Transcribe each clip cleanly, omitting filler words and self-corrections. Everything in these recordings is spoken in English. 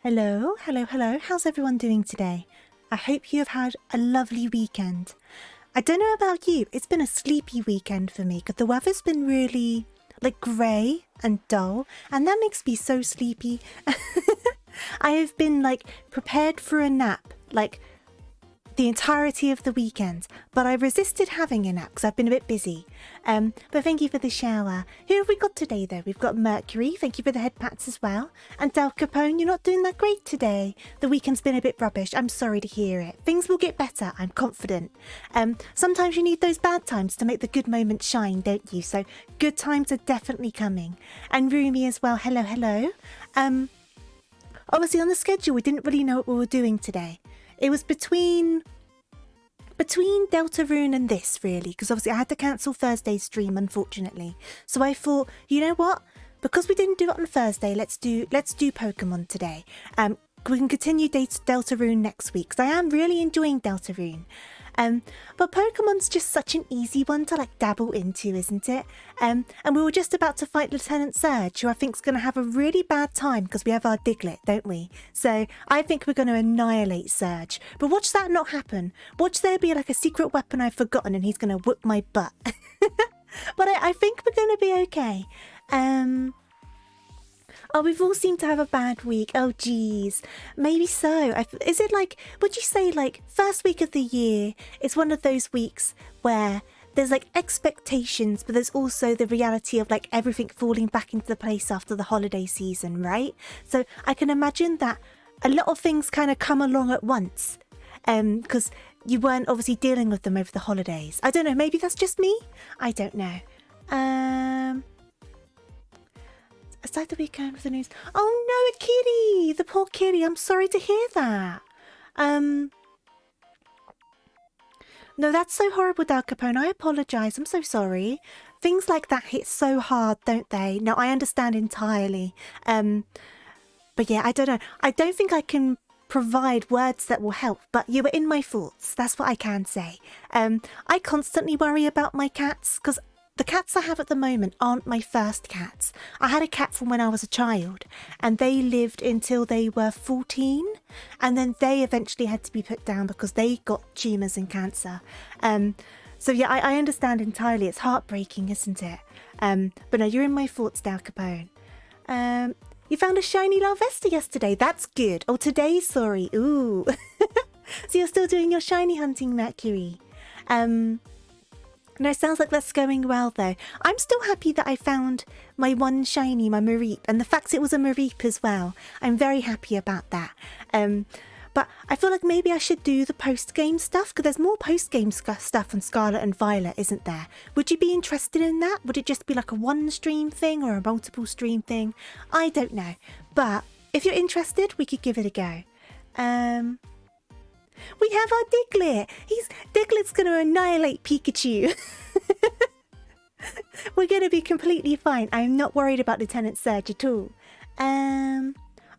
Hello, hello, hello. How's everyone doing today? I hope you have had a lovely weekend. I don't know about you, it's been a sleepy weekend for me because the weather's been really grey and dull, and that makes me so sleepy. I have been prepared for a nap the entirety of the weekend, but I resisted having a nap because I've been a bit busy. But thank you for the shower. Who have we got today though? We've got Mercury, thank you for the head pats as well. And Del Capone, you're not doing that great today. The weekend's been a bit rubbish, I'm sorry to hear it. Things will get better, I'm confident. Sometimes you need those bad times to make the good moments shine, don't you? So good times are definitely coming. And Rumi as well, hello, hello. Obviously on the schedule we didn't really know what we were doing today. It was between Deltarune and this, really, because obviously I had to cancel Thursday's stream, unfortunately. So I thought, you know what? Because we didn't do it on Thursday, let's do Pokemon today. We can continue Deltarune next week, because I am really enjoying Deltarune. But Pokemon's just such an easy one to dabble into, isn't it? And we were just about to fight Lieutenant Surge, who I think's going to have a really bad time because we have our Diglett, don't we? So I think we're going to annihilate Surge. But watch that not happen. Watch there be a secret weapon I've forgotten and he's going to whoop my butt. But I think we're going to be okay. Oh, we've all seemed to have a bad week. Oh, geez. Maybe so. Is it would you say first week of the year is one of those weeks where there's expectations, but there's also the reality of everything falling back into place after the holiday season, right? So I can imagine that a lot of things kind of come along at once because you weren't obviously dealing with them over the holidays. I don't know. Maybe that's just me. I don't know. Aside the weekend with the news. Oh no, a kitty! The poor kitty. I'm sorry to hear that. No, that's so horrible, Del Capone. I apologise. I'm so sorry. Things like that hit so hard, don't they? No, I understand entirely. But yeah, I don't know. I don't think I can provide words that will help, but you were in my thoughts. That's what I can say. I constantly worry about my cats because the cats I have at the moment aren't my first cats. I had a cat from when I was a child and they lived until they were 14 and then they eventually had to be put down because they got tumours and cancer. So yeah, I understand entirely. It's heartbreaking, isn't it? But no, you're in my thoughts, Del Capone. You found a shiny Larvesta yesterday. That's good. Oh, today, sorry. Ooh. So you're still doing your shiny hunting, Mercury. No, it sounds like that's going well, though. I'm still happy that I found my one shiny, my Mareep, and the fact it was a Mareep as well. I'm very happy about that. But I feel like maybe I should do the post-game stuff, because there's more post-game stuff on Scarlet and Violet, isn't there? Would you be interested in that? Would it just be a one-stream thing or a multiple-stream thing? I don't know. But if you're interested, we could give it a go. We have our Diglett. Diglett's going to annihilate Pikachu. We're going to be completely fine. I'm not worried about Lieutenant Surge at all. Oh,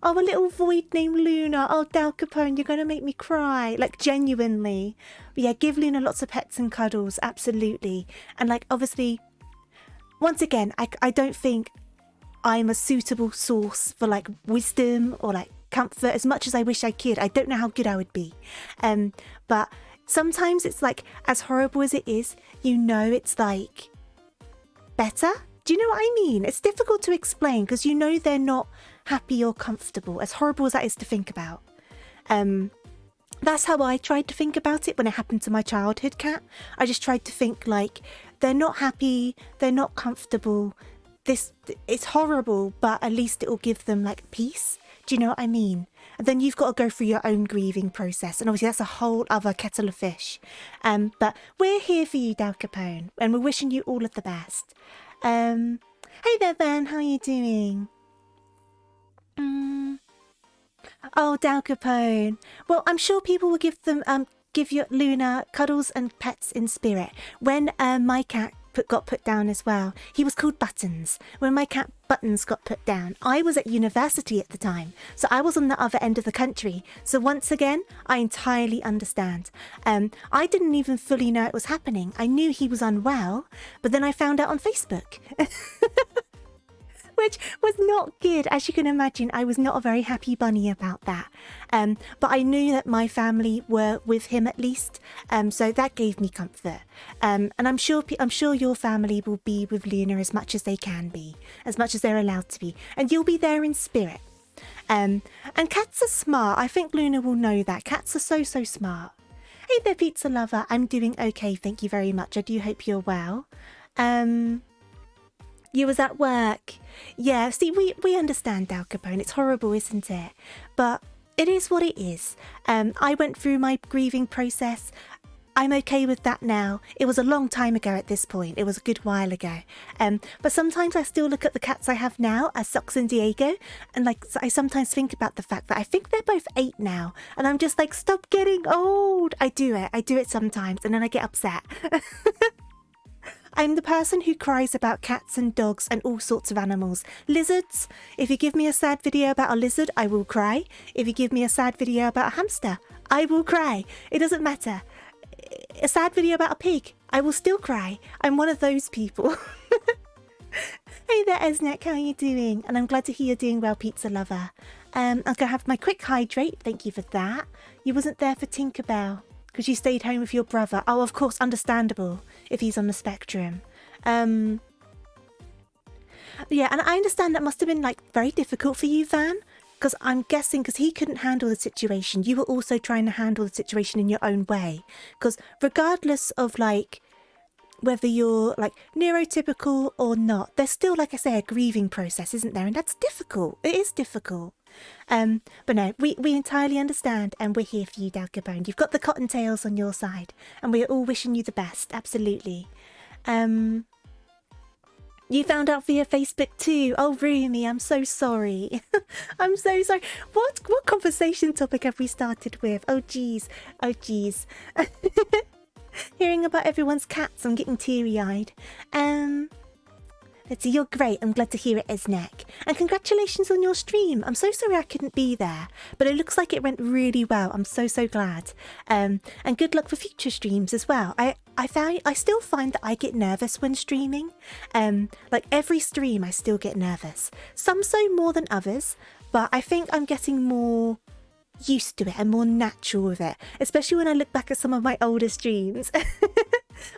a little void named Luna. Oh, Del Capone, you're going to make me cry. Genuinely. But yeah, give Luna lots of pets and cuddles. Absolutely. And obviously, once again, I don't think I'm a suitable source for wisdom or comfort as much as I wish I could. I don't know how good I would be. But sometimes it's as horrible as it is, it's better. Do you know what I mean? It's difficult to explain because they're not happy or comfortable, as horrible as that is to think about. That's how I tried to think about it when it happened to my childhood cat. I just tried to think they're not happy, they're not comfortable. It's horrible, but at least it will give them peace. Do you know what I mean? And then you've got to go through your own grieving process. And obviously that's a whole other kettle of fish. But we're here for you, Del Capone. And we're wishing you all of the best. Hey there, Van. How are you doing? Oh, Del Capone. Well, I'm sure people will give you Luna cuddles and pets in spirit. When my cat got put down as well. He was called Buttons. When my cat Buttons got put down, I was at university at the time, so I was on the other end of the country. So once again, I entirely understand. I didn't even fully know it was happening. I knew he was unwell, but then I found out on Facebook. which was not good. As you can imagine, I was not a very happy bunny about that. But I knew that my family were with him at least, so that gave me comfort. And I'm sure your family will be with Luna as much as they can be, as much as they're allowed to be, and you'll be there in spirit. And cats are smart. I think Luna will know that. Cats are so smart. Hey there, pizza lover. I'm doing okay, thank you very much. I do hope you're well. You was at work. Yeah, see, we understand, Al Capone. It's horrible, isn't it? But it is what it is. I went through my grieving process. I'm okay with that now. It was a long time ago at this point. It was a good while ago. But sometimes I still look at the cats I have now as Sox and Diego. And like, I sometimes think about the fact that I think they're both 8 now. And I'm just like, stop getting old. I do it sometimes. And then I get upset. I'm the person who cries about cats and dogs and all sorts of animals. Lizards. If you give me a sad video about a lizard, I will cry. If you give me a sad video about a hamster, I will cry. It doesn't matter. A sad video about a pig, I will still cry. I'm one of those people. Hey there, Esnek, how are you doing? And I'm glad to hear you're doing well, pizza lover. I'm gonna have my quick hydrate. Thank you for that. You wasn't there for Tinkerbell because you stayed home with your brother. Oh, of course, understandable if he's on the spectrum. Yeah, and I understand that must have been like very difficult for you, Van. Because I'm guessing because he couldn't handle the situation, you were also trying to handle the situation in your own way. Because regardless of like whether you're like neurotypical or not, there's still, like I say, a grieving process, isn't there? And that's difficult. It is difficult. But no, we entirely understand, and we're here for you, Dal Capone. You've got the cottontails on your side, and we're all wishing you the best. Absolutely. You found out via Facebook too. Oh, Rumi, I'm so sorry. I'm so sorry. What conversation topic have we started with? Oh, geez. Oh, geez. Hearing about everyone's cats, I'm getting teary-eyed. Let's see, you're great. I'm glad to hear it, Esnek. And congratulations on your stream. I'm so sorry I couldn't be there, but it looks like it went really well. I'm so glad. And good luck for future streams as well. I still find that I get nervous when streaming. Like every stream, I still get nervous. Some so more than others, but I think I'm getting more used to it and more natural with it, especially when I look back at some of my older streams.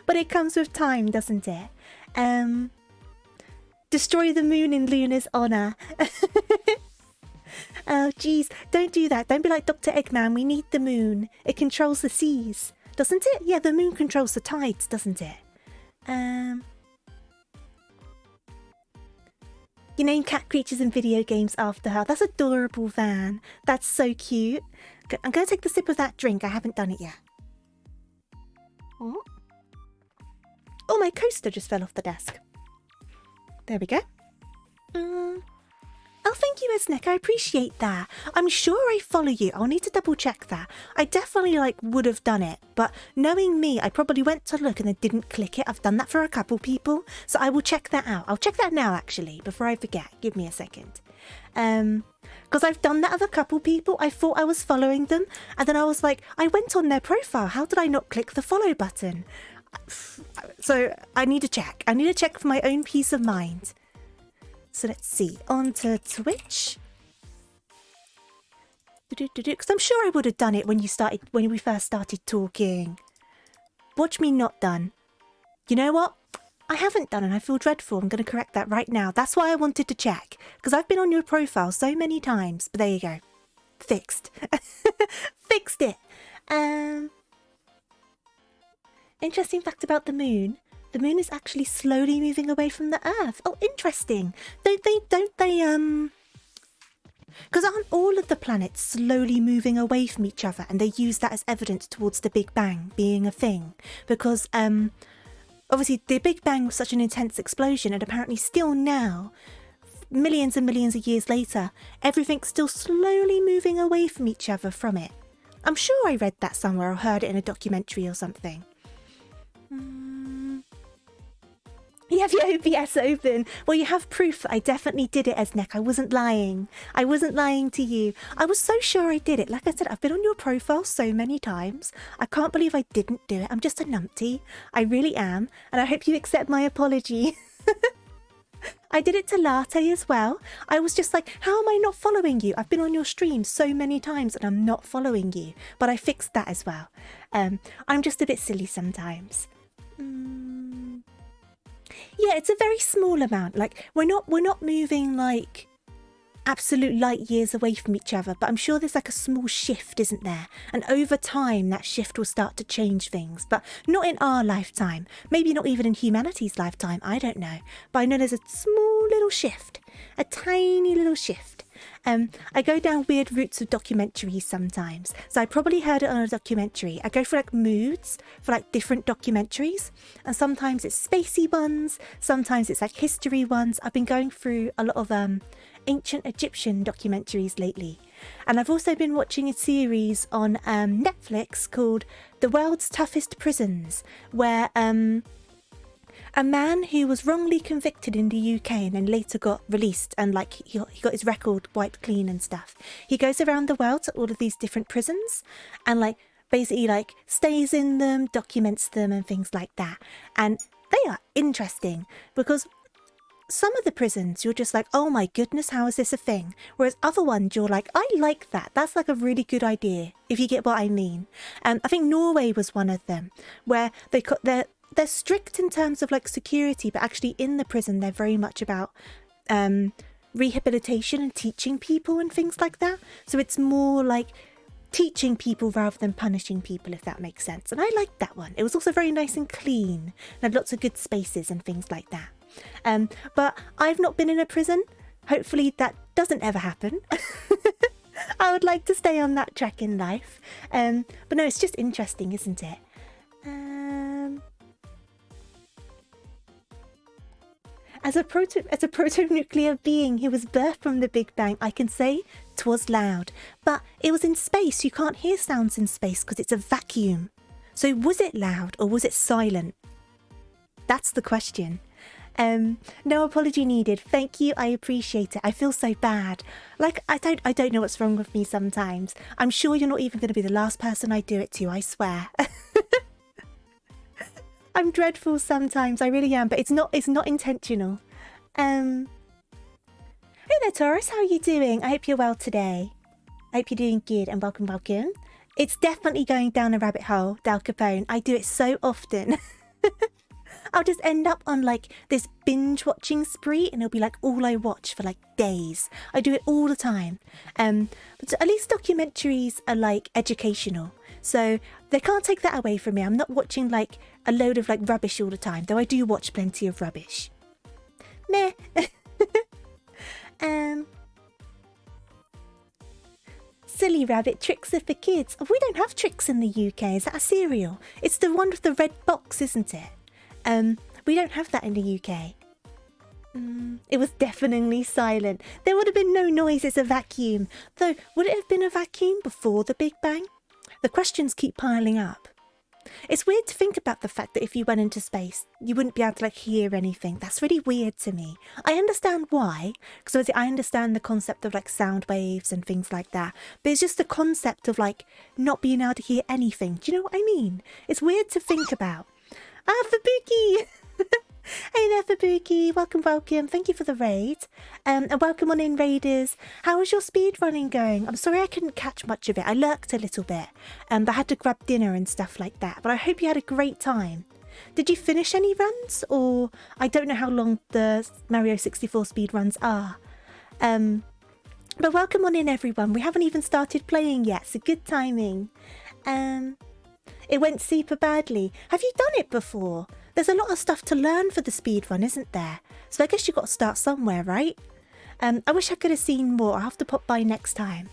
But it comes with time, doesn't it? Destroy the moon in Luna's honor. Oh, geez. Don't do that. Don't be like Dr. Eggman. We need the moon. It controls the seas. Doesn't it? Yeah, the moon controls the tides, doesn't it? You name cat creatures in video games after her. That's adorable, Van. That's so cute. I'm going to take the sip of that drink. I haven't done it yet. Oh, my coaster just fell off the desk. There we go. Oh, thank you, Esnek. I appreciate that. I'm sure I follow you. I'll need to double check that. I definitely would have done it, but knowing me, I probably went to look and then didn't click it. I've done that for a couple people, so I will check that out. I'll check that now, actually, before I forget. Give me a second. Because I've done that with a couple people. I thought I was following them, and then I was like, I went on their profile. How did I not click the follow button? So I need to check. I need to check for my own peace of mind. So let's see. On to Twitch. Because I'm sure I would have done it when we first started talking. Watch me not done. You know what? I haven't done and I feel dreadful. I'm going to correct that right now. That's why I wanted to check. Because I've been on your profile so many times. But there you go. Fixed. Fixed it. Interesting fact about the moon. The moon is actually slowly moving away from the Earth. Oh, interesting. Don't they, because aren't all of the planets slowly moving away from each other, and they use that as evidence towards the Big Bang being a thing? Because, obviously the Big Bang was such an intense explosion, and apparently still now, millions and millions of years later, everything's still slowly moving away from each other from it. I'm sure I read that somewhere or heard it in a documentary or something. You have your OBS open. Well, you have proof that I definitely did it, Esnek. I wasn't lying. I wasn't lying to you. I was so sure I did it. Like I said, I've been on your profile so many times. I can't believe I didn't do it. I'm just a numpty. I really am. And I hope you accept my apology. I did it to Latte as well. I was just like, how am I not following you? I've been on your stream so many times and I'm not following you. But I fixed that as well. I'm just a bit silly sometimes. Yeah, it's a very small amount. Like we're not moving like absolute light years away from each other, but I'm sure there's like a small shift, isn't there? And over time that shift will start to change things, but not in our lifetime. Maybe not even in humanity's lifetime, I don't know. But I know there's a small little shift, a tiny little shift. I go down weird routes of documentaries sometimes. So I probably heard it on a documentary. I go for like moods for like different documentaries. And sometimes it's spacey ones. Sometimes it's like history ones. I've been going through a lot of ancient Egyptian documentaries lately. And I've also been watching a series on Netflix called The World's Toughest Prisons, where a man who was wrongly convicted in the UK and then later got released and like he got his record wiped clean and stuff. He goes around the world to all of these different prisons and like basically like stays in them, documents them and things like that. And they are interesting because some of the prisons you're just like, oh my goodness, how is this a thing? Whereas other ones you're like, I like that. That's like a really good idea, if you get what I mean. I think Norway was one of them where they're strict in terms of like security, but actually in the prison they're very much about rehabilitation and teaching people and things like that. So it's more like teaching people rather than punishing people, if that makes sense. And I liked that one. It was also very nice and clean and had lots of good spaces and things like that. But I've not been in a prison. Hopefully that doesn't ever happen. I would like to stay on that track in life. But no, it's just interesting, isn't it? As a proto-nuclear being who was birthed from the Big Bang, I can say 'twas loud. But it was in space. You can't hear sounds in space because it's a vacuum. So was it loud or was it silent? That's the question. No apology needed. Thank you. I appreciate it. I feel so bad. Like, I don't know what's wrong with me sometimes. I'm sure you're not even going to be the last person I do it to, I swear. I'm dreadful sometimes, I really am, but it's not intentional. Hey there, Taurus, how are you doing? I hope you're well today. I hope you're doing good and welcome. It's definitely going down a rabbit hole, Dal Capone. I do it so often. I'll just end up on like this binge watching spree and it'll be like all I watch for like days. I do it all the time. But at least documentaries are like educational. So they can't take that away from me. I'm not watching like a load of like rubbish all the time, though I do watch plenty of rubbish. Meh. Silly Rabbit, tricks are for kids. Oh, we don't have tricks in the UK. Is that a cereal? It's the one with the red box, isn't it? We don't have that in the UK. It was definitely silent. There would have been no noise. It's a vacuum. Though, would it have been a vacuum before the Big Bang? The questions keep piling up. It's weird to think about the fact that if you went into space, you wouldn't be able to like hear anything. That's really weird to me. I understand why, because I understand the concept of like sound waves and things like that. But it's just the concept of like not being able to hear anything. Do you know what I mean? It's weird to think about. Ah, Fabuki! Hey there, Fabuki. Welcome. Thank you for the raid. And welcome on in, raiders. How was your speed running going? I'm sorry I couldn't catch much of it. I lurked a little bit. But I had to grab dinner and stuff like that. But I hope you had a great time. Did you finish any runs? Or I don't know how long the Mario 64 speed runs are. But welcome on in, everyone. We haven't even started playing yet, so good timing. It went super badly. Have you done it before? There's a lot of stuff to learn for the speedrun, isn't there? So I guess you've got to start somewhere, right? I wish I could have seen more. I'll have to pop by next time.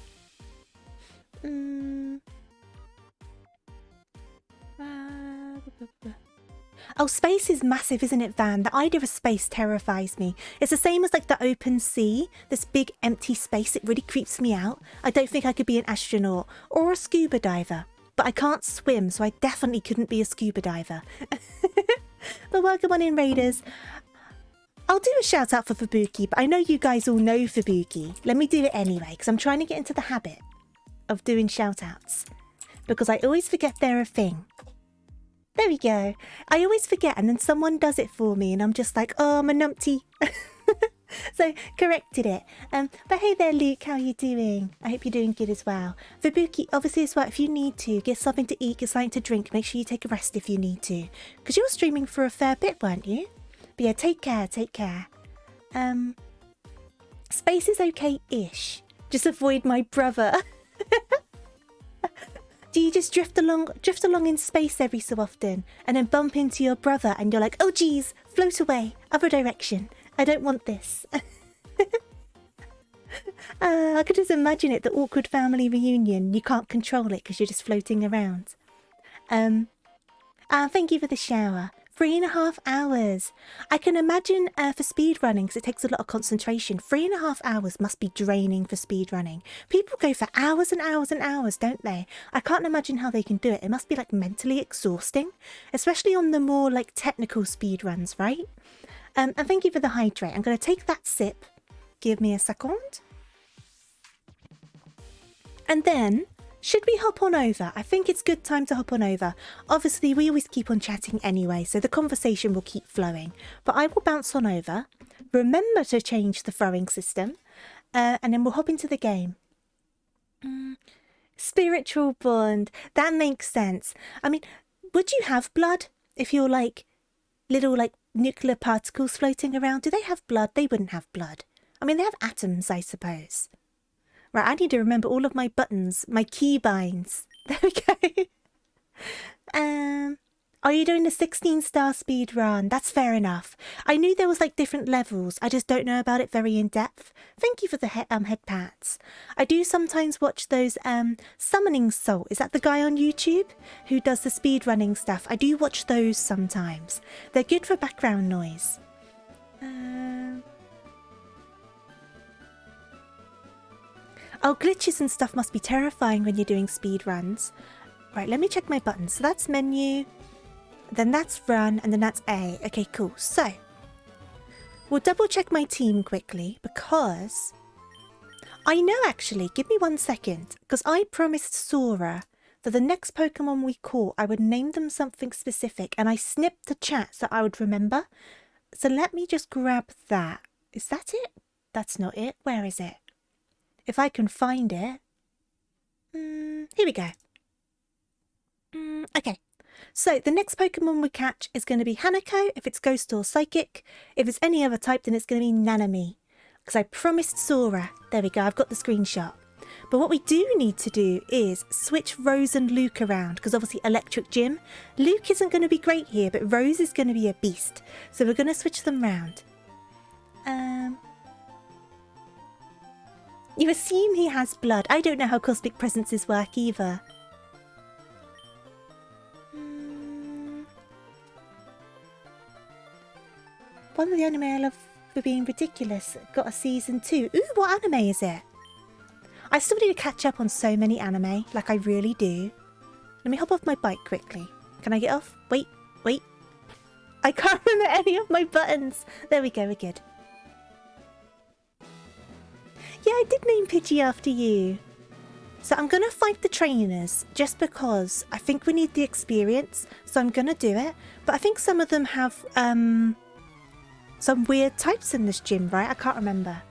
Oh, space is massive, isn't it, Van? The idea of space terrifies me. It's the same as like the open sea, this big empty space. It really creeps me out. I don't think I could be an astronaut or a scuba diver. But I can't swim, so I definitely couldn't be a scuba diver. But welcome on in, raiders. I'll do a shout out for Fabuki, but I know you guys all know Fabuki. Let me do it anyway, because I'm trying to get into the habit of doing shout outs. Because I always forget they're a thing. There we go. I always forget, and then someone does it for me, and I'm just like, oh, my numpty. So corrected it. But hey there, Luke, how are you doing? I hope you're doing good as well. Vibuki, obviously as well, if you need to, get something to eat, get something to drink, make sure you take a rest if you need to. Because you were streaming for a fair bit, weren't you? But yeah, take care, take care. Space is okay-ish. Just avoid my brother. Do you just drift along in space every so often and then bump into your brother and you're like, oh geez, float away, other direction. I don't want this. I could just imagine it, the awkward family reunion. You can't control it because you're just floating around. Thank you for the shower. 3.5 hours. I can imagine for speed running, because it takes a lot of concentration. 3.5 hours must be draining for speed running. People go for hours and hours and hours, don't they? I can't imagine how they can do it. It must be like mentally exhausting, especially on the more like technical speed runs, right? And thank you for the hydrate. I'm going to take that sip. Give me a second. And then, should we hop on over? I think it's good time to hop on over. Obviously, we always keep on chatting anyway, so the conversation will keep flowing. But I will bounce on over. Remember to change the throwing system. And then we'll hop into the game. Spiritual bond. That makes sense. I mean, would you have blood if you're like little like nuclear particles floating around? Do they have blood? They wouldn't have blood. I mean, they have atoms, I suppose. Right, I need to remember all of my buttons, my keybinds. There we go. Are you doing the 16-star speed run? That's fair enough. I knew there was like different levels. I just don't know about it very in depth. Thank you for the head pats. I do sometimes watch those Summoning Soul. Is that the guy on YouTube who does the speed running stuff? I do watch those sometimes. They're good for background noise. Oh, glitches and stuff must be terrifying when you're doing speed runs. Right, let me check my buttons. So that's menu, then that's run, and then that's A. Okay, cool. So, we'll double check my team quickly because I know actually, give me 1 second, because I promised Sora that the next Pokemon we caught, I would name them something specific, and I snipped the chat so I would remember. So let me just grab that. Is that it? That's not it. Where is it? If I can find it. Here we go. Okay. So the next Pokemon we catch is going to be Hanako, if it's Ghost or Psychic. If it's any other type, then it's going to be Nanami. Because I promised Sora. There we go, I've got the screenshot. But what we do need to do is switch Rose and Luke around. Because obviously Electric Gym. Luke isn't going to be great here, but Rose is going to be a beast. So we're going to switch them round. You assume he has blood. I don't know how cosmic presences work either. One of the anime I love for being ridiculous got a season 2. Ooh, what anime is it? I still need to catch up on so many anime, like I really do. Let me hop off my bike quickly. Can I get off? Wait. I can't remember any of my buttons. There we go, we're good. Yeah, I did name Pidgey after you. So I'm going to fight the trainers just because I think we need the experience. So I'm going to do it. But I think some of them have some weird types in this gym, right? I can't remember.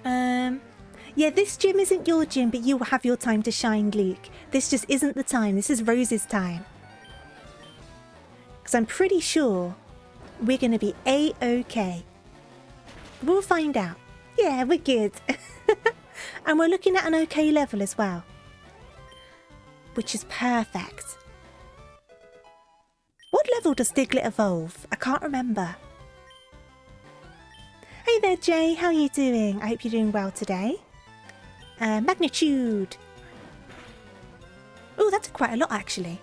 Yeah, this gym isn't your gym, but you will have your time to shine, Luke. This just isn't the time. This is Rose's time. Because I'm pretty sure we're going to be A-okay. We'll find out. Yeah, we're good. And we're looking at an okay level as well. Which is perfect. What level does Diglett evolve? I can't remember. Hey there, Jay. How are you doing? I hope you're doing well today. Magnitude. Oh, that's quite a lot, actually.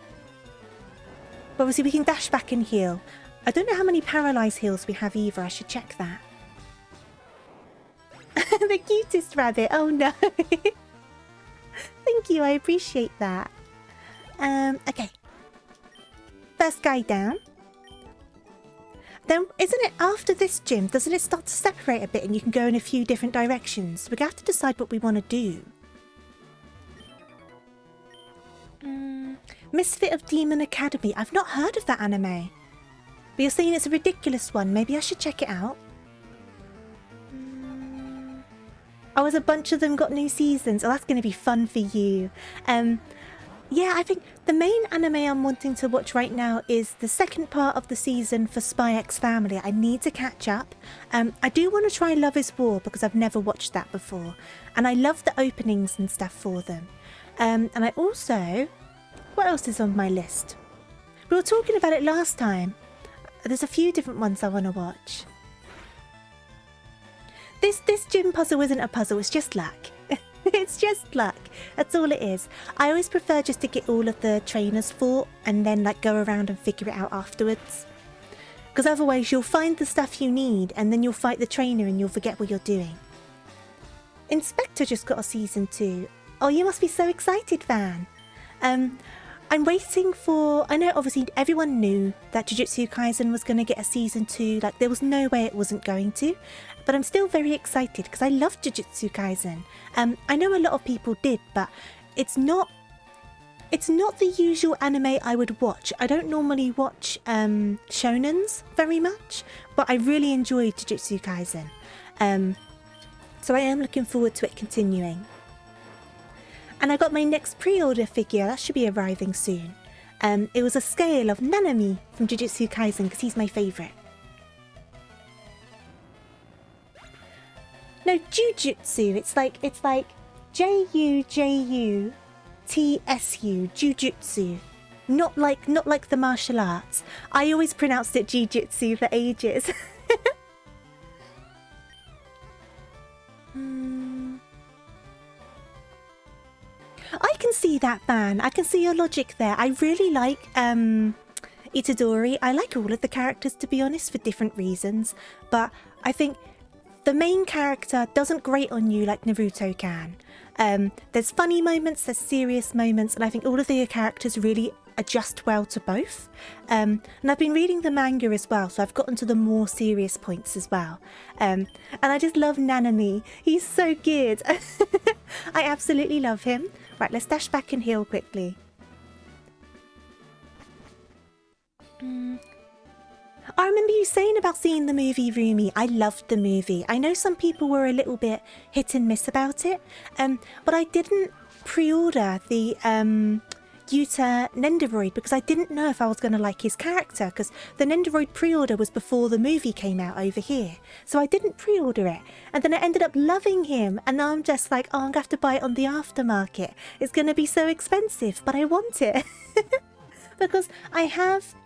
But obviously, we can dash back and heal. I don't know how many paralyzed heals we have either. I should check that. The cutest rabbit. Oh no. Thank you. I appreciate that. Okay. First guy down. Then isn't it after this gym? Doesn't it start to separate a bit and you can go in a few different directions? We're going to have to decide what we want to do. Misfit of Demon Academy. I've not heard of that anime. But you're saying it's a ridiculous one. Maybe I should check it out. Oh, as a bunch of them got new seasons. Oh, that's going to be fun for you. Yeah, I think the main anime I'm wanting to watch right now is the second part of the season for Spy X Family. I need to catch up. I do want to try Love is War because I've never watched that before. And I love the openings and stuff for them. And I also... What else is on my list? We were talking about it last time. There's a few different ones I want to watch. This gym puzzle isn't a puzzle, it's just luck. It's just luck. That's all it is. I always prefer just to get all of the trainers fought and then like go around and figure it out afterwards. Because otherwise you'll find the stuff you need and then you'll fight the trainer and you'll forget what you're doing. Inspector just got a season 2. Oh, you must be so excited, Van. I'm waiting for... I know obviously everyone knew that Jujutsu Kaisen was going to get a season 2. Like there was no way it wasn't going to. But I'm still very excited because I love Jujutsu Kaisen. I know a lot of people did, but it's not the usual anime I would watch. I don't normally watch shonens very much, but I really enjoyed Jujutsu Kaisen. So I am looking forward to it continuing. And I got my next pre-order figure. That should be arriving soon. It was a scale of Nanami from Jujutsu Kaisen because he's my favourite. No, Jujutsu. It's like Jujutsu, Jujutsu. Not like the martial arts. I always pronounced it Jujutsu for ages. I can see that, Van. I can see your logic there. I really like Itadori. I like all of the characters, to be honest, for different reasons. But I think the main character doesn't grate on you like Naruto can. There's funny moments, there's serious moments, and I think all of the characters really adjust well to both. And I've been reading the manga as well, so I've gotten to the more serious points as well. And I just love Nanami. He's so good. I absolutely love him. Right, let's dash back and heal quickly. I remember you saying about seeing the movie, Rumi. I loved the movie. I know some people were a little bit hit and miss about it, but I didn't pre-order the Yuta Nendoroid because I didn't know if I was going to like his character, because the Nendoroid pre-order was before the movie came out over here. So I didn't pre-order it. And then I ended up loving him. And now I'm just like, oh, I'm going to have to buy it on the aftermarket. It's going to be so expensive, but I want it. Because I have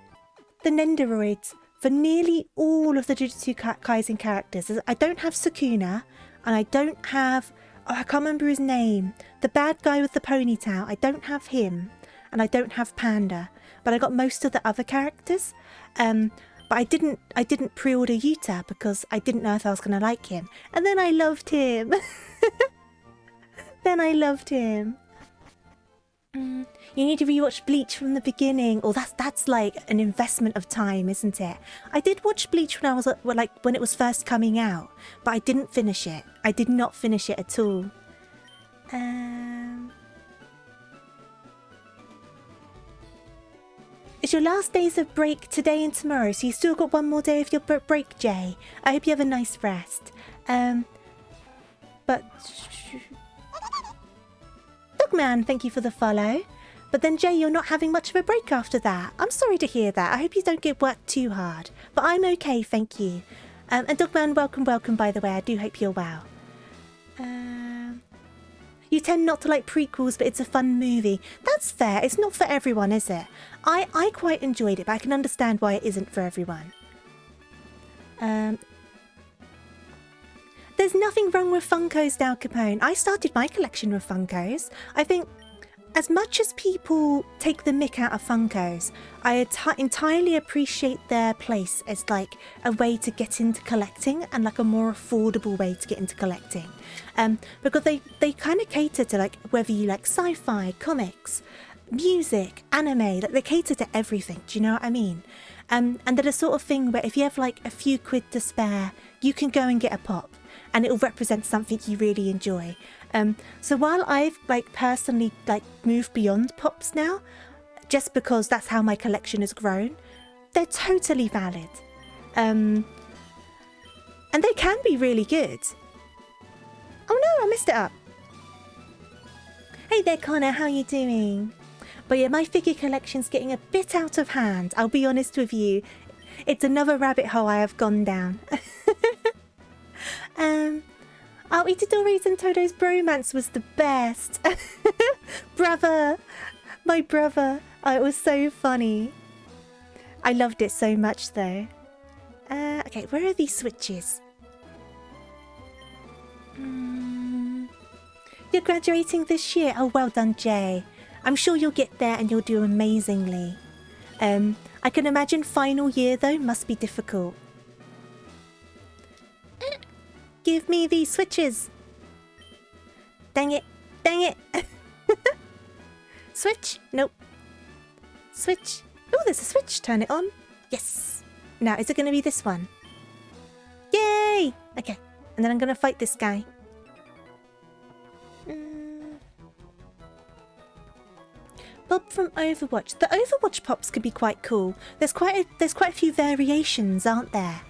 the Nendoroids for nearly all of the Jujutsu Kaisen characters. I don't have Sukuna, and I don't have... Oh, I can't remember his name. The bad guy with the ponytail. I don't have him. And I don't have Panda. But I got most of the other characters. But I didn't pre-order Yuta because I didn't know if I was going to like him. And then I loved him. Then I loved him. You need to rewatch Bleach from the beginning. Oh, that's like an investment of time, isn't it? I did watch Bleach when I was when it was first coming out, but I didn't finish it. I did not finish it at all. It's your last days of break today and tomorrow, so you still got one more day of your break, Jay. I hope you have a nice rest. But Dogman, thank you for the follow. But then, Jay, you're not having much of a break after that. I'm sorry to hear that. I hope you don't get worked too hard. But I'm okay, thank you. And Dogman, welcome, by the way. I do hope you're well. You tend not to like prequels, but it's a fun movie. That's fair. It's not for everyone, is it? I quite enjoyed it, but I can understand why it isn't for everyone. There's nothing wrong with Funkos now, Capone. I started my collection with Funkos. I think as much as people take the mick out of Funkos, I entirely appreciate their place as like a way to get into collecting and like a more affordable way to get into collecting. Because they kind of cater to like whether you like sci-fi, comics, music, anime, like they cater to everything. Do you know what I mean? And they're the sort of thing where if you have like a few quid to spare, you can go and get a pop. And it'll represent something you really enjoy. So while I've like personally like moved beyond pops now, just because that's how my collection has grown, they're totally valid. And they can be really good. Oh no, I messed it up. Hey there, Connor, how you doing? But yeah, my figure collection's getting a bit out of hand. I'll be honest with you. It's another rabbit hole I have gone down. Oh, Itadori's and Todo's bromance was the best. Brother, my brother. Oh, it was so funny. I loved it so much though. Okay, where are these switches? You're graduating this year. Oh, well done, Jay. I'm sure you'll get there and you'll do amazingly. I can imagine final year though must be difficult. Give me these switches. Dang it. Dang it. Switch. Nope. Switch. Oh, there's a switch. Turn it on. Yes. Now, is it going to be this one? Yay! Okay. And then I'm going to fight this guy. Bob from Overwatch. The Overwatch pops could be quite cool. There's quite a few variations, aren't there?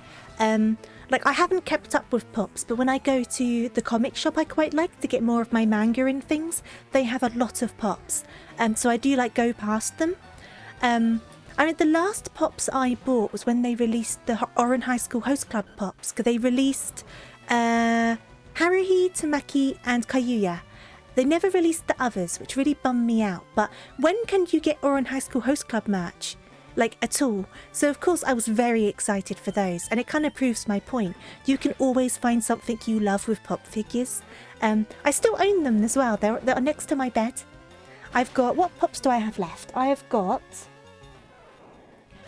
Like, I haven't kept up with pops, but when I go to the comic shop, I quite like to get more of my manga and things. They have a lot of pops, so I do like go past them. I mean, the last pops I bought was when they released the Oran High School Host Club pops, because they released Haruhi, Tamaki, and Kayuya. They never released the others, which really bummed me out. But when can you get Oran High School Host Club merch? Like, at all. So, of course, I was very excited for those. And it kind of proves my point. You can always find something you love with pop figures. I still own them as well. They're next to my bed. I've got... What pops do I have left? I've got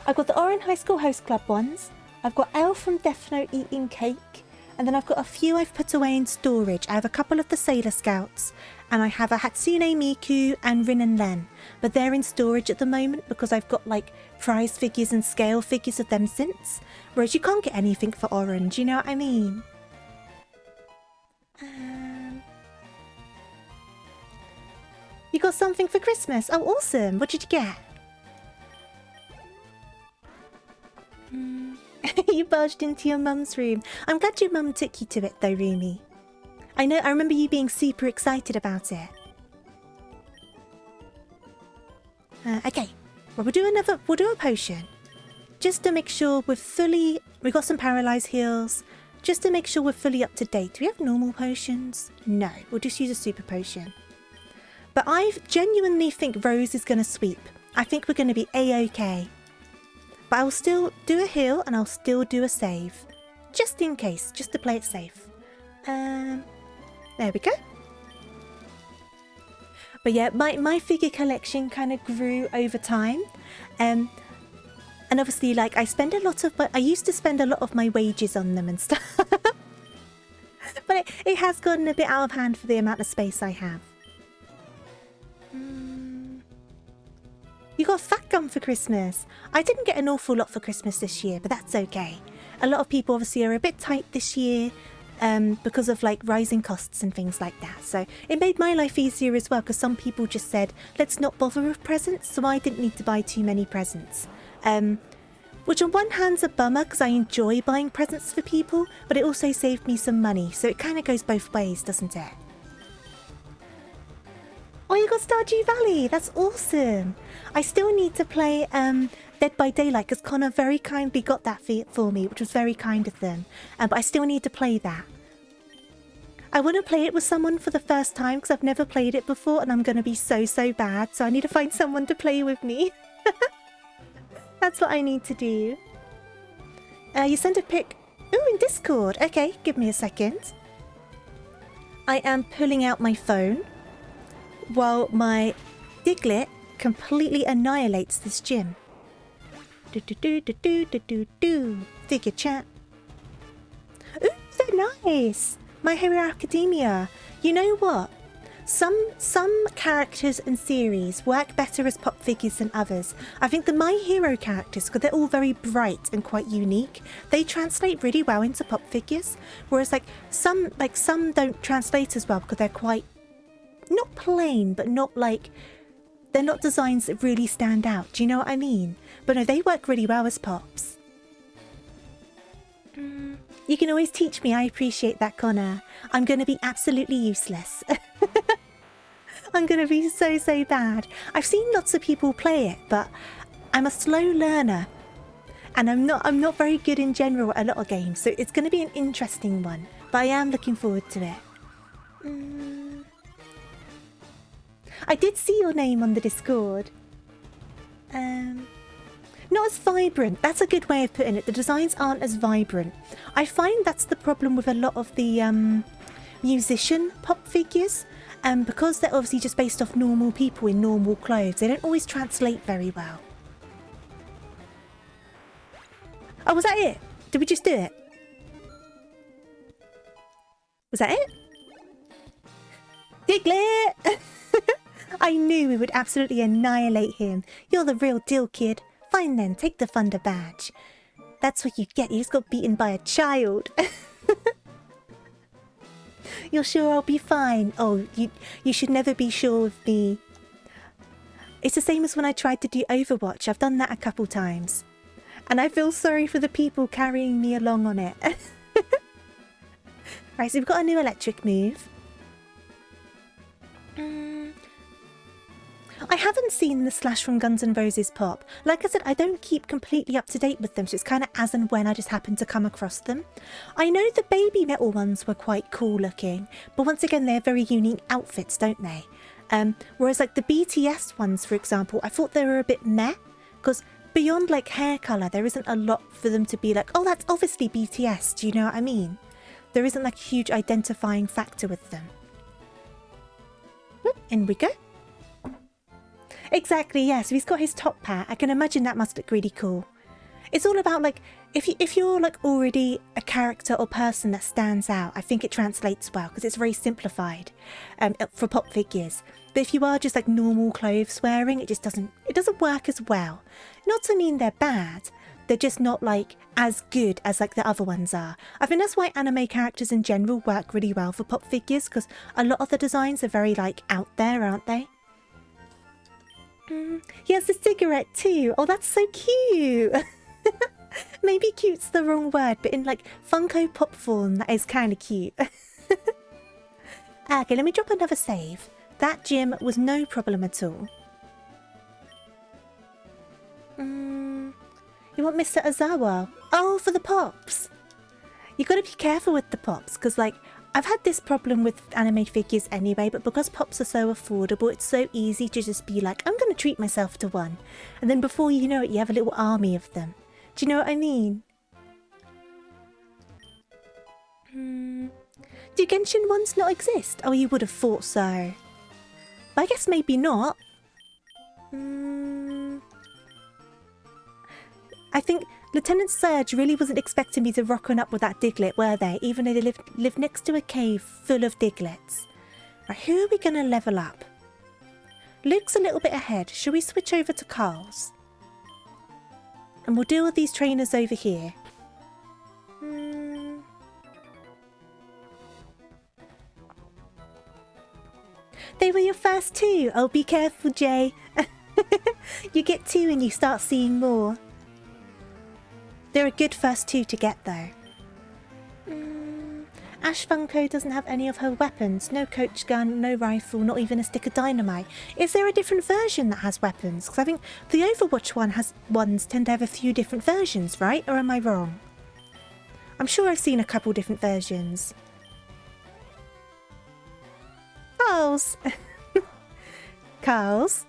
the Oran High School Host Club ones. I've got Elle from Death Note eating cake. And then I've got a few I've put away in storage. I have a couple of the Sailor Scouts. And I have a Hatsune Miku and Rin and Len. But they're in storage at the moment because I've got like prize figures and scale figures of them since. Whereas you can't get anything for Orange, you know what I mean? You got something for Christmas? Oh, awesome. What did you get? You barged into your mum's room. I'm glad your mum took you to it though, Rumi. I remember you being super excited about it. Okay. Well, we'll do a potion. Just to make sure we got some paralyzed heals. Just to make sure we're fully up to date. Do we have normal potions? No, we'll just use a super potion. But I genuinely think Rose is going to sweep. I think we're going to be A-okay. But I'll still do a heal and I'll still do a save. Just in case, just to play it safe. There we go. But yeah, my figure collection kind of grew over time. And obviously, like, I used to spend a lot of my wages on them and stuff. But it has gotten a bit out of hand for the amount of space I have. You got Fat Gum for Christmas. I didn't get an awful lot for Christmas this year, but that's okay. A lot of people obviously are a bit tight this year because of like rising costs and things like that. So it made my life easier as well because some people just said, let's not bother with presents. So I didn't need to buy too many presents. Which on one hand's a bummer because I enjoy buying presents for people, but it also saved me some money. So it kind of goes both ways, doesn't it? Oh, you got Stardew Valley. That's awesome. I still need to play Dead by Daylight because Connor very kindly got that for me, which was very kind of them. But I still need to play that. I want to play it with someone for the first time because I've never played it before and I'm going to be so bad. So I need to find someone to play with me. That's what I need to do. You sent a pic. Ooh, in Discord. Okay, give me a second. I am pulling out my phone while my Diglett completely annihilates this gym. Figure chat. Ooh, so nice. My Hero Academia. You know what? Some characters and series work better as pop figures than others. I think the My Hero characters, because they're all very bright and quite unique, they translate really well into pop figures. Whereas some don't translate as well because they're quite not plain, but not like they're not designs that really stand out. Do you know what I mean? But no, they work really well as pops. You can always teach me. I appreciate that, Connor. I'm going to be absolutely useless. I'm going to be so bad. I've seen lots of people play it, but I'm a slow learner. And I'm not very good in general at a lot of games, so it's going to be an interesting one. But I am looking forward to it. I did see your name on the Discord. Not as vibrant. That's a good way of putting it. The designs aren't as vibrant. I find that's the problem with a lot of the musician pop figures. Because they're obviously just based off normal people in normal clothes, they don't always translate very well. Oh, was that it? Did we just do it? Was that it? Diglett! I knew we would absolutely annihilate him. You're the real deal, kid. Fine then, take the Thunder badge. That's what you get. You just got beaten by a child. You're sure I'll be fine? Oh, you should never be sure of me. It's the same as when I tried to do Overwatch. I've done that a couple times. And I feel sorry for the people carrying me along on it. Right, so we've got a new electric move. I haven't seen the Slash from Guns N' Roses pop. Like I said, I don't keep completely up to date with them, so it's kind of as and when I just happen to come across them. I know the Baby Metal ones were quite cool looking, but once again, they're very unique outfits, don't they? Whereas like the BTS ones, for example, I thought they were a bit meh, because beyond like hair colour, there isn't a lot for them to be like, oh, that's obviously BTS, do you know what I mean? There isn't like a huge identifying factor with them. In we go. Exactly, yeah, so he's got his top hat. I can imagine that must look really cool. It's all about like, if you're like already a character or person that stands out, I think it translates well because it's very simplified for pop figures. But if you are just like normal clothes wearing, it doesn't work as well. Not to mean they're bad, they're just not like as good as like the other ones are. I think that's why anime characters in general work really well for pop figures, because a lot of the designs are very like out there, aren't they? He has a cigarette too. Oh, that's so cute. Maybe cute's the wrong word, but in like Funko Pop form, that is kind of cute. Okay, let me drop another save. That gym was no problem at all. You want Mr. Ozawa? Oh, for the pops. You gotta be careful with the pops, because like, I've had this problem with anime figures anyway, but because pops are so affordable, it's so easy to just be like, I'm gonna treat myself to one. And then before you know it, you have a little army of them. Do you know what I mean? Do Genshin ones not exist? Oh, you would have thought so. But I guess maybe not. I think Lieutenant Surge really wasn't expecting me to rock on up with that Diglett, were they? Even though they live next to a cave full of Diglets. Right, who are we going to level up? Luke's a little bit ahead. Shall we switch over to Carl's? And we'll deal with these trainers over here. They were your first two. Oh, be careful, Jay. You get two and you start seeing more. They're a good first two to get, though. Ash Funko doesn't have any of her weapons. No coach gun, no rifle, not even a stick of dynamite. Is there a different version that has weapons? Because I think the Overwatch ones tend to have a few different versions, right? Or am I wrong? I'm sure I've seen a couple different versions. Carl's. Carl's.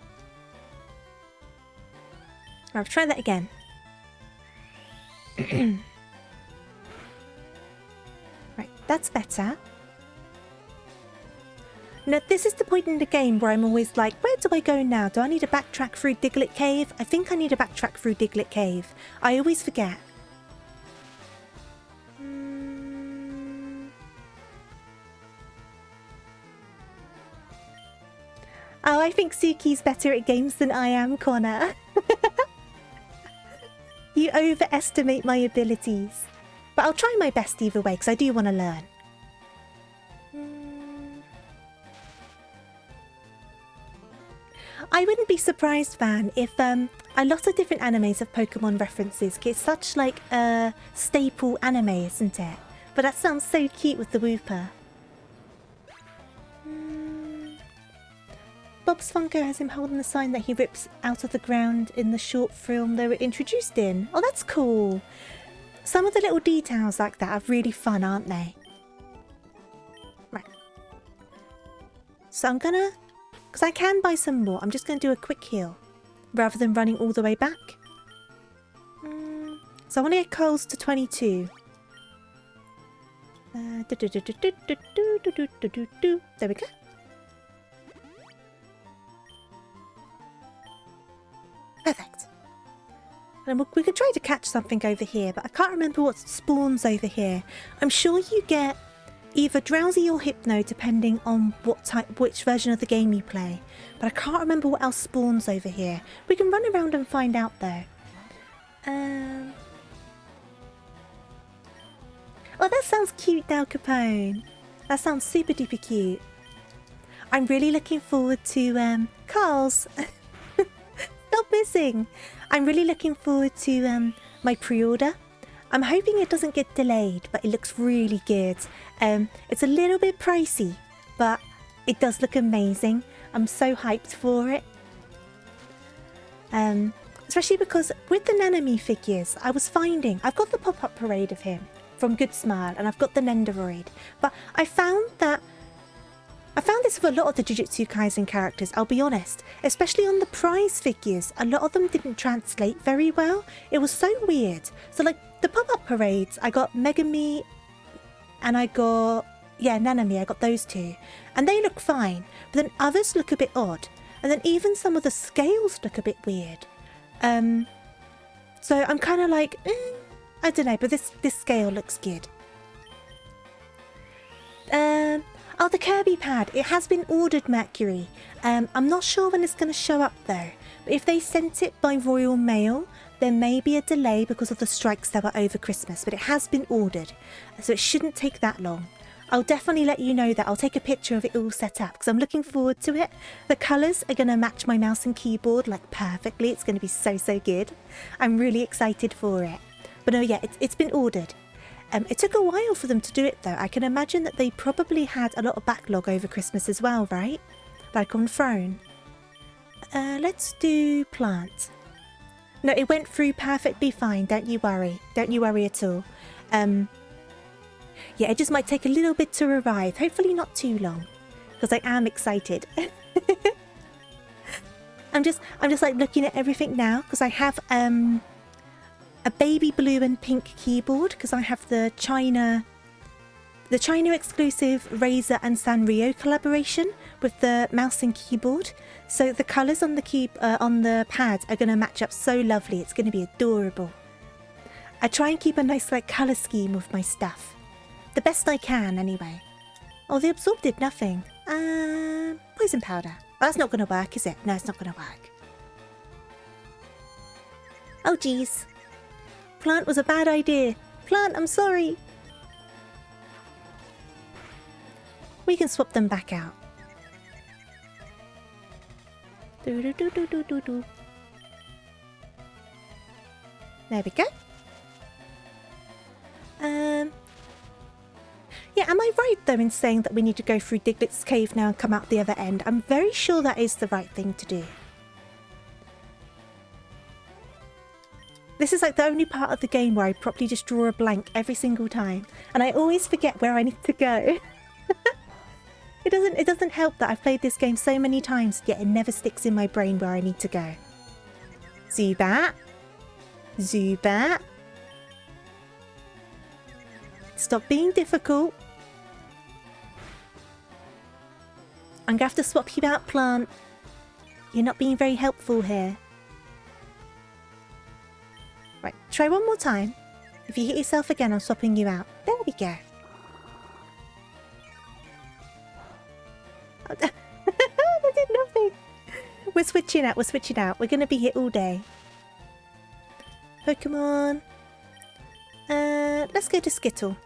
I'll try that again. Right, that's better. Now, this is the point in the game where I'm always like, where do I go now? Do I need to backtrack through Diglett Cave? I think I need to backtrack through Diglett Cave. I always forget. Oh, I think Suki's better at games than I am, Connor. You overestimate my abilities. But I'll try my best either way, because I do want to learn. I wouldn't be surprised, Van, if a lot of different animes have Pokemon references. It's such like a staple anime, isn't it? But that sounds so cute with the Wooper. Bob's Funko has him holding the sign that he rips out of the ground in the short film they were introduced in. Oh, that's cool. Some of the little details like that are really fun, aren't they? Right. So I'm gonna... because I can buy some more. I'm just going to do a quick heal rather than running all the way back. So I want to get Coles to 22. There we go. Perfect. And we could try to catch something over here, but I can't remember what spawns over here. I'm sure you get either Drowsy or Hypno, depending on which version of the game you play. But I can't remember what else spawns over here. We can run around and find out though. Oh, that sounds cute, Del Capone. That sounds super duper cute. I'm really looking forward to Carl's. Stop missing. I'm really looking forward to my pre-order. I'm hoping it doesn't get delayed, but it looks really good. It's a little bit pricey, but it does look amazing. I'm so hyped for it. Especially because with the Nanami figures, I was finding... I've got the pop-up parade of him from Good Smile, and I've got the Nendoroid. But I found this with a lot of the Jujutsu Kaisen characters, I'll be honest. Especially on the prize figures, a lot of them didn't translate very well. It was so weird. So like the pop-up parades, I got Megami and I got, yeah, Nanami, I got those two. And they look fine, but then others look a bit odd. And then even some of the scales look a bit weird. So I'm kind of like, I don't know, but this scale looks good. Oh, the Kirby pad. It has been ordered, Mercury. I'm not sure when it's going to show up though. But if they sent it by Royal Mail, there may be a delay because of the strikes that were over Christmas. But it has been ordered, so it shouldn't take that long. I'll definitely let you know that. I'll take a picture of it all set up because I'm looking forward to it. The colours are going to match my mouse and keyboard like perfectly. It's going to be so good. I'm really excited for it. But no, yeah, it's been ordered. It took a while for them to do it though. I can imagine that they probably had a lot of backlog over Christmas as well, right? Like on Throne. Let's do plant. No, it went through perfectly fine. Don't you worry. Don't you worry at all. Yeah, it just might take a little bit to arrive. Hopefully not too long. Because I am excited. I'm just like looking at everything now. Because I have a baby blue and pink keyboard. Because I have the China exclusive Razer and Sanrio collaboration with the mouse and keyboard. So the colours on the pad are going to match up so lovely. It's going to be adorable. I try and keep a nice like colour scheme with my stuff. The best I can, anyway. Oh, the absorb did nothing. Poison powder. Oh, that's not going to work, is it? No, it's not going to work. Oh, geez. Plant was a bad idea. Plant, I'm sorry. We can swap them back out. There we go. Yeah, am I right though in saying that we need to go through Diglett's cave now and come out the other end? I'm very sure that is the right thing to do. This is like the only part of the game where I properly just draw a blank every single time. And I always forget where I need to go. It doesn't help that I've played this game so many times, yet it never sticks in my brain where I need to go. Zubat. Zubat. Stop being difficult. I'm going to have to swap you out, Plant. You're not being very helpful here. Right, try one more time. If you hit yourself again, I'm swapping you out. There we go. Oh, that did nothing. We're switching out, We're going to be here all day. Pokemon. Let's go to Skittle.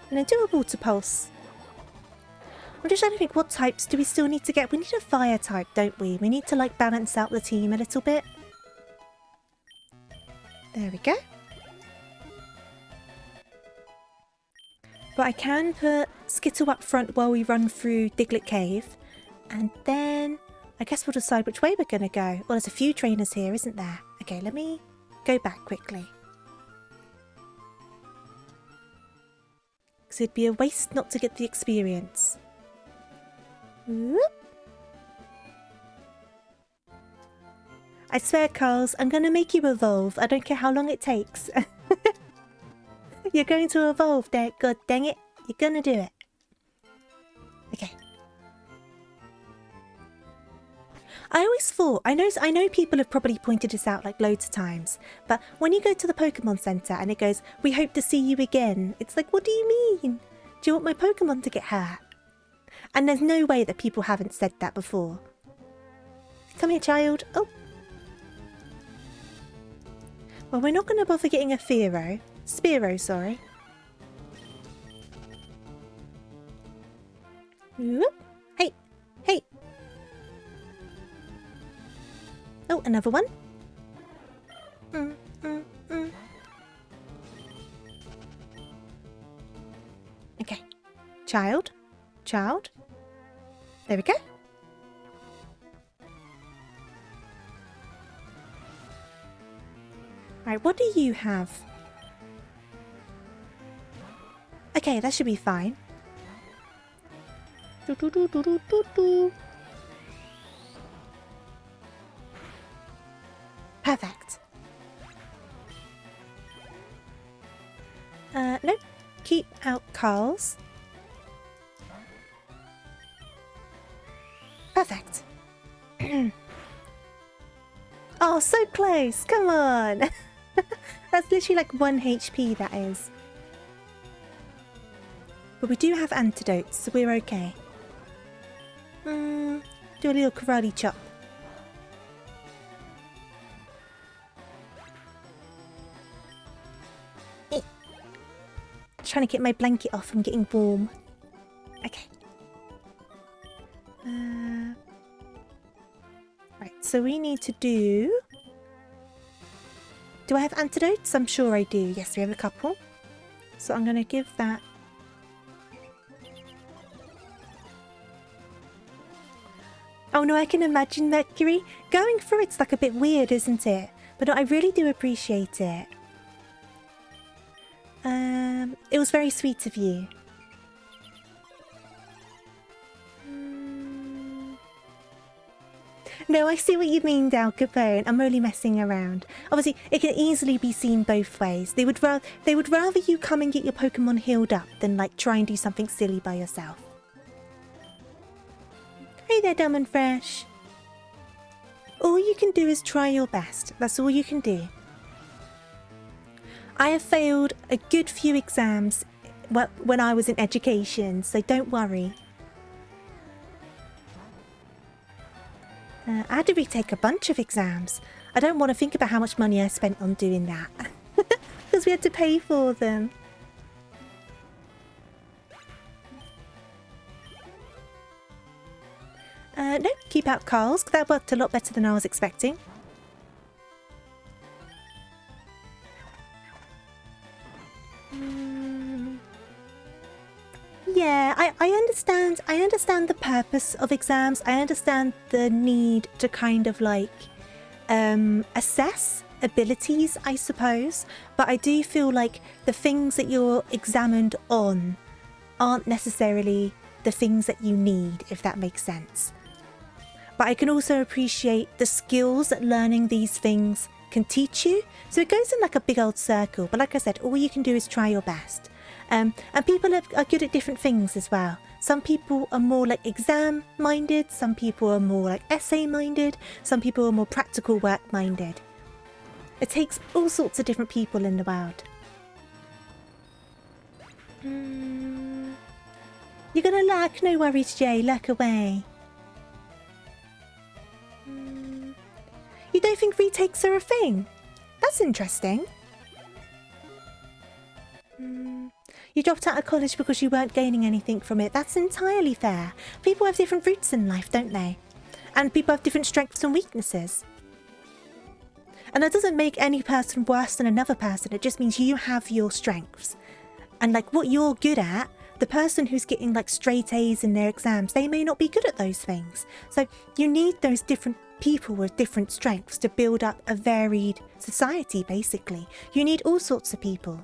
And then do a water pulse. I'm just trying to think, what types do we still need to get? We need a fire type, don't we? We need to like balance out the team a little bit. There we go. But I can put Skittle up front while we run through Diglett Cave. And then I guess we'll decide which way we're going to go. Well, there's a few trainers here, isn't there? Okay, let me go back quickly. Because it'd be a waste not to get the experience. Whoop. I swear, Carls, I'm going to make you evolve. I don't care how long it takes. You're going to evolve, God dang it. You're going to do it. Okay. I always thought, I know people have probably pointed this out like loads of times, but when you go to the Pokemon Center and it goes, "We hope to see you again," it's like, what do you mean? Do you want my Pokemon to get hurt? And there's no way that people haven't said that before. Come here, child. Oh. Well, we're not going to bother getting a Spearow, sorry. Whoop. Hey, hey. Oh, another one. Okay. Child. There we go. Right, what do you have? Okay, that should be fine. Perfect. Nope. Keep out Carls. Perfect. Oh, so close. Come on. That's literally like 1 HP, that is. But we do have antidotes, so we're okay. Do a little karate chop. Trying to get my blanket off from getting warm. Okay. Right, so we need to do... Do I have antidotes? I'm sure I do. Yes, we have a couple. So I'm going to give that... Oh no, I can imagine Mercury. Going through it's like a bit weird, isn't it? But I really do appreciate it. It was very sweet of you. No, I see what you mean, Dal Capone. I'm only messing around. Obviously, it can easily be seen both ways. They would rather you come and get your Pokemon healed up than like try and do something silly by yourself. Hey there, Dumb and Fresh. All you can do is try your best. That's all you can do. I have failed a good few exams when I was in education, so don't worry. I had to retake a bunch of exams. I don't want to think about how much money I spent on doing that. Because we had to pay for them. No, keep out Carls. That worked a lot better than I was expecting. Yeah, I understand the purpose of exams. I understand the need to kind of like assess abilities, I suppose. But I do feel like the things that you're examined on aren't necessarily the things that you need, if that makes sense. But I can also appreciate the skills that learning these things can teach you. So it goes in like a big old circle. But like I said, all you can do is try your best. And people are good at different things as well. Some people are more like exam minded. Some people are more like essay minded. Some people are more practical work minded. It takes all sorts of different people in the world. You're gonna lurk? No worries, Jay. Lurk away. You don't think retakes are a thing? That's interesting. You dropped out of college because you weren't gaining anything from it. That's entirely fair. People have different routes in life, don't they? And people have different strengths and weaknesses. And that doesn't make any person worse than another person. It just means you have your strengths. And like what you're good at, the person who's getting like straight A's in their exams, they may not be good at those things. So you need those different people with different strengths to build up a varied society, basically. You need all sorts of people.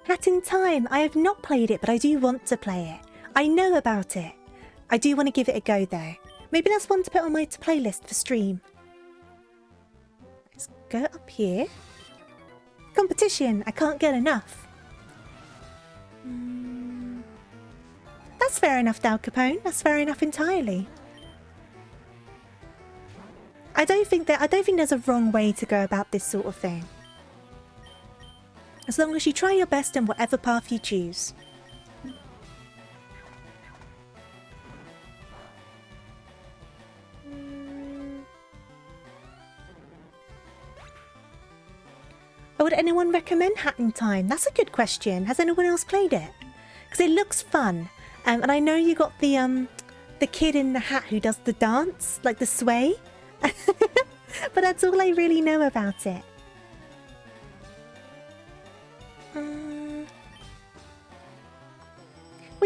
Hat in Time. I have not played it, but I do want to play it. I know about it. I do want to give it a go, though. Maybe that's one to put on my playlist for stream. Let's go up here. Competition. I can't get enough. That's fair enough, Dal Capone. That's fair enough entirely. I don't think there's a wrong way to go about this sort of thing. As long as you try your best in whatever path you choose. Would anyone recommend Hat in Time? That's a good question. Has anyone else played it? Because it looks fun. And I know you got the kid in the hat who does the dance, like the sway. But that's all I really know about it. Well,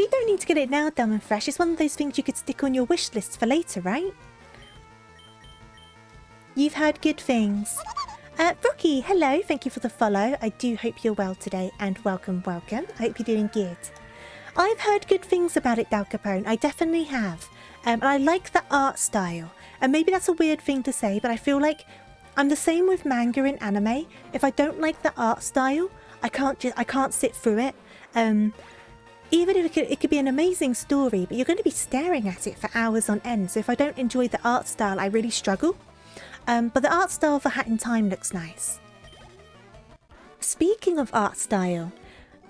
you don't need to get it now, Dumb and Fresh. It's one of those things you could stick on your wish list for later, right? You've heard good things. Rocky, hello. Thank you for the follow. I do hope you're well today, and welcome, welcome. I hope you're doing good. I've heard good things about it, Dal Capone. I definitely have. And I like the art style. And maybe that's a weird thing to say, but I feel like I'm the same with manga and anime. If I don't like the art style, I can't sit through it. Even if it could be an amazing story, but you're going to be staring at it for hours on end. So if I don't enjoy the art style, I really struggle. But the art style for Hat in Time looks nice. Speaking of art style,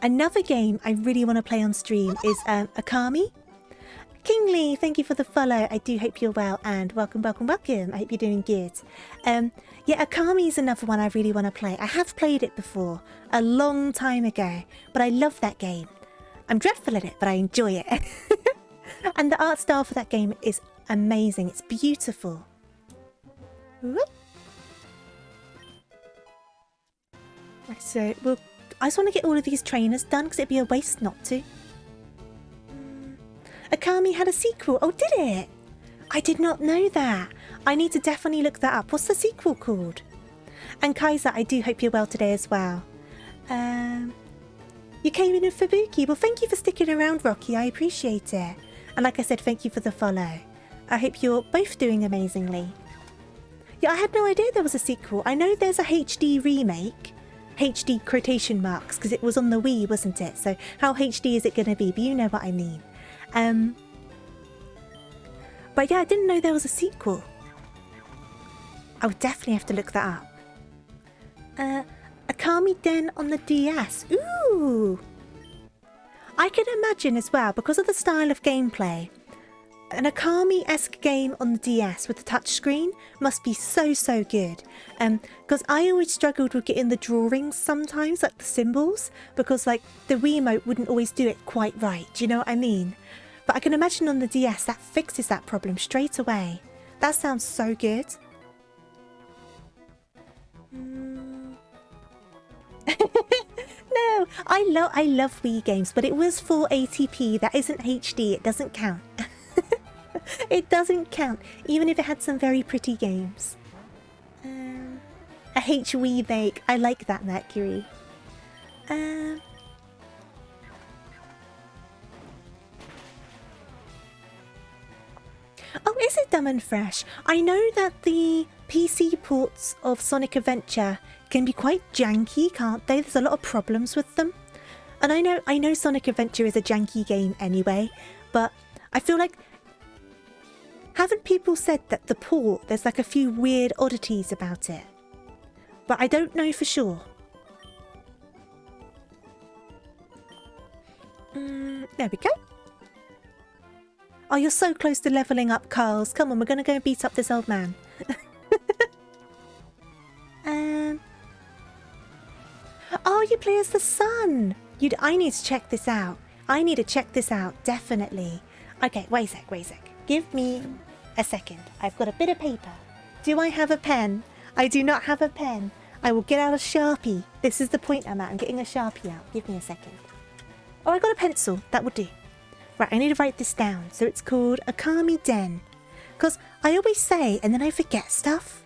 another game I really want to play on stream is Akami. Kingly, thank you for the follow. I do hope you're well, and welcome, welcome, welcome. I hope you're doing good. Yeah, Akami is another one I really want to play. I have played it before, a long time ago, but I love that game. I'm dreadful at it, but I enjoy it. And the art style for that game is amazing. It's beautiful. Whoop. Right, so I just want to get all of these trainers done because it'd be a waste not to. Akami had a sequel. Oh, did it? I did not know that. I need to definitely look that up. What's the sequel called? And Kaiser, I do hope you're well today as well. You came in with Fubuki. Well, thank you for sticking around, Rocky. I appreciate it. And like I said, thank you for the follow. I hope you're both doing amazingly. Yeah, I had no idea there was a sequel. I know there's a HD remake. HD quotation marks, because it was on the Wii, wasn't it? So how HD is it going to be? But you know what I mean. But yeah, I didn't know there was a sequel. I would definitely have to look that up. Akami Den on the DS. Ooh! I can imagine as well, because of the style of gameplay, an Akami-esque game on the DS with the touchscreen must be so good. Because I always struggled with getting the drawings sometimes, like the symbols, because like the Wiimote wouldn't always do it quite right. Do you know what I mean? But I can imagine on the DS that fixes that problem straight away. That sounds so good. No, I love Wii games, but it was 480p. That isn't HD. It doesn't count. It doesn't count, even if it had some very pretty games. A H-Wii make. I like that, Mercury. Oh, is it Dumb and Fresh? I know that the PC ports of Sonic Adventure can be quite janky, can't they? There's a lot of problems with them. And I know Sonic Adventure is a janky game anyway, but I feel like, haven't people said that the port, there's like a few weird oddities about it? But I don't know for sure. There we go. Oh, you're so close to leveling up, Carls. Come on, we're going to go and beat up this old man. Oh, you play as the sun. I need to check this out. I need to check this out, definitely. Okay, wait a sec. Give me a second. I've got a bit of paper. Do I have a pen? I do not have a pen. I will get out a Sharpie. This is the point I'm at. I'm getting a Sharpie out. Give me a second. Oh, I got a pencil. That would do. Right, I need to write this down. So it's called Akami Den. Because I always say, and then I forget stuff.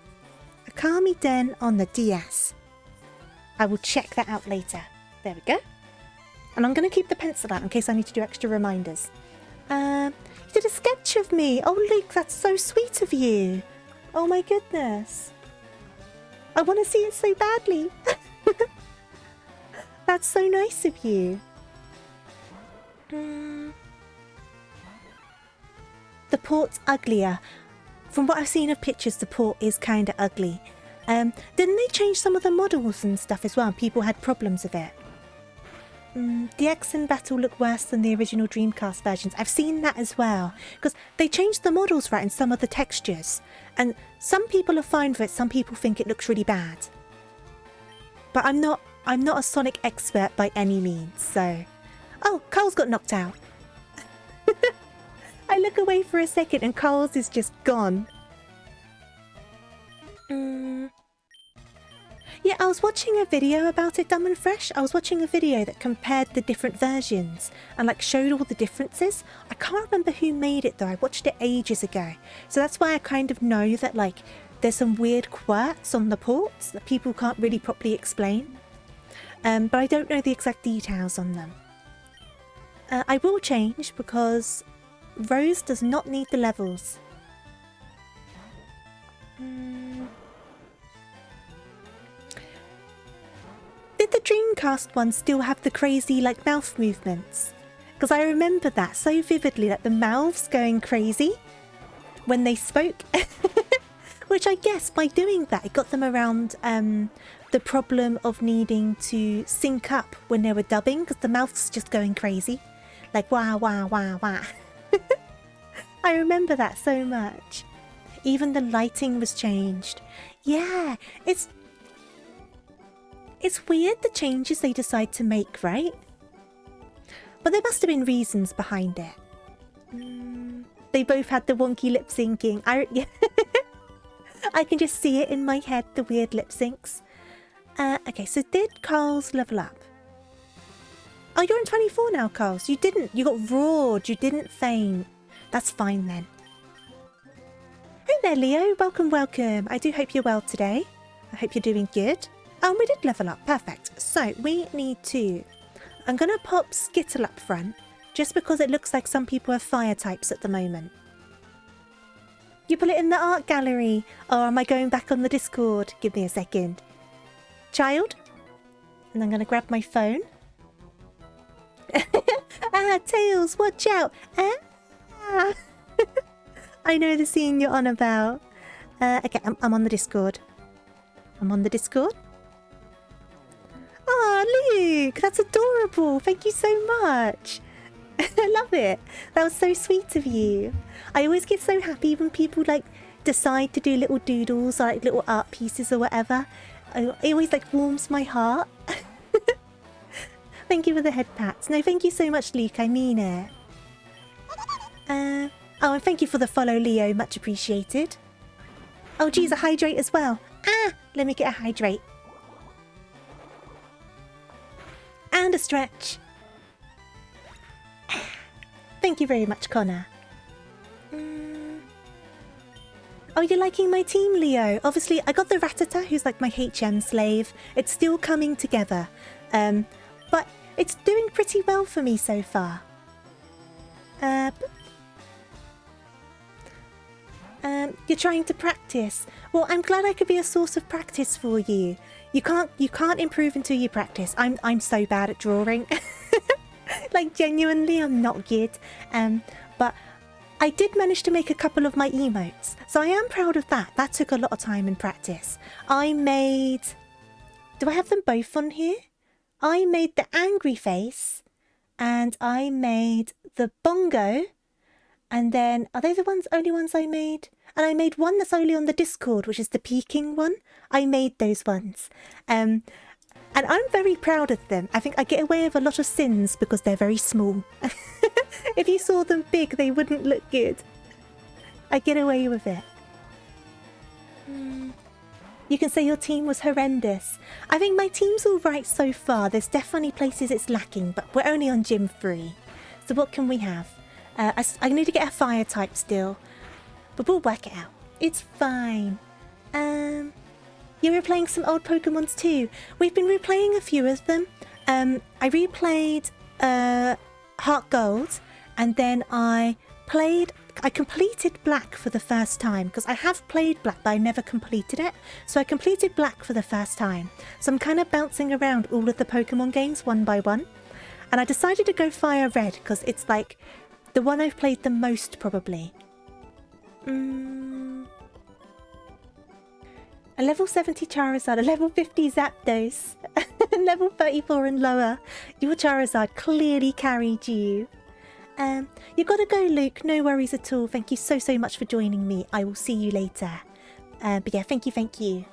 Akami Den on the DS. I will check that out later. There we go. And I'm going to keep the pencil out in case I need to do extra reminders. You did a sketch of me. Oh, Luke, that's so sweet of you. Oh my goodness. I want to see it so badly. That's so nice of you. The port's uglier. From what I've seen of pictures, the port is kind of ugly. Didn't they change some of the models and stuff as well? People had problems with it. The X and Battle look worse than the original Dreamcast versions. I've seen that as well. Because they changed the models, right, and some of the textures. And some people are fine with it, some people think it looks really bad. But I'm not a Sonic expert by any means, so... Oh, Carl's got knocked out. I look away for a second and Carl's is just gone. Yeah, I was watching a video about it, Dumb and Fresh. I was watching a video that compared the different versions and like showed all the differences. I can't remember who made it though. I watched it ages ago. So that's why I kind of know that like there's some weird quirks on the ports that people can't really properly explain. But I don't know the exact details on them. I will change because Rose does not need the levels. Did the Dreamcast one still have the crazy like mouth movements? Because I remember that so vividly, like the mouths going crazy when they spoke. Which I guess by doing that it got them around the problem of needing to sync up when they were dubbing, because the mouth's just going crazy. Like wah wah wah wah. I remember that so much. Even the lighting was changed. Yeah, it's weird the changes they decide to make, right? But there must have been reasons behind it. They both had the wonky lip syncing. I can just see it in my head, the weird lip syncs. Okay, so did Carl's level up? Oh, you're in 24 now, Carl's. You didn't. You got roared. You didn't faint. That's fine then. Hey there, Leo. Welcome, welcome. I do hope you're well today. I hope you're doing good. Oh, we did level up. Perfect. So we need to... I'm going to pop Skittle up front, just because it looks like some people are fire types at the moment. You put it in the art gallery. Or am I going back on the Discord? Give me a second. Child? And I'm going to grab my phone. Tails, watch out. I know the scene you're on about. Okay, I'm on the Discord. I'm on the Discord. Oh, Luke, that's adorable. Thank you so much. I love it. That was so sweet of you. I always get so happy when people like decide to do little doodles or like little art pieces or whatever. It always like warms my heart. Thank you for the head pats. No, thank you so much, Luke. I mean it. Oh, and thank you for the follow, Leo. Much appreciated. Oh, geez, a hydrate as well. Let me get a hydrate. And a stretch. Thank you very much, Connor. Oh, you're liking my team, Leo. Obviously, I got the Rattata, who's like my HM slave. It's still coming together. But it's doing pretty well for me so far. You're trying to practice. Well, I'm glad I could be a source of practice for you. You can't improve until you practice. I'm so bad at drawing. Like genuinely, I'm not good. But I did manage to make a couple of my emotes, so I am proud of that. That took a lot of time and practice. I made... Do I have them both on here? I made the angry face, and I made the bongo, and then, are they the only ones I made? And I made one that's only on the Discord, which is the peeking one. I made those ones. And And I'm very proud of them. I think I get away with a lot of sins because they're very small. If you saw them big, they wouldn't look good. I get away with it. You can say your team was horrendous. I think my team's all right so far. There's definitely places it's lacking, but we're only on gym 3. So what can we have? I need to get a fire type still, but we'll work it out. It's fine. You were playing some old Pokemons too. We've been replaying a few of them. I replayed Heart Gold, and then I completed Black for the first time, because I have played Black but I never completed it. So I completed Black for the first time. So I'm kind of bouncing around all of the Pokemon games one by one. And I decided to go Fire Red because it's like the one I've played the most probably. A level 70 Charizard, a level 50 Zapdos, level 34 and lower. Your Charizard clearly carried you. You gotta go, Luke. No worries at all. Thank you so much for joining me. I will see you later. But yeah, thank you.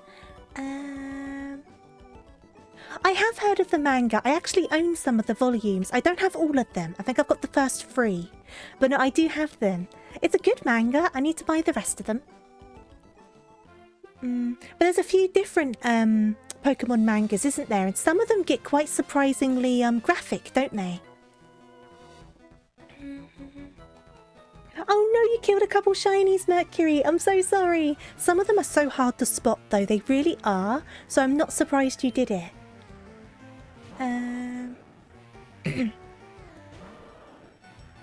I have heard of the manga. I actually own some of the volumes. I don't have all of them. I think I've got the first 3. But no, I do have them. It's a good manga. I need to buy the rest of them. But there's a few different Pokemon mangas, isn't there? And some of them get quite surprisingly graphic, don't they? Oh no, you killed a couple shinies, Mercury. I'm so sorry. Some of them are so hard to spot though. They really are. So I'm not surprised you did it.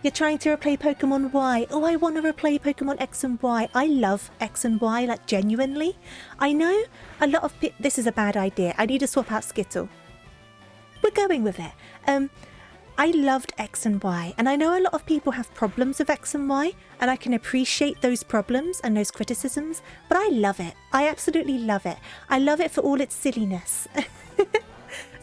You're trying to replay Pokemon Y. Oh, I want to replay Pokemon X and Y. I love X and Y, like genuinely. I know a lot of this is a bad idea. I need to swap out Skittle. We're going with it. I loved X and Y, and I know a lot of people have problems with X and Y, and I can appreciate those problems and those criticisms, but I love it. I absolutely love it. I love it for all its silliness.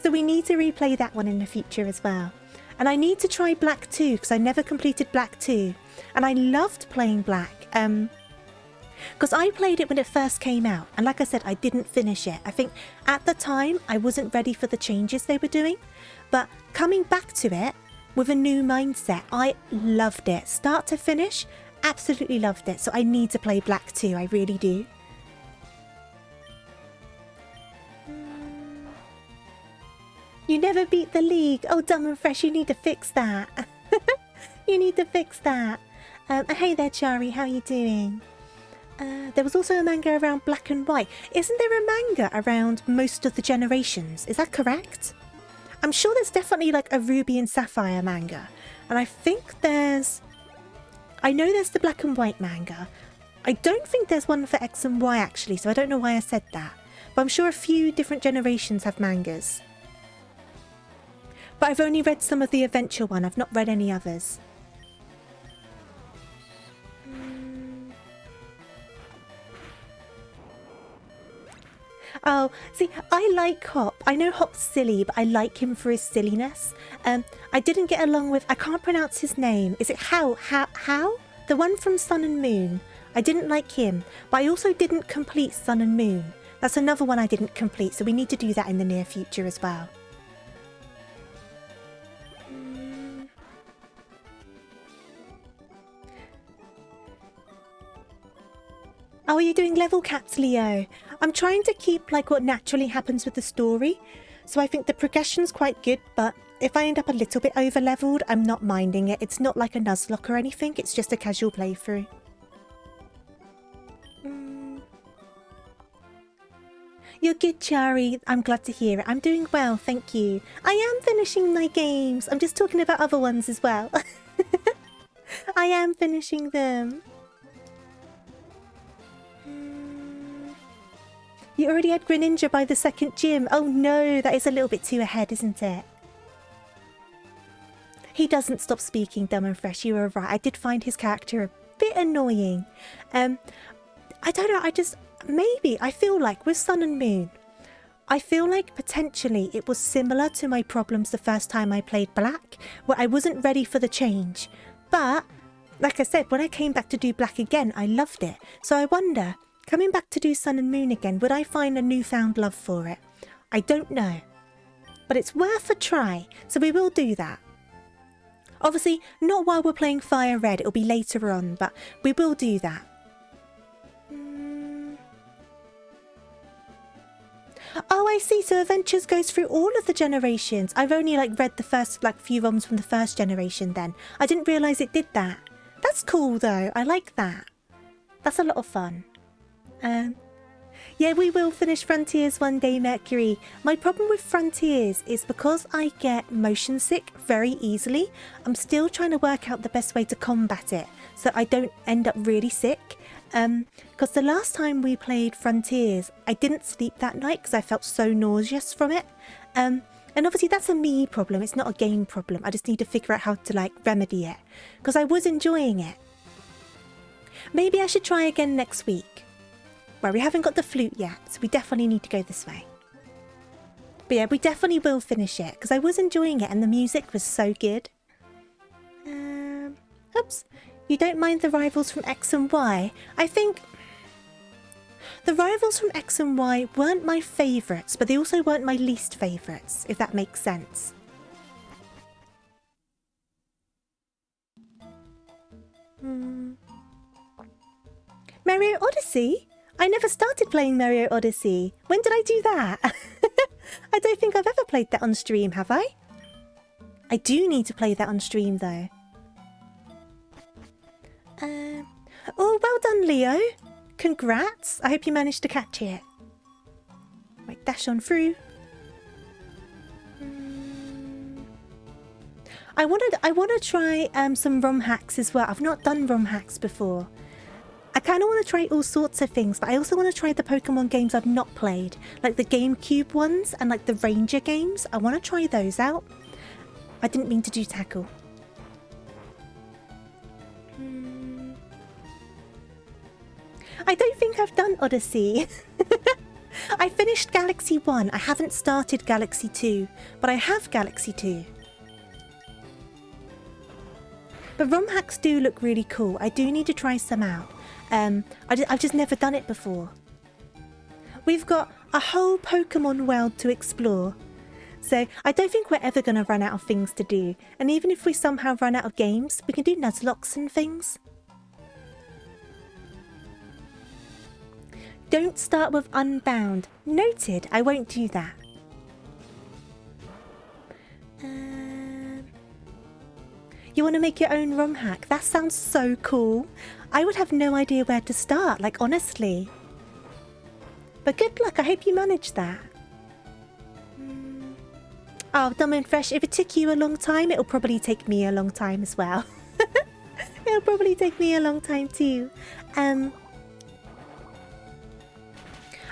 So we need to replay that one in the future as well. And I need to try Black 2, because I never completed Black 2. And I loved playing Black. Because I played it when it first came out. And like I said, I didn't finish it. I think at the time, I wasn't ready for the changes they were doing. But coming back to it with a new mindset, I loved it. Start to finish, absolutely loved it. So I need to play Black 2. I really do. You never beat the league. Oh, Dumb and Fresh, you need to fix that. You need to fix that. Hey there, Chari, how are you doing? There was also a manga around Black and White. Isn't there a manga around most of the generations? Is that correct? I'm sure there's definitely like a Ruby and Sapphire manga. And I think there's... I know there's the Black and White manga. I don't think there's one for X and Y actually, so I don't know why I said that. But I'm sure a few different generations have mangas. But I've only read some of the Adventure one. I've not read any others. Oh, see, I like Hop. I know Hop's silly, but I like him for his silliness. I didn't get along with... I can't pronounce his name. Is it How? The one from Sun and Moon. I didn't like him, but I also didn't complete Sun and Moon. That's another one I didn't complete, so we need to do that in the near future as well. Oh, are you doing level caps, Leo? I'm trying to keep like what naturally happens with the story. So I think the progression's quite good, but if I end up a little bit over leveled, I'm not minding it. It's not like a Nuzlocke or anything. It's just a casual playthrough. You're good, Chari. I'm glad to hear it. I'm doing well, thank you. I am finishing my games. I'm just talking about other ones as well. I am finishing them. You already had Greninja by the second gym. Oh no, that is a little bit too ahead, isn't it? He doesn't stop speaking, Dumb and Fresh. You were right. I did find his character a bit annoying. I don't know. Maybe I feel like with Sun and Moon, I feel like potentially it was similar to my problems the first time I played Black, where I wasn't ready for the change. But like I said, when I came back to do Black again, I loved it. So I wonder, coming back to do Sun and Moon again, would I find a newfound love for it? I don't know. but it's worth a try, so we will do that. Obviously, not while we're playing Fire Red, it'll be later on, but we will do that. Oh, I see. So Adventures goes through all of the generations. I've only like read the first like few ROMs from the first generation then. I didn't realise it did that. That's cool though. I like that. That's a lot of fun. Yeah, we will finish Frontiers one day, Mercury. My problem with Frontiers is because I get motion sick very easily, I'm still trying to work out the best way to combat it so I don't end up really sick. Because the last time we played Frontiers, I didn't sleep that night because I felt so nauseous from it. And obviously that's a me problem, it's not a game problem. I just need to figure out how to like remedy it. Because I was enjoying it. Maybe I should try again next week. Well, we haven't got the flute yet, so we definitely need to go this way. But yeah, we definitely will finish it because I was enjoying it and the music was so good. Oops. You don't mind the rivals from X and Y? I think the rivals from X and Y weren't my favourites, but they also weren't my least favourites, if that makes sense. Mario Odyssey? I never started playing Mario Odyssey. When did I do that? I don't think I've ever played that on stream, have I? I do need to play that on stream though. Oh, well done, Leo. Congrats. I hope you managed to catch it. Right, dash on through. I want to try some ROM hacks as well. I've not done ROM hacks before. I kind of want to try all sorts of things, but I also want to try the Pokemon games I've not played, like the GameCube ones and like the Ranger games. I want to try those out. I didn't mean to do tackle. I don't think I've done Odyssey. I finished Galaxy 1. I haven't started Galaxy 2, but I have Galaxy 2. But ROM hacks do look really cool. I do need to try some out. I've just never done it before. We've got a whole Pokemon world to explore. So I don't think we're ever going to run out of things to do. And even if we somehow run out of games, we can do Nuzlocks and things. Don't start with Unbound. Noted, I won't do that. You want to make your own ROM hack? That sounds so cool. I would have no idea where to start, like honestly. But good luck, I hope you manage that. Oh, Dumb and Fresh, if it took you a long time, it'll probably take me a long time as well. It'll probably take me a long time too.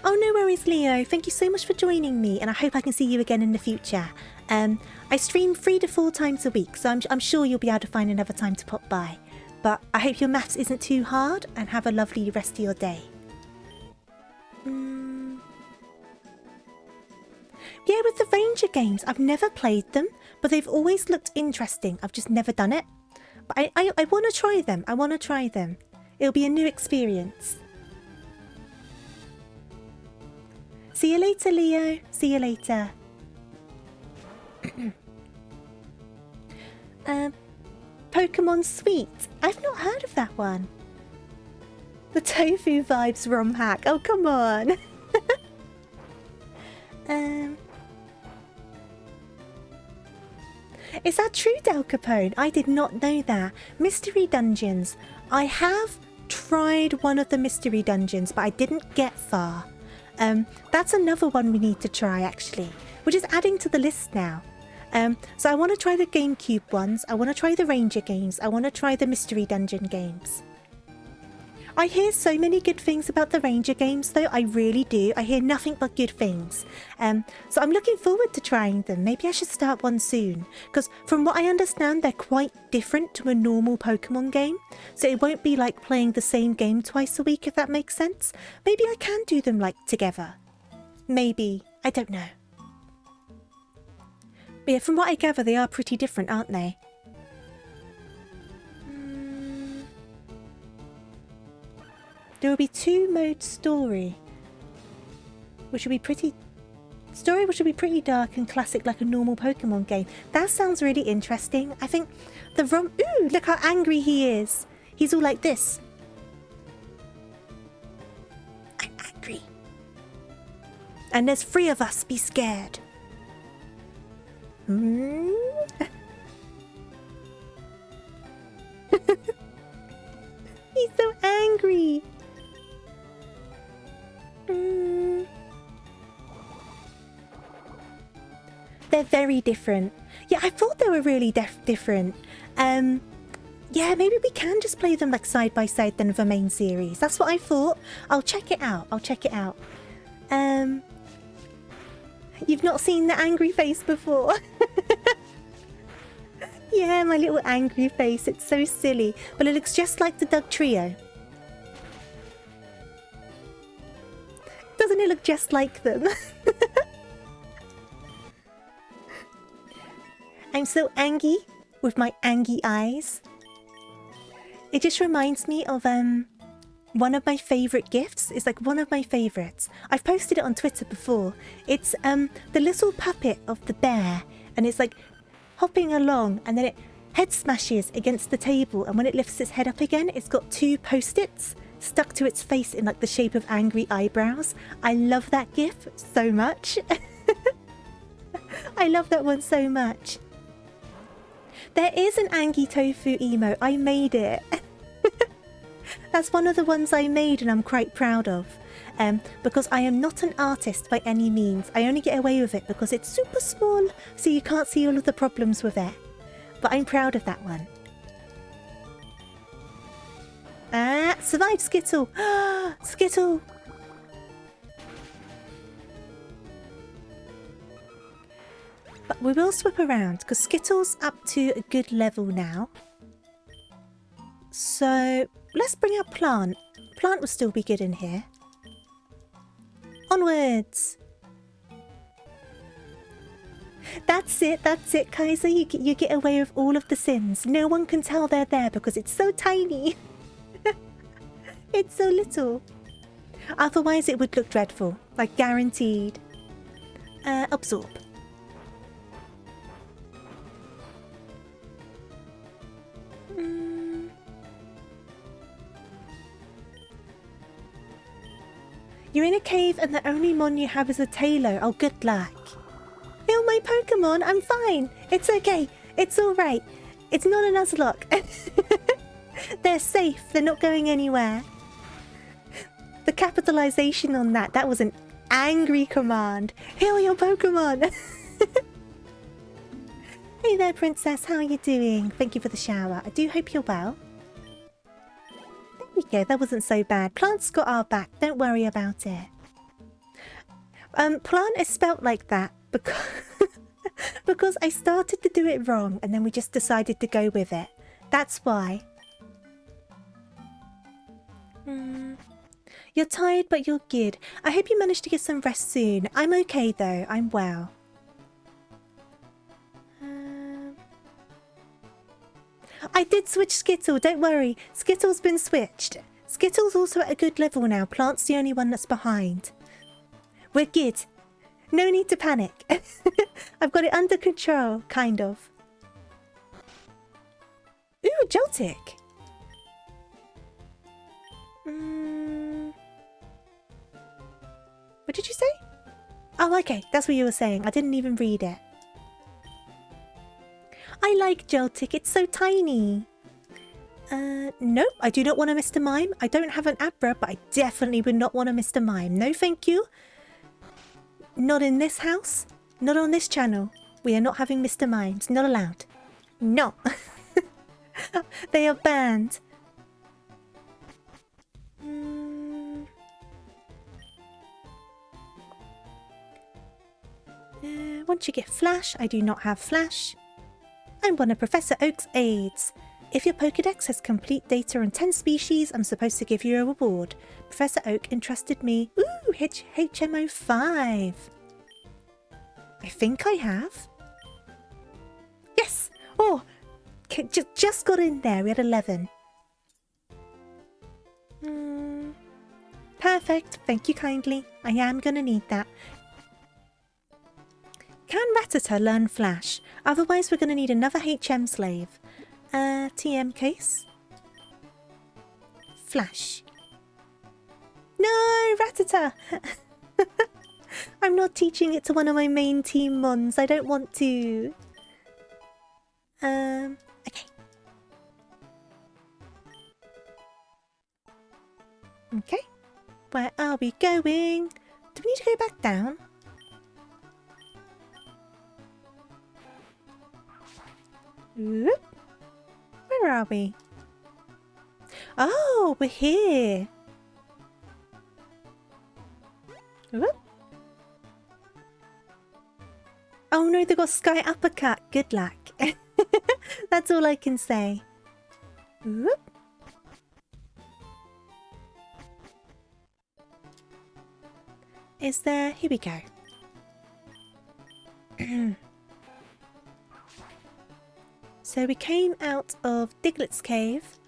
Oh, no worries, Leo. Thank you so much for joining me, and I hope I can see you again in the future. I stream 3 to 4 times a week, so I'm sure you'll be able to find another time to pop by. But I hope your maths isn't too hard, and have a lovely rest of your day. Yeah, with the Ranger games, I've never played them, but they've always looked interesting. I've just never done it. But I want to try them. I want to try them. It'll be a new experience. See you later, Leo. See you later. Pokemon Sweet. I've not heard of that one. The Tofu Vibes ROM hack. Oh, come on. Is that true, Del Capone? I did not know that. Mystery Dungeons. I have tried one of the Mystery Dungeons, but I didn't get far. That's another one we need to try, actually. We're just adding to the list now. So I want to try the GameCube ones. I want to try the Ranger games. I want to try the Mystery Dungeon games. I hear so many good things about the Ranger games, though. I really do. I hear nothing but good things. So I'm looking forward to trying them. Maybe I should start one soon. Because from what I understand, they're quite different to a normal Pokemon game. So it won't be like playing the same game twice a week, if that makes sense. Maybe I can do them like together. Maybe. I don't know. But yeah, from what I gather, they are pretty different, aren't they? There will be 2-mode story, which will be pretty Story which will be pretty dark and classic like a normal Pokemon game. That sounds really interesting. I think the ooh, look how angry he is. He's all like this. I'm angry. And there's 3 of us, be scared. Hmm? He's so angry. Hmm. They're very different. Yeah, I thought they were really different. Yeah, maybe we can just play them like side by side then the main series. That's what I thought. I'll check it out. I'll check it out. You've not seen the angry face before. Yeah, my little angry face. It's so silly. But it looks just like the Doug Trio. Doesn't it look just like them? I'm so angry with my angry eyes. It just reminds me of one of my favorite gifts. It's like one of my favorites. I've posted it on Twitter before. It's the little puppet of the bear, and it's like hopping along, and then it head smashes against the table, and when it lifts its head up again, it's got 2 post-its stuck to its face in like the shape of angry eyebrows. I love that gif so much. I love that one so much. There is an Angie Tofu emote. I made it. That's one of the ones I made and I'm quite proud of. Because I am not an artist by any means. I only get away with it because it's super small, so you can't see all of the problems with it. But I'm proud of that one. Ah, survived Skittle. Skittle. But we will swap around because Skittle's up to a good level now. So let's bring out Plant. Plant will still be good in here. Onwards. That's it, Kaiser. You get away with all of the sins. No one can tell they're there because it's so tiny. It's so little. Otherwise it would look dreadful. Like guaranteed. Absorb. You're in a cave and the only mon you have is a Tailo. Oh, good luck. Heal my Pokemon. I'm fine. It's okay. It's alright. It's not a Nuzlocke. They're safe. They're not going anywhere. The capitalization on that. That was an angry command. Heal your Pokemon. Hey there, Princess. How are you doing? Thank you for the shower. I do hope you're well. There we go. That wasn't so bad. Plant's got our back. Don't worry about it. Plant is spelt like that because because I started to do it wrong and then we just decided to go with it. That's why. You're tired, but you're good. I hope you manage to get some rest soon. I'm okay though. I'm well. I did switch Skittle, don't worry. Skittle's been switched. Skittle's also at a good level now. Plant's the only one that's behind. We're good. No need to panic. I've got it under control, kind of. Ooh, Joltik. What did you say? Oh, okay. That's what you were saying. I didn't even read it. I like Joltik. It's so tiny. Nope. I do not want a Mr. Mime. I don't have an Abra, but I definitely would not want a Mr. Mime. No, thank you. Not in this house. Not on this channel. We are not having Mr. Mimes. Not allowed. No. They are banned. Once you get Flash, I do not have Flash. I'm one of Professor Oak's aides. If your Pokédex has complete data on 10 species, I'm supposed to give you a reward. Professor Oak entrusted me. Ooh, HMO 5. I think I have. Yes! Oh, just got in there. We had 11. Perfect. Thank you kindly. I am gonna need that. Can Rattata learn Flash? Otherwise, we're going to need another HM slave. TM case. Flash. No, Rattata! I'm not teaching it to one of my main team mons. I don't want to. Okay. Okay. Where are we going? Do we need to go back down? Whoop. Where are we? Oh, we're here. Whoop. Oh no, they got Sky Uppercut. Good luck. That's all I can say. Whoop. Is there... Here we go. So we came out of Diglett's cave.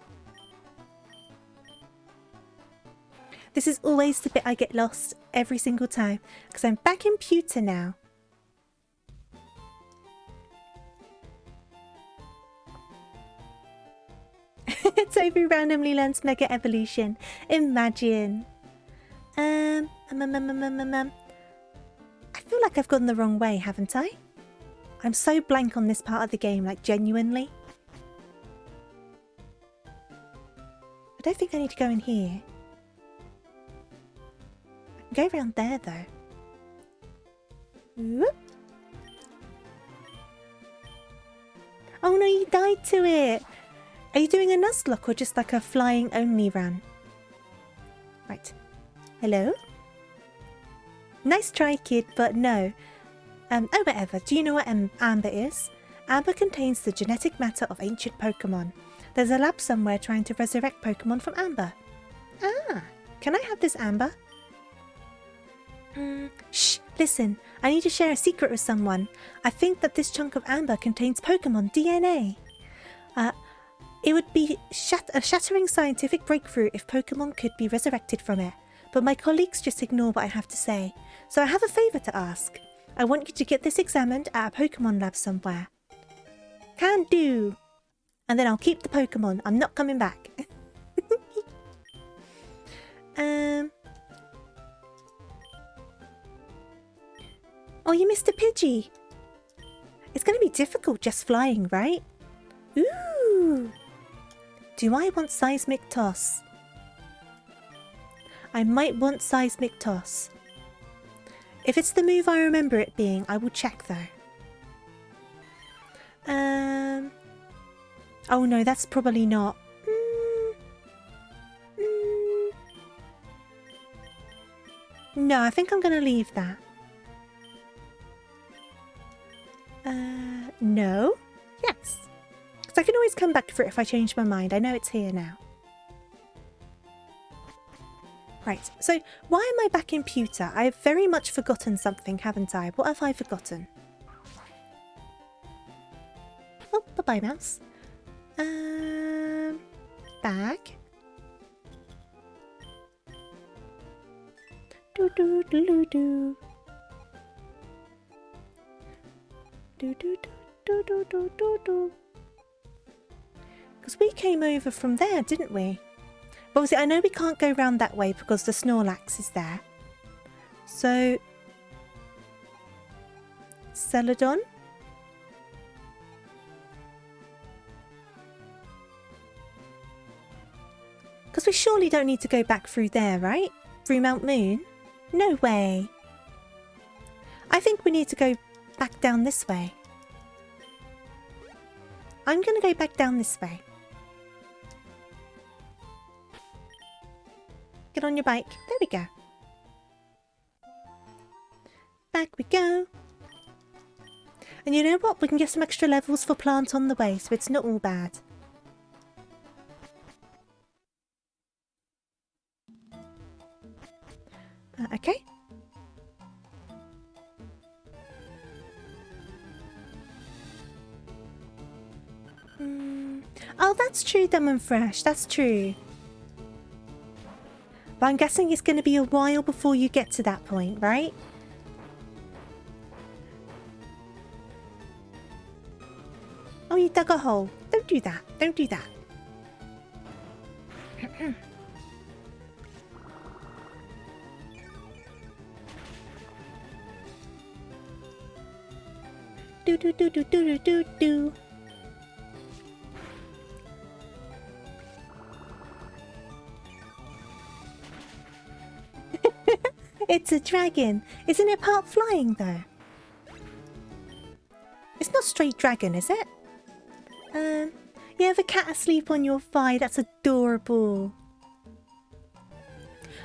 This is always the bit I get lost every single time, because I'm back in Pewter now. Tofu randomly learns Mega Evolution. Imagine. I feel like I've gone the wrong way, haven't I? I'm so blank on this part of the game, like genuinely. I don't think I need to go in here. I can go around there though. Whoop. Oh no, you died to it! Are you doing a Nuzlocke or just like a flying only run? Right. Hello? Nice try, kid, but no. Oh, whatever. Do you know what Amber is? Amber contains the genetic matter of ancient Pokemon. There's a lab somewhere trying to resurrect Pokemon from Amber. Ah, can I have this Amber? Shh, listen. I need to share a secret with someone. I think that this chunk of Amber contains Pokemon DNA. It would be a shattering scientific breakthrough if Pokemon could be resurrected from it. But my colleagues just ignore what I have to say. So I have a favour to ask. I want you to get this examined at a Pokemon lab somewhere. Can do. And then I'll keep the Pokemon. I'm not coming back. Oh, you missed a Pidgey. It's going to be difficult just flying, right? Ooh. Do I want Seismic Toss? I might want Seismic Toss. If it's the move I remember it being, I will check though. Oh no, that's probably not. No, I think I'm going to leave that. No? Yes. Because I can always come back for it if I change my mind. I know it's here now. Right, so why am I back in Pewter? I've very much forgotten something, haven't I? What have I forgotten? Oh, bye-bye, mouse. Bag. Do-do-do-do-do. Do-do-do-do-do-do-do. Because we came over from there, didn't we? But obviously, I know we can't go round that way because the Snorlax is there. So... Celadon? Because we surely don't need to go back through there, right? Through Mount Moon? No way. I think we need to go back down this way. I'm going to go back down this way. Get on your bike. There we go. Back we go. And you know what? We can get some extra levels for plant on the way, so it's not all bad. Okay. Oh, that's true, Dumb and Fresh. That's true. But I'm guessing it's going to be a while before you get to that point, right? you dug a hole. Don't do that. Don't do that. Do do do do do do do do. It's a dragon. Isn't it part flying though? It's not straight dragon, is it? You have a cat asleep on your thigh. That's adorable.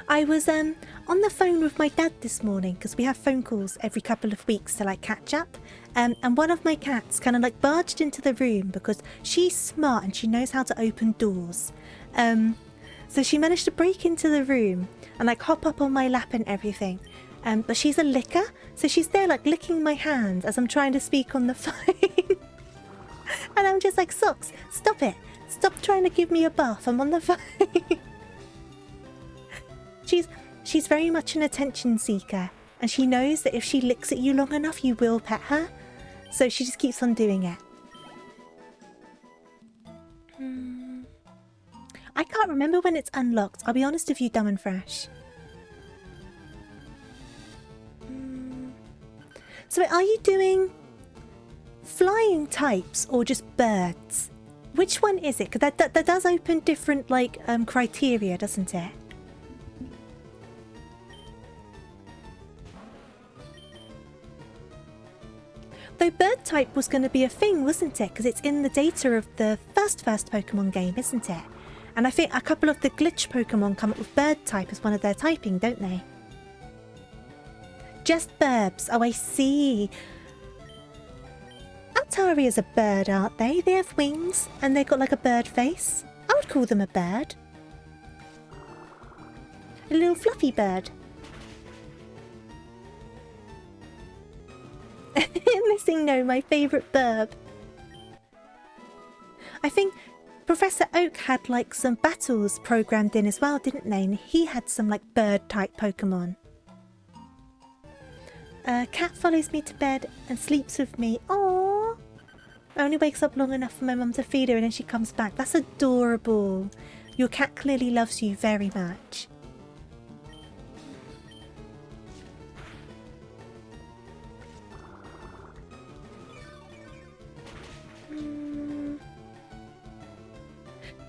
I was on the phone with my dad this morning because we have phone calls every couple of weeks to like catch up. And one of my cats kind of like barged into the room because she's smart and she knows how to open doors. So she managed to break into the room and like hop up on my lap and everything. But she's a licker, so she's there like licking my hand as I'm trying to speak on the phone. And I'm just like, Socks, stop it. Stop trying to give me a bath. I'm on the phone. She's very much an attention seeker. And she knows that if she licks at you long enough, you will pet her. So she just keeps on doing it. I can't remember when it's unlocked. I'll be honest with you, Dumb and Fresh. So are you doing flying types or just birds? Which one is it? Because that does open different like criteria, doesn't it? Though bird type was going to be a thing, wasn't it? Because it's in the data of the first Pokemon game, isn't it? And I think a couple of the glitch Pokemon come up with bird type as one of their typing, don't they? Just burbs. Oh, I see. Altaria's a bird, aren't they? They have wings and they've got like a bird face. I would call them a bird. A little fluffy bird. Missing No, my favourite burb. I think Professor Oak had like some battles programmed in as well, didn't they? And he had some like bird type Pokemon. Cat follows me to bed and sleeps with me. Aww. Only wakes up long enough for my mum to feed her and then she comes back. That's adorable. Your cat clearly loves you very much.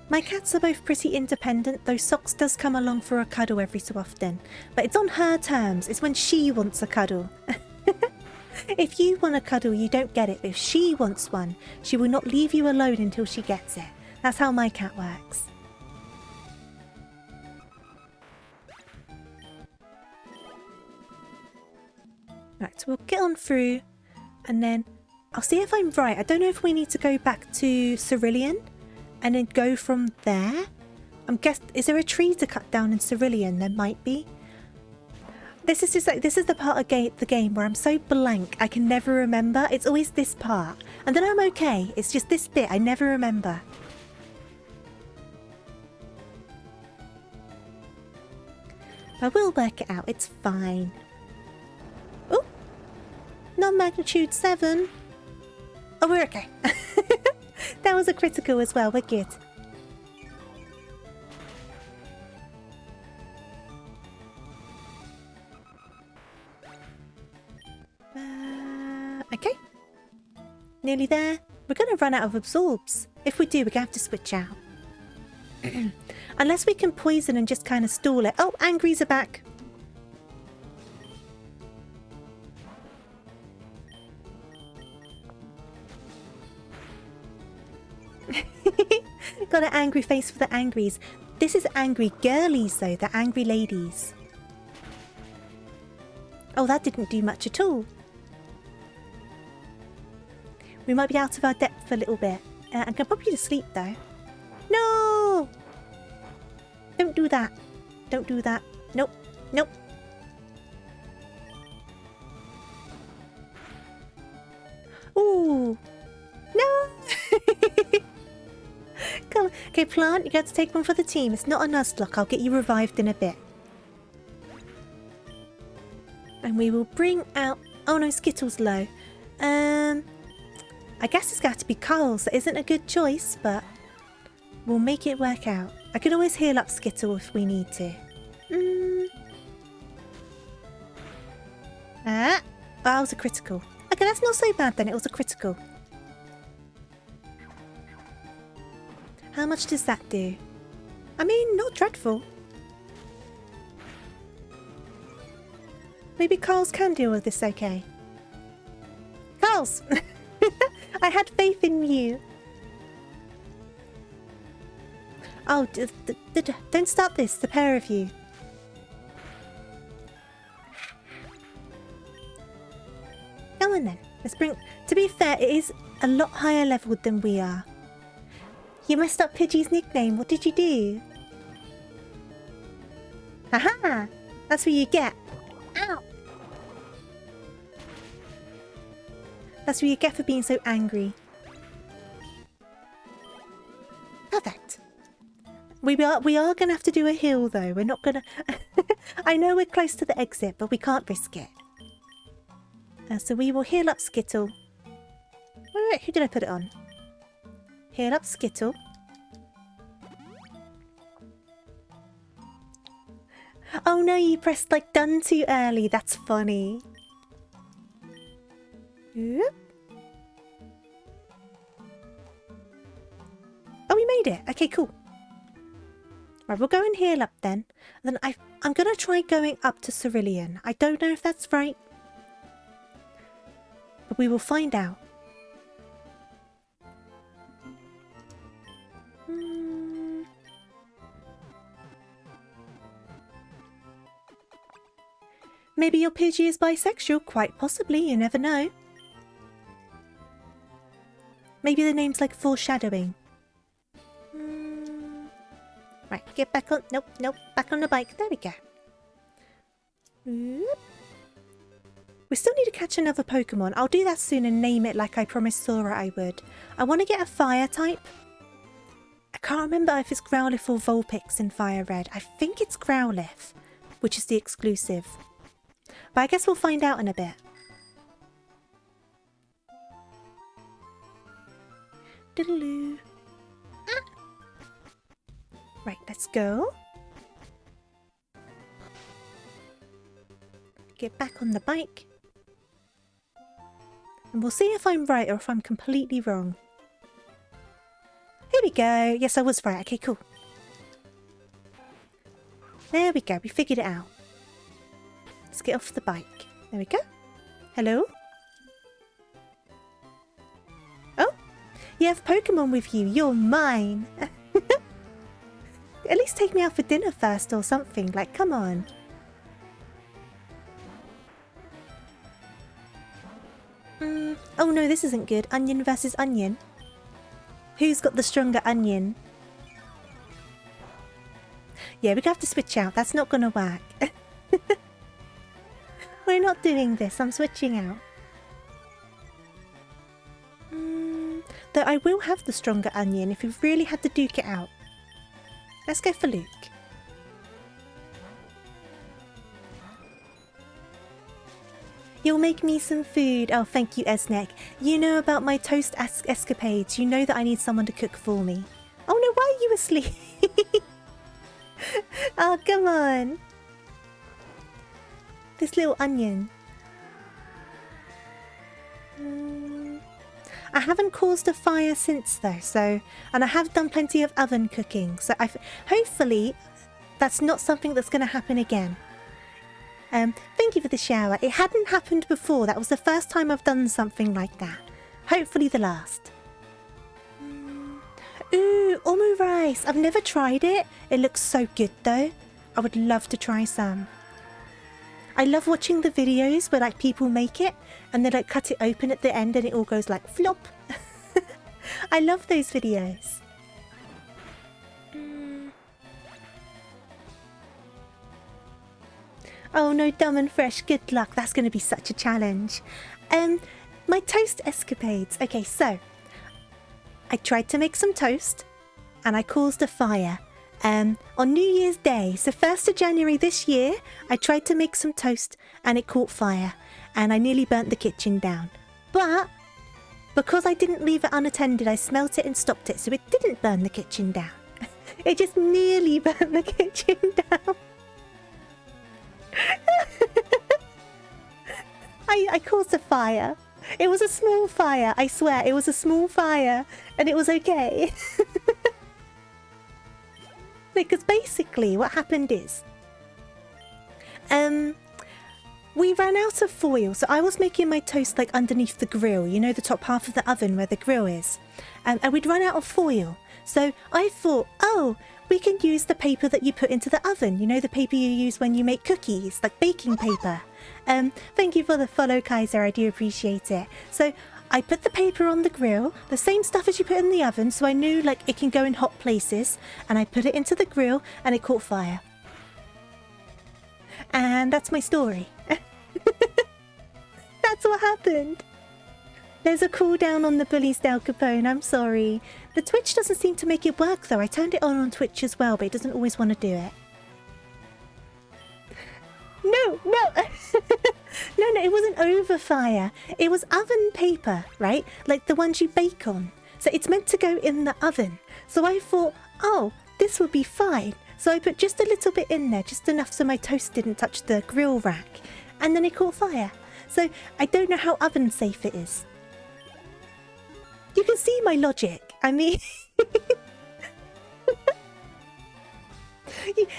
My cats are both pretty independent, though Socks does come along for a cuddle every so often. But it's on her terms. It's when she wants a cuddle. If you want a cuddle, you don't get it. But if she wants one, she will not leave you alone until she gets it. That's how my cat works. Right, so we'll get on through. And then I'll see if I'm right. I don't know if we need to go back to Cerulean and then go from there. Is there a tree to cut down in Cerulean? There might be. This is just like, this is the part of the game where I'm so blank I can never remember. It's always this part. And then I'm okay. It's just this bit I never remember. I will work it out. It's fine. Oh! Non-magnitude 7. Oh, we're okay. That was a critical as well. We're good. Okay. Nearly there. We're going to run out of absorbs. If we do, we're going to have to switch out. Unless we can poison and just kind of stall it. Oh, Angries are back. Got an angry face for the Angries. This is angry girlies though, the angry ladies. Oh, that didn't do much at all. We might be out of our depth for a little bit. I can pop you to sleep though. No! Don't do that. Don't do that. Nope. Nope. Ooh. No! Come on. Okay, Plant, you got to take one for the team. It's not a Nuzlocke. I'll get you revived in a bit. And we will bring out... Oh no, Skittle's low. I guess it's got to be Carl's. That isn't a good choice, but we'll make it work out. I could always heal up Skittle if we need to. Ah, that was a critical. Okay, that's not so bad then. It was a critical. How much does that do? I mean, not dreadful. Maybe Carl's can deal with this okay. Carl's! I had faith in you. Oh, don't start this, the pair of you. Come on then. Let's bring... To be fair, it is a lot higher leveled than we are. You messed up Pidgey's nickname. What did you do? Haha! That's what you get. Ow! That's what you get for being so angry. Perfect. We are going to have to do a heal though. We're not going to... I know we're close to the exit, but we can't risk it. So we will heal up Skittle. Wait, who did I put it on? Heal up Skittle. Oh no, you pressed like done too early. That's funny. Oop. Oh, we made it. Okay, cool. Right, we'll go and heal up then. And then I'm going to try going up to Cerulean. I don't know if that's right. But we will find out. Maybe your Pidgey is bisexual. Quite possibly. You never know. Maybe the name's like foreshadowing. Right, get back on... Nope, nope. Back on the bike. There we go. Oop. We still need to catch another Pokemon. I'll do that soon and name it like I promised Sora I would. I want to get a fire type. I can't remember if it's Growlithe or Vulpix in Fire Red. I think it's Growlithe, which is the exclusive. But I guess we'll find out in a bit. Diddaloo. Ah. Right, let's go. Get back on the bike. And we'll see if I'm right or if I'm completely wrong. Here we go. Yes, I was right. Okay, cool. There we go. We figured it out. Let's get off the bike. There we go. Hello? Oh, you have Pokemon with you. You're mine. At least take me out for dinner first or something. Like, come on. Oh no, this isn't good. Onion versus onion. Who's got the stronger onion? Yeah, we're gonna have to switch out. That's not gonna work. We're not doing this. I'm switching out. Though I will have the stronger onion if we really had to duke it out. Let's go for Luke. You'll make me some food. Oh, thank you, Esnek. You know about my toast escapades. You know that I need someone to cook for me. Oh no, why are you asleep? Oh, come on. This little onion. I haven't caused a fire since though, so... And I have done plenty of oven cooking, so hopefully that's not something that's going to happen again. Thank you for the shower. It hadn't happened before. That was the first time I've done something like that. Hopefully the last. Ooh, Omu rice. I've never tried it. It looks so good though. I would love to try some. I love watching the videos where like people make it and they like cut it open at the end and it all goes like flop. I love those videos. Oh no, dumb and fresh. Good luck. That's going to be such a challenge. My toast escapades. Okay, so I tried to make some toast and I caused a fire. On New Year's Day, so 1st of January this year, I tried to make some toast and it caught fire and I nearly burnt the kitchen down. But because I didn't leave it unattended, I smelt it and stopped it, so it didn't burn the kitchen down. It just nearly burnt the kitchen down. I caused a fire. It was a small fire, I swear. It was a small fire, and it was okay. Because basically what happened is... we ran out of foil, so I was making my toast like underneath the grill, you know, the top half of the oven where the grill is. And we'd run out of foil. So I thought, oh, we can use the paper that you put into the oven. You know, the paper you use when you make cookies, like baking paper. Thank you for the follow, Kaiser. I do appreciate it. So I put the paper on the grill, the same stuff as you put in the oven, so I knew like it can go in hot places. And I put it into the grill and it caught fire. And that's my story. That's what happened. There's a cooldown on the bullies, Del Capone. I'm sorry. The Twitch doesn't seem to make it work though. I turned it on Twitch as well, but it doesn't always want to do it. No. No, it wasn't over fire. It was oven paper, right? Like the ones you bake on. So it's meant to go in the oven. So I thought, oh, this will be fine. So I put just a little bit in there, just enough so my toast didn't touch the grill rack. And then it caught fire. So I don't know how oven safe it is. You can see my logic. I mean...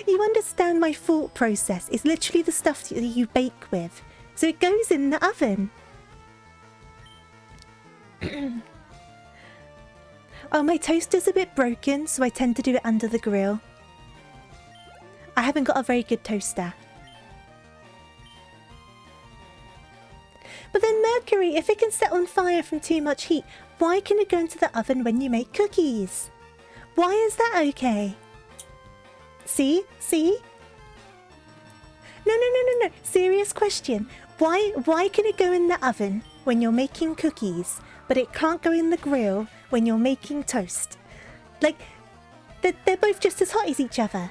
you understand my thought process. It's literally the stuff that you bake with. So it goes in the oven. Oh, my toaster's a bit broken, so I tend to do it under the grill. I haven't got a very good toaster. But then mercury, if it can set on fire from too much heat, why can it go into the oven when you make cookies? Why is that okay? See? No. Serious question. Why can it go in the oven when you're making cookies, but it can't go in the grill when you're making toast? Like, they're both just as hot as each other.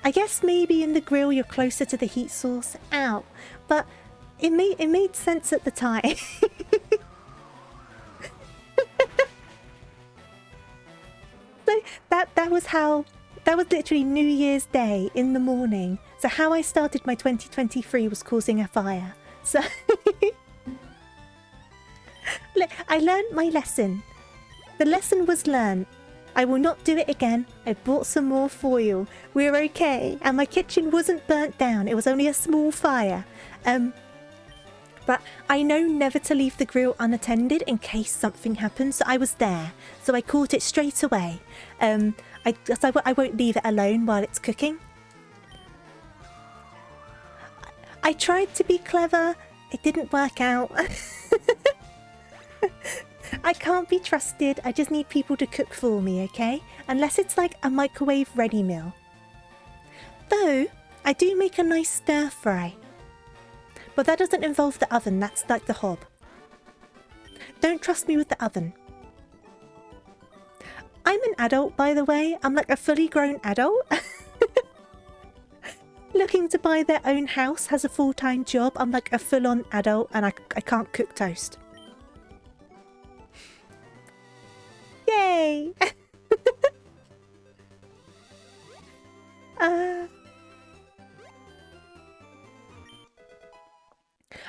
I guess maybe in the grill you're closer to the heat source. Ow. But it made sense at the time. So that was literally New Year's Day in the morning. So how I started my 2023 was causing a fire. So look, I learned my lesson. The lesson was learned. I will not do it again. I bought some more foil. We're okay. And my kitchen wasn't burnt down. It was only a small fire. But I know never to leave the grill unattended in case something happens. So I was there. So I caught it straight away. I won't leave it alone while it's cooking. I tried to be clever. It didn't work out. I can't be trusted. I just need people to cook for me, okay? Unless it's like a microwave ready meal. Though, I do make a nice stir fry. But that doesn't involve the oven. That's like the hob. Don't trust me with the oven. I'm an adult, by the way. I'm like a fully grown adult. Looking to buy their own house, has a full-time job. I'm like a full-on adult and I can't cook toast. Yay!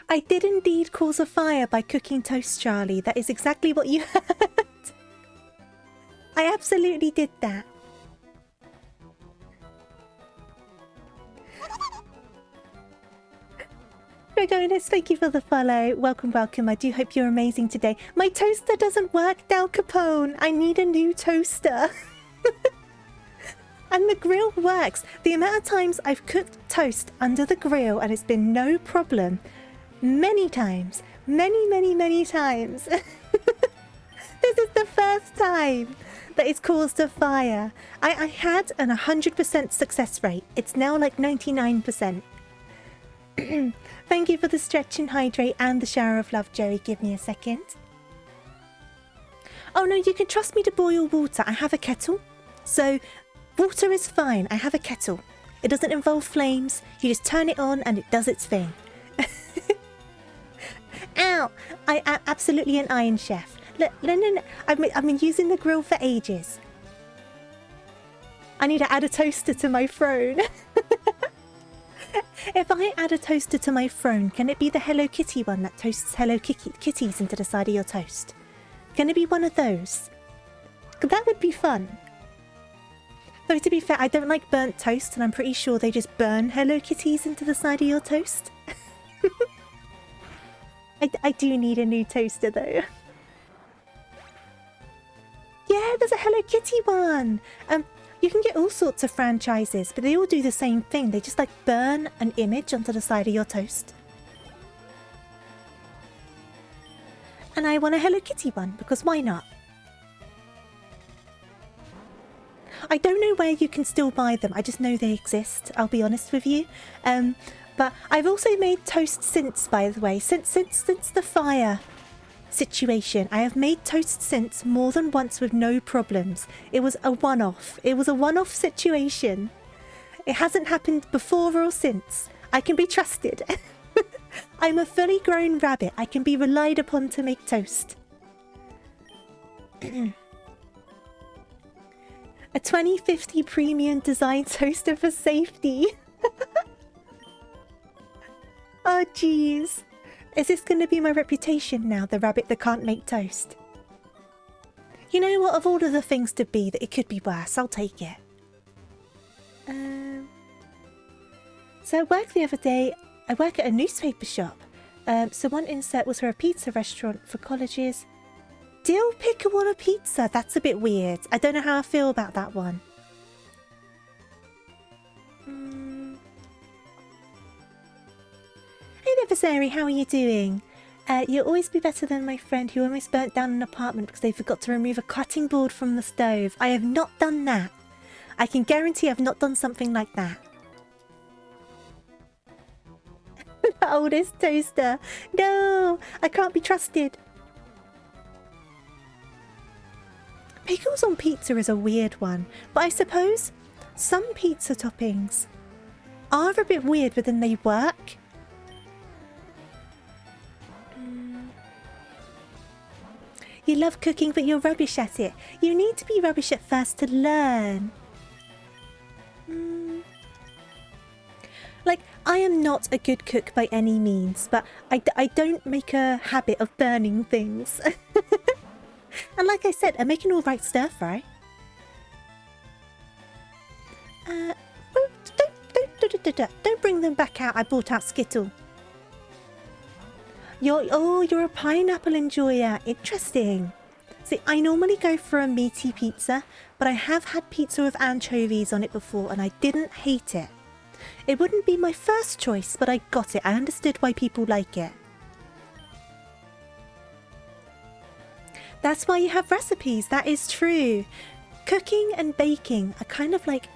I did indeed cause a fire by cooking toast, Charlie. That is exactly what you heard. I absolutely did that. Dragonis, thank you for the follow. Welcome. I do hope you're amazing today. My toaster doesn't work, Del Capone. I need a new toaster. And the grill works. The amount of times I've cooked toast under the grill and it's been no problem. Many times. Many times. This is the first time that it's caused a fire. I had an 100% success rate. It's now like 99%. Thank you for the stretch and hydrate and the shower of love, Joey. Give me a second. Oh no, you can trust me to boil water. I have a kettle. So water is fine. I have a kettle. It doesn't involve flames. You just turn it on and it does its thing. Ow! I am absolutely an Iron Chef. Look, no. I've been using the grill for ages. I need to add a toaster to my throne. If I add a toaster to my throne, can it be the Hello Kitty one that toasts Hello Kitties into the side of your toast? Can it be one of those? That would be fun. Though to be fair, I don't like burnt toast, and I'm pretty sure they just burn Hello Kitties into the side of your toast. I do need a new toaster though. Yeah, there's a Hello Kitty one. You can get all sorts of franchises, but they all do the same thing. They just like burn an image onto the side of your toast. And I want a Hello Kitty one, because why not? I don't know where you can still buy them. I just know they exist, I'll be honest with you. But I've also made toast since, by the way. Since the fire situation, I have made toast since more than once with no problems. It was a one-off. It was a one-off situation. It hasn't happened before or since. I can be trusted. I'm a fully grown rabbit. I can be relied upon to make toast. A 2050 premium design toaster for safety. Oh, jeez. Is this going to be my reputation now, the rabbit that can't make toast? You know what? Of all of the things to be, that it could be worse. I'll take it. So at work the other day, I work at a newspaper shop. So one insert was for a pizza restaurant for colleges. Dill pickle on a pizza? That's a bit weird. I don't know how I feel about that one. Hey there, Vasari, how are you doing? You'll always be better than my friend who almost burnt down an apartment because they forgot to remove a cutting board from the stove. I have not done that. I can guarantee I've not done something like that. The oldest toaster. No, I can't be trusted. Pickles on pizza is a weird one, but I suppose some pizza toppings are a bit weird, but then they work. You love cooking, but you're rubbish at it. You need to be rubbish at first to learn. Like, I am not a good cook by any means, but I don't make a habit of burning things. And like I said, I make an alright stir fry. Don't bring them back out. I brought out Skittle. You're a pineapple enjoyer. Interesting. See, I normally go for a meaty pizza, but I have had pizza with anchovies on it before and I didn't hate it. It wouldn't be my first choice, but I got it. I understood why people like it. That's why you have recipes. That is true. Cooking and baking are kind of like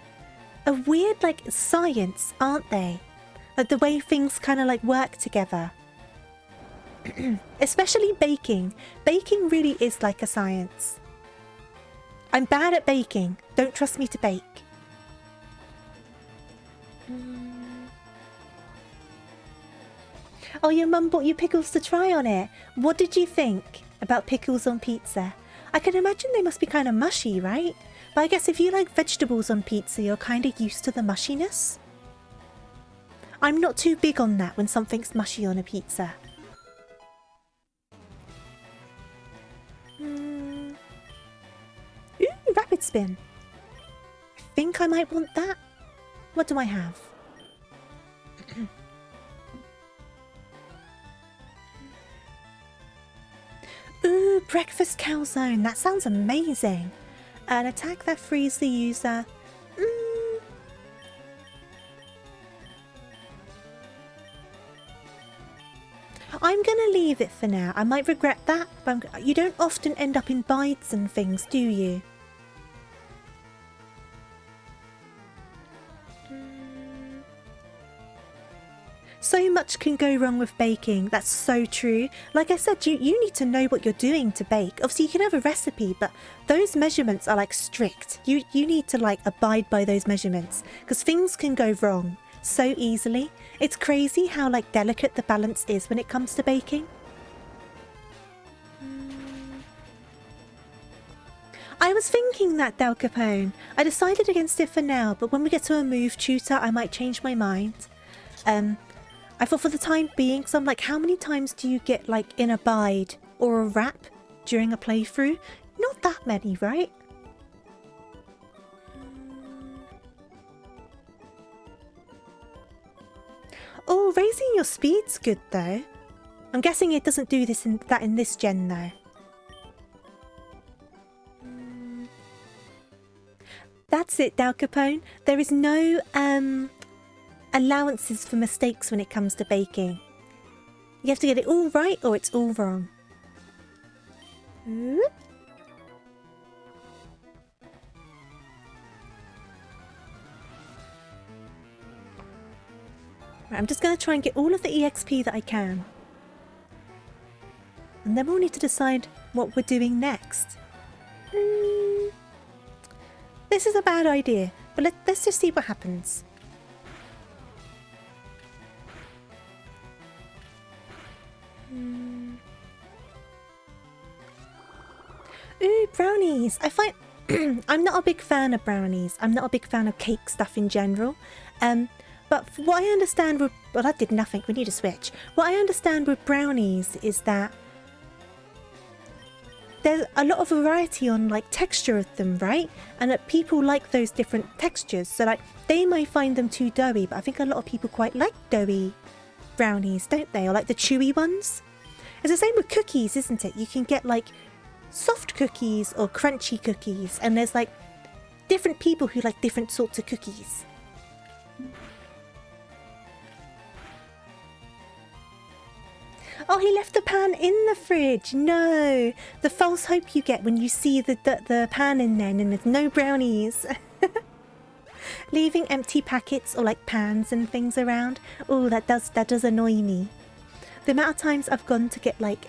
a weird like science, aren't they? Like the way things kind of like work together. Especially baking. Baking really is like a science. I'm bad at baking. Don't trust me to bake. Oh, your mum bought you pickles to try on it. What did you think about pickles on pizza? I can imagine they must be kind of mushy, right? But I guess if you like vegetables on pizza, you're kind of used to the mushiness. I'm not too big on that when something's mushy on a pizza. Ooh, rapid spin. I think I might want that. What do I have? Ooh, breakfast calzone. That sounds amazing. An attack that frees the user. I'm gonna leave it for now. I might regret that, but you don't often end up in bites and things, do you? So much can go wrong with baking. That's so true. Like I said, you need to know what you're doing to bake. Obviously, you can have a recipe, but those measurements are like strict. You need to like abide by those measurements because things can go wrong so easily. It's crazy how like delicate the balance is when it comes to baking. I was thinking that, Del Capone. I decided against it for now, but when we get to a move tutor, I might change my mind. I thought for the time being, because I'm like, how many times do you get like in a bide or a wrap during a playthrough? Not that many, right? Oh, raising your speed's good though. I'm guessing it doesn't do this in this gen though. That's it, Del Capone. There is no allowances for mistakes when it comes to baking. You have to get it all right or it's all wrong. Right, I'm just going to try and get all of the EXP that I can. And then we'll need to decide what we're doing next. This is a bad idea, but let's just see what happens. Ooh, brownies! I find I'm not a big fan of brownies. I'm not a big fan of cake stuff in general. But what I understand with... Well, that did nothing. We need a switch. What I understand with brownies is that there's a lot of variety on like texture of them, right? And that people like those different textures. So like they may find them too doughy, but I think a lot of people quite like doughy brownies, don't they? Or like the chewy ones. It's the same with cookies, isn't it? You can get like soft cookies or crunchy cookies, and there's like different people who like different sorts of cookies. Oh, he left the pan in the fridge. No, the false hope you get when you see the pan in there and there's no brownies. Leaving empty packets or like pans and things around. Oh, that does annoy me. The amount of times I've gone to get like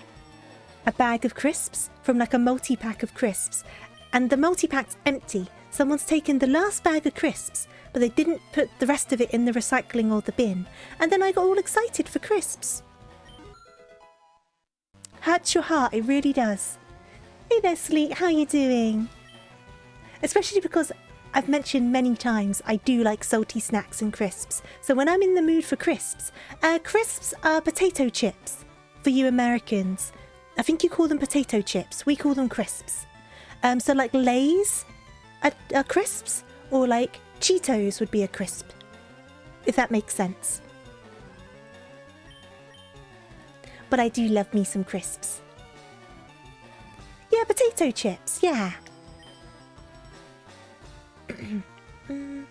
a bag of crisps from like a multi-pack of crisps, and the multi-pack's empty. Someone's taken the last bag of crisps, but they didn't put the rest of it in the recycling or the bin. And then I got all excited for crisps. Hurts your heart, it really does. Hey there, Sleek, how you doing? Especially because I've mentioned many times I do like salty snacks and crisps. So when I'm in the mood for crisps, crisps are potato chips for you Americans. I think you call them potato chips. We call them crisps. So like Lay's are crisps, or like Cheetos would be a crisp, if that makes sense. But I do love me some crisps. Yeah, potato chips, yeah. Ooh,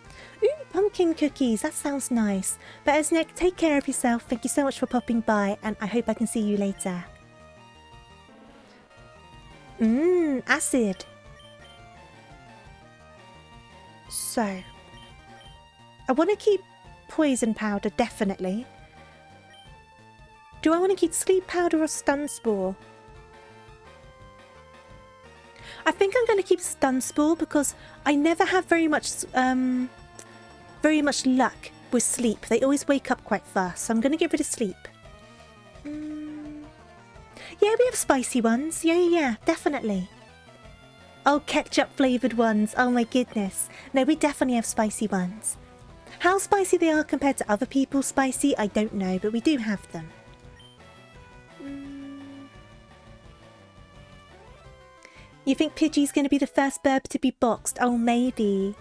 pumpkin cookies, that sounds nice. But Esnek, take care of yourself. Thank you so much for popping by, and I hope I can see you later. Acid. So, I want to keep poison powder, definitely. Do I want to keep sleep powder or stun spore? I think I'm going to keep stun spore because I never have very much luck with sleep. They always wake up quite fast, so I'm going to get rid of sleep. Yeah, we have spicy ones. Yeah, definitely. Oh, ketchup flavoured ones. Oh my goodness. No, we definitely have spicy ones. How spicy they are compared to other people's spicy, I don't know, but we do have them. You think Pidgey's going to be the first burb to be boxed? Oh, maybe.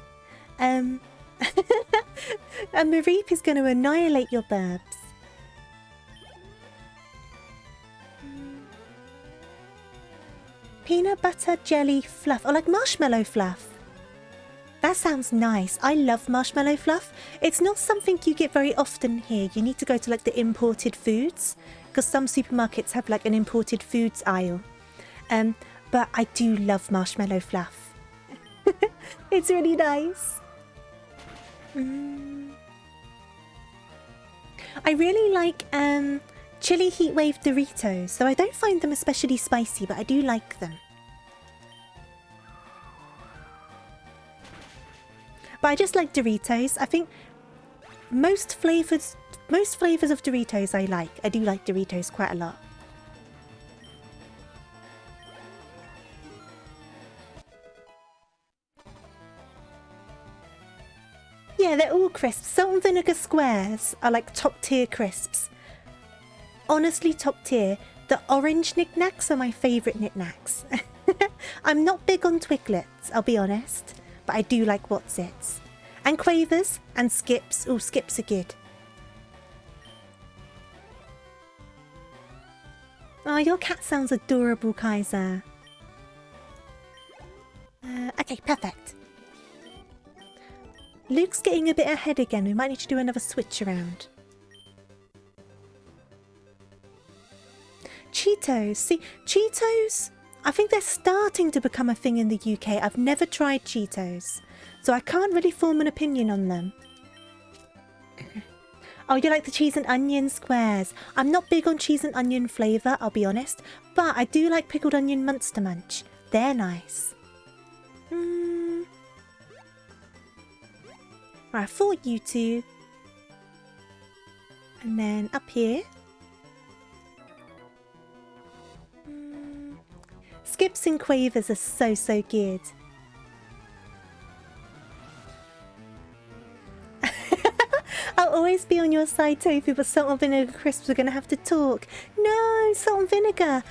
And Mareep is going to annihilate your burbs. Peanut butter jelly fluff, or like marshmallow fluff. That sounds nice. I love marshmallow fluff. It's not something you get very often here. You need to go to like the imported foods, because some supermarkets have like an imported foods aisle. But I do love marshmallow fluff. It's really nice. I really like chili heatwave Doritos, so I don't find them especially spicy, but I do like them. But I just like Doritos. I think most flavors of Doritos I like. I do like Doritos quite a lot. crisps, salt and vinegar squares are like top tier crisps. Honestly, top tier. The orange knickknacks are my favourite knickknacks. I'm not big on Twiglets, I'll be honest, but I do like Whatsits. And Quavers and Skips. Oh, Skips are good. Oh, your cat sounds adorable, Kaiser. Okay, perfect. Luke's getting a bit ahead again. We might need to do another switch around. Cheetos. See, Cheetos, I think they're starting to become a thing in the UK. I've never tried Cheetos, so I can't really form an opinion on them. Oh, you like the cheese and onion squares. I'm not big on cheese and onion flavour, I'll be honest, but I do like pickled onion Monster Munch. They're nice. Right, for you two. And then up here. Skips and Quavers are so good. I'll always be on your side, Tofu, but salt and vinegar crisps are going to have to talk. No, salt and vinegar.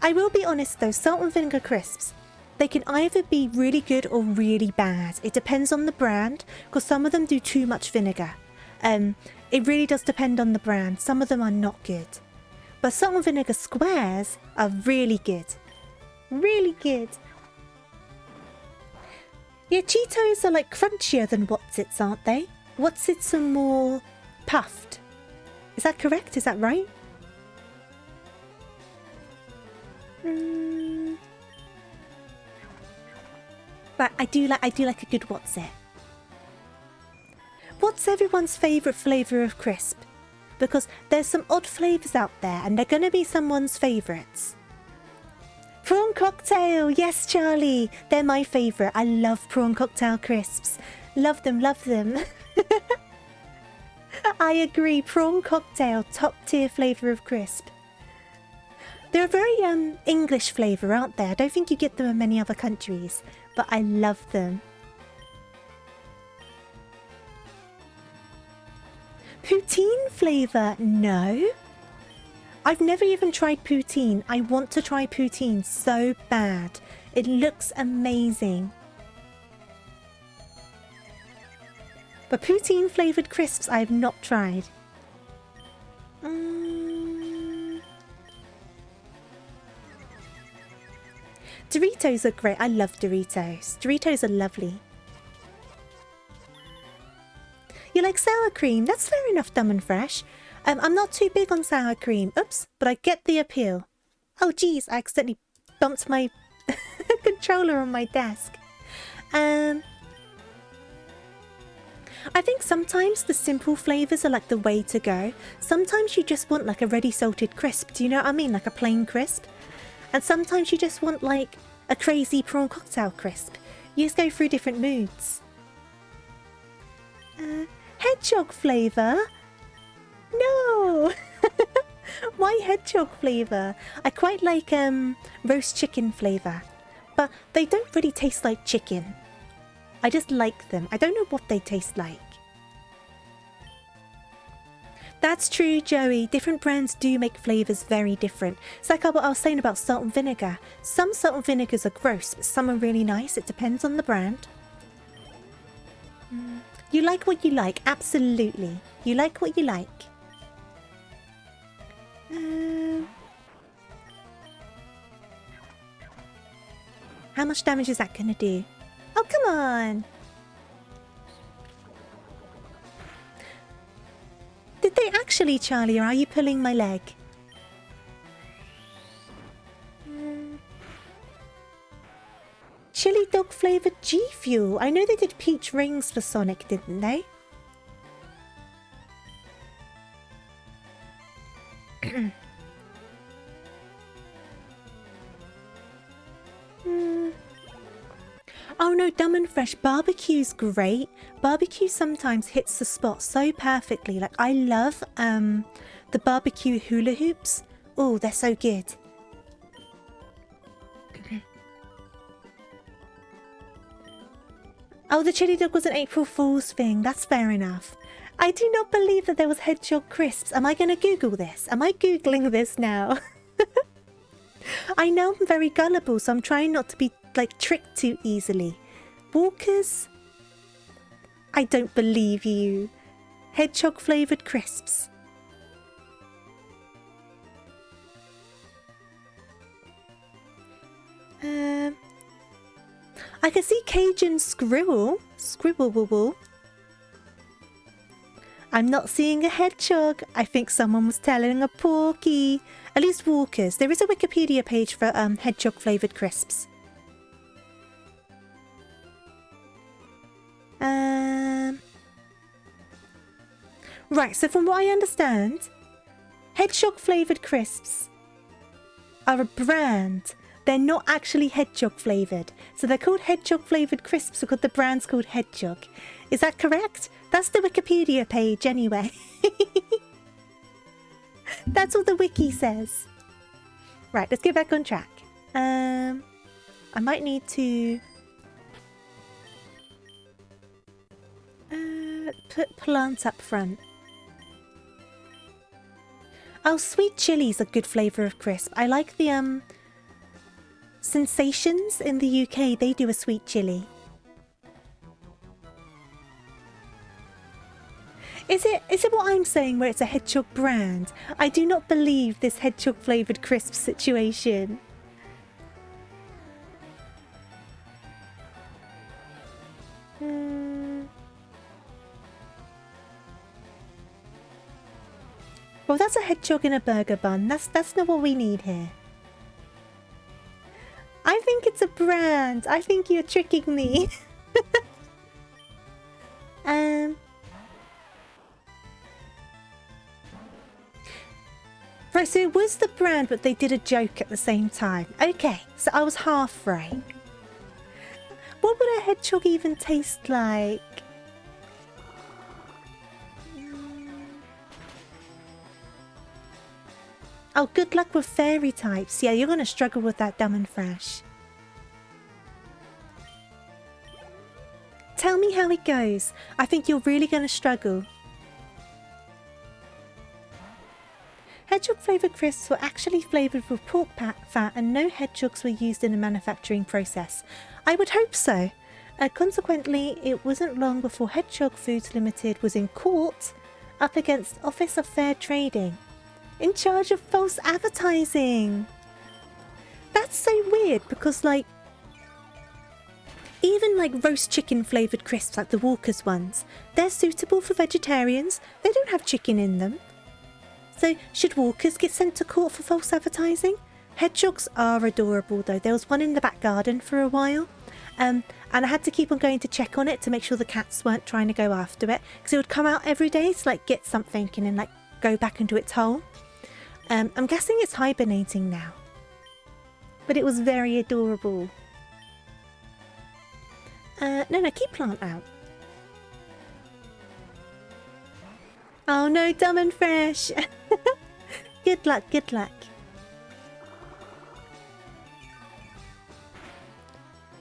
I will be honest though, salt and vinegar crisps, they can either be really good or really bad. It depends on the brand, because some of them do too much vinegar. It really does depend on the brand. Some of them are not good. But salt and vinegar squares are really good. Really good. Yeah, Cheetos are like crunchier than Whatsits, aren't they? Whatsits are more puffed. Is that correct? Is that right? But I do like a good Whatsit. What's everyone's favourite flavour of crisp? Because there's some odd flavours out there and they're going to be someone's favourites. Prawn cocktail! Yes, Charlie! They're my favourite. I love prawn cocktail crisps. Love them, love them. I agree. Prawn cocktail, top tier flavour of crisp. They're a very English flavour, aren't they? I don't think you get them in many other countries, but I love them. Poutine flavour? No. I've never even tried poutine. I want to try poutine so bad. It looks amazing. But poutine flavoured crisps I have not tried. Doritos are great. I love Doritos. Doritos are lovely. You like sour cream? That's fair enough, Dumb and Fresh. I'm not too big on sour cream. Oops, but I get the appeal. Oh geez, I accidentally bumped my controller on my desk. I think sometimes the simple flavours are like the way to go. Sometimes you just want like a ready salted crisp, do you know what I mean? Like a plain crisp. And sometimes you just want like a crazy prawn cocktail crisp. You just go through different moods. Hedgehog flavour? No! Why hedgehog flavour? I quite like roast chicken flavour. But they don't really taste like chicken. I just like them. I don't know what they taste like. That's true, Joey. Different brands do make flavours very different. It's like what I was saying about salt and vinegar. Some salt and vinegars are gross, but some are really nice. It depends on the brand. You like what you like. Absolutely. You like what you like. How much damage is that going to do? Oh, come on! Did they actually, Charlie, or are you pulling my leg? Chili dog flavoured G Fuel. I know they did peach rings for Sonic, didn't they? Oh no, Dumb and Fresh, barbecue's great. Barbecue sometimes hits the spot so perfectly. Like, I love the barbecue hula hoops. Oh, they're so good. Oh, the chili dog was an April Fool's thing. That's fair enough. I do not believe that there was hedgehog crisps. Am I going to Google this? Am I Googling this now? I know I'm very gullible, so I'm trying not to be, like, tricked too easily. Walkers? I don't believe you. Hedgehog flavoured crisps. I can see Cajun squirrel. Scribble. I'm not seeing a hedgehog. I think someone was telling a porky. At least Walkers. There is a Wikipedia page for hedgehog flavoured crisps. Right, so from what I understand, hedgehog flavoured crisps are a brand. They're not actually hedgehog flavoured. So they're called hedgehog flavoured crisps because the brand's called Hedgehog. Is that correct? That's the Wikipedia page anyway. That's what the wiki says. Right, let's get back on track. I might need to put plants up front. Oh, sweet chili's a good flavour of crisp. I like the Sensations in the UK. They do a sweet chili. Is it what I'm saying where it's a hedgehog brand? I do not believe this hedgehog flavoured crisp situation. Well, that's a hedgehog in a burger bun. That's not what we need here. I think it's a brand. I think you're tricking me. Right, so it was the brand, but they did a joke at the same time. Okay, so I was half right. What would a hedgehog even taste like? Oh, good luck with fairy types. Yeah, you're going to struggle with that, Dumb and Fresh. Tell me how it goes. I think you're really going to struggle. Hedgehog flavoured crisps were actually flavoured with pork fat and no hedgehogs were used in the manufacturing process. I would hope so. Consequently, it wasn't long before Hedgehog Foods Limited was in court up against Office of Fair Trading, in charge of false advertising. That's so weird because, like, even like roast chicken flavoured crisps like the Walker's ones, they're suitable for vegetarians. They don't have chicken in them. So should Walkers get sent to court for false advertising? Hedgehogs are adorable though. There was one in the back garden for a while. And I had to keep on going to check on it to make sure the cats weren't trying to go after it. Because it would come out every day to like get something and then like go back into its hole. I'm guessing it's hibernating now. But it was very adorable. No, keep plant out. Oh no, Dumb and Fresh. Good luck, good luck.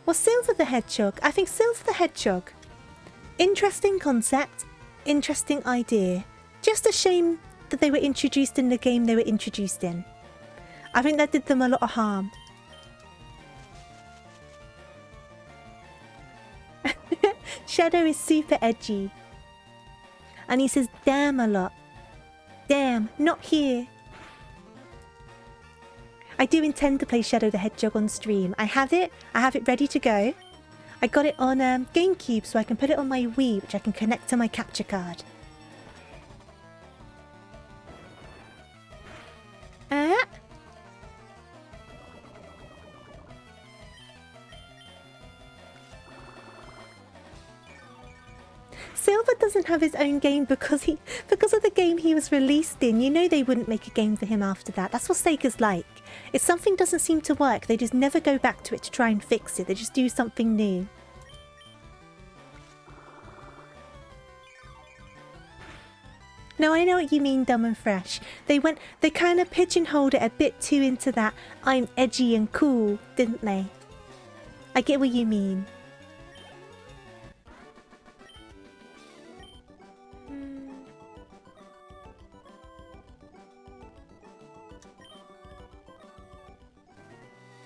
Well, Silver the Hedgehog. I think Silver the Hedgehog. Interesting concept. Interesting idea. Just a shame that they were introduced in the game they were introduced in. I think that did them a lot of harm. Shadow is super edgy. And he says damn a lot. Damn, not here. I do intend to play Shadow the Hedgehog on stream. I have it ready to go. I got it on GameCube so I can put it on my Wii, which I can connect to my capture card. Silver doesn't have his own game because of the game he was released in. You know they wouldn't make a game for him after that. That's what Sega's like. If something doesn't seem to work, they just never go back to it to try and fix it. They just do something new. No, I know what you mean, Dumb and Fresh. They kind of pigeonholed it a bit too into that I'm edgy and cool, didn't they? I get what you mean.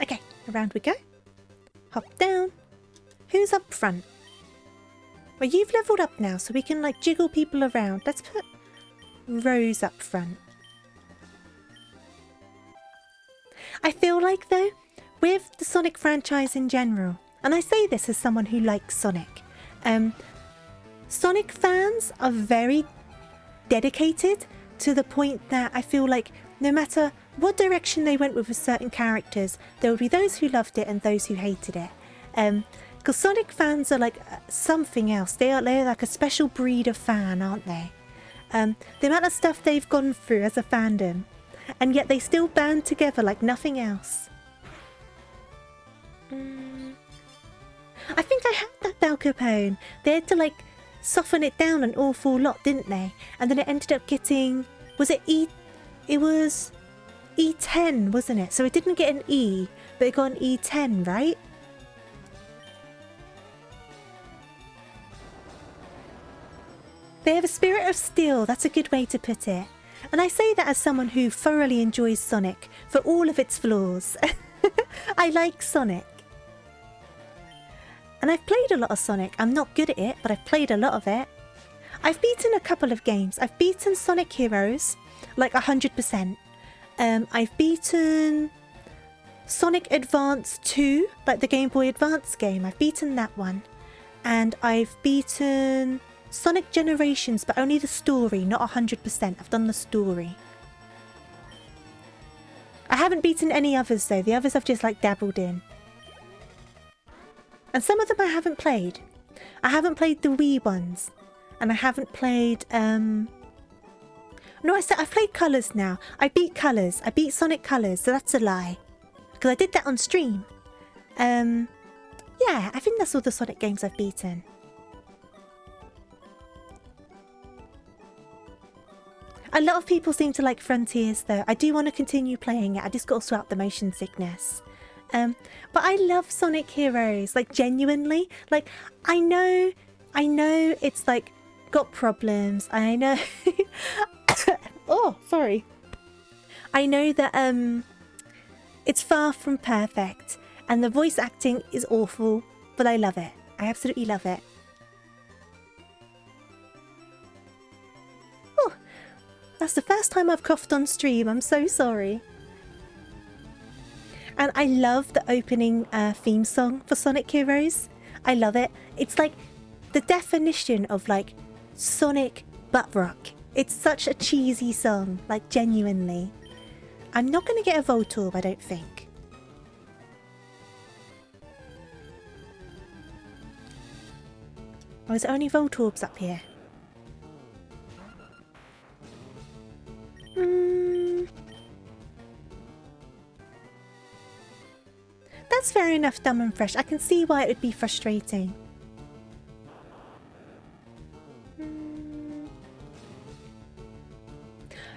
Okay, around we go. Hop down. Who's up front? Well, you've leveled up now, so we can like jiggle people around. Let's put Rose up front. I feel like though, with the Sonic franchise in general, and I say this as someone who likes Sonic, Sonic fans are very dedicated to the point that I feel like no matter what direction they went with certain characters, there would be those who loved it and those who hated it. Because Sonic fans are like something else. They're like a special breed of fan, aren't they? The amount of stuff they've gone through as a fandom, and yet they still band together like nothing else. I think I had that Bal Capone. They had to like soften it down an awful lot, didn't they? And then it ended up getting, was it E? It was E10, wasn't it? So it didn't get an E, but it got an E10, right? They have a spirit of steel. That's a good way to put it. And I say that as someone who thoroughly enjoys Sonic for all of its flaws. I like Sonic. And I've played a lot of Sonic. I'm not good at it, but I've played a lot of it. I've beaten a couple of games. I've beaten Sonic Heroes, like 100%. I've beaten Sonic Advance 2, like the Game Boy Advance game. I've beaten that one. And I've beaten Sonic Generations, but only the story, not 100%. I've done the story. I haven't beaten any others though. The others I've just like dabbled in. And some of them I haven't played. I haven't played the Wii ones. And I haven't played, no, I said I've played Colors now. I beat Colors. I beat Sonic Colors, so that's a lie. Because I did that on stream. Yeah, I think that's all the Sonic games I've beaten. A lot of people seem to like Frontiers though. I do want to continue playing it. I just got to swap the motion sickness. But I love Sonic Heroes, like genuinely. Like I know it's like got problems. I know oh, sorry. I know that it's far from perfect and the voice acting is awful, but I love it. I absolutely love it. Oh, that's the first time I've coughed on stream. I'm so sorry. And I love the opening theme song for Sonic Heroes. I love it. It's like the definition of like Sonic butt rock. It's such a cheesy song, like genuinely. I'm not going to get a Voltorb, I don't think. Oh, is there only Voltorbs up here? That's fair enough, Dumb and Fresh. I can see why it would be frustrating.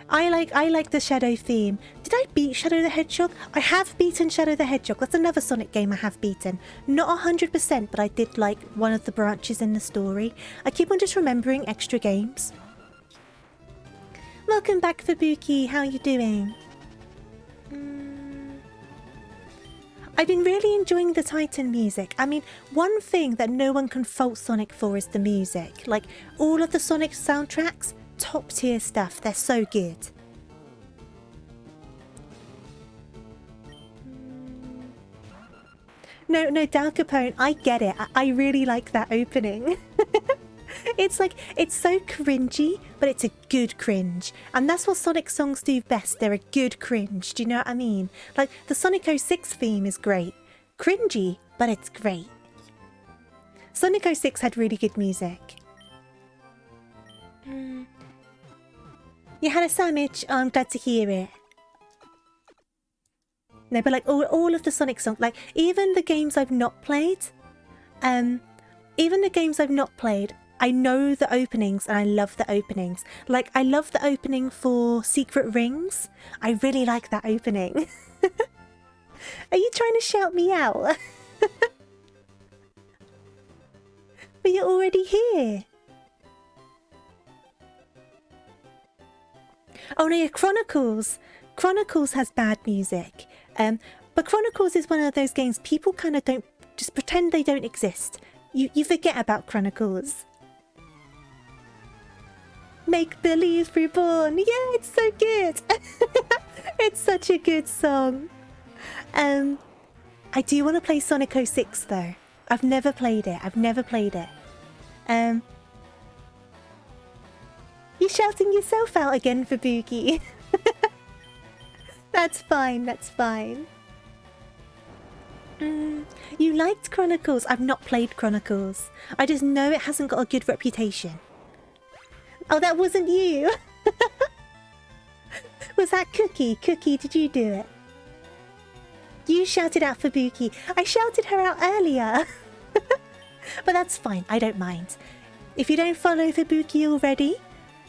I like the Shadow theme. Did I beat Shadow the Hedgehog? I have beaten Shadow the Hedgehog. That's another Sonic game I have beaten. Not 100%, but I did like one of the branches in the story. I keep on just remembering extra games. Welcome back, Fubuki. How are you doing? I've been really enjoying the Titan music. I mean, one thing that no one can fault Sonic for is the music. Like, all of the Sonic soundtracks, top tier stuff. They're so good. No, Dal Capone, I get it. I really like that opening. It's like, it's so cringy, but it's a good cringe. And that's what Sonic songs do best. They're a good cringe. Do you know what I mean? Like, the Sonic 06 theme is great. Cringy, but it's great. Sonic 06 had really good music. You had a sandwich? Oh, I'm glad to hear it. No, but like all of the Sonic songs, like even the games I've not played, I know the openings and I love the openings. Like, I love the opening for Secret Rings. I really like that opening. Are you trying to shout me out? But you're already here. Oh no, yeah, Chronicles. Chronicles has bad music. But Chronicles is one of those games people kind of don't just pretend they don't exist. You forget about Chronicles. Make Believe Reborn. Yeah, it's so good. It's such a good song. I do want to play Sonic 06 though. I've never played it. You're shouting yourself out again for Boogie. That's fine. You liked Chronicles. I've not played Chronicles. I just know it hasn't got a good reputation. Oh, that wasn't you. Was that Cookie? Cookie, did you do it? You shouted out for Buki. I shouted her out earlier. But that's fine. I don't mind. If you don't follow Fubuki already,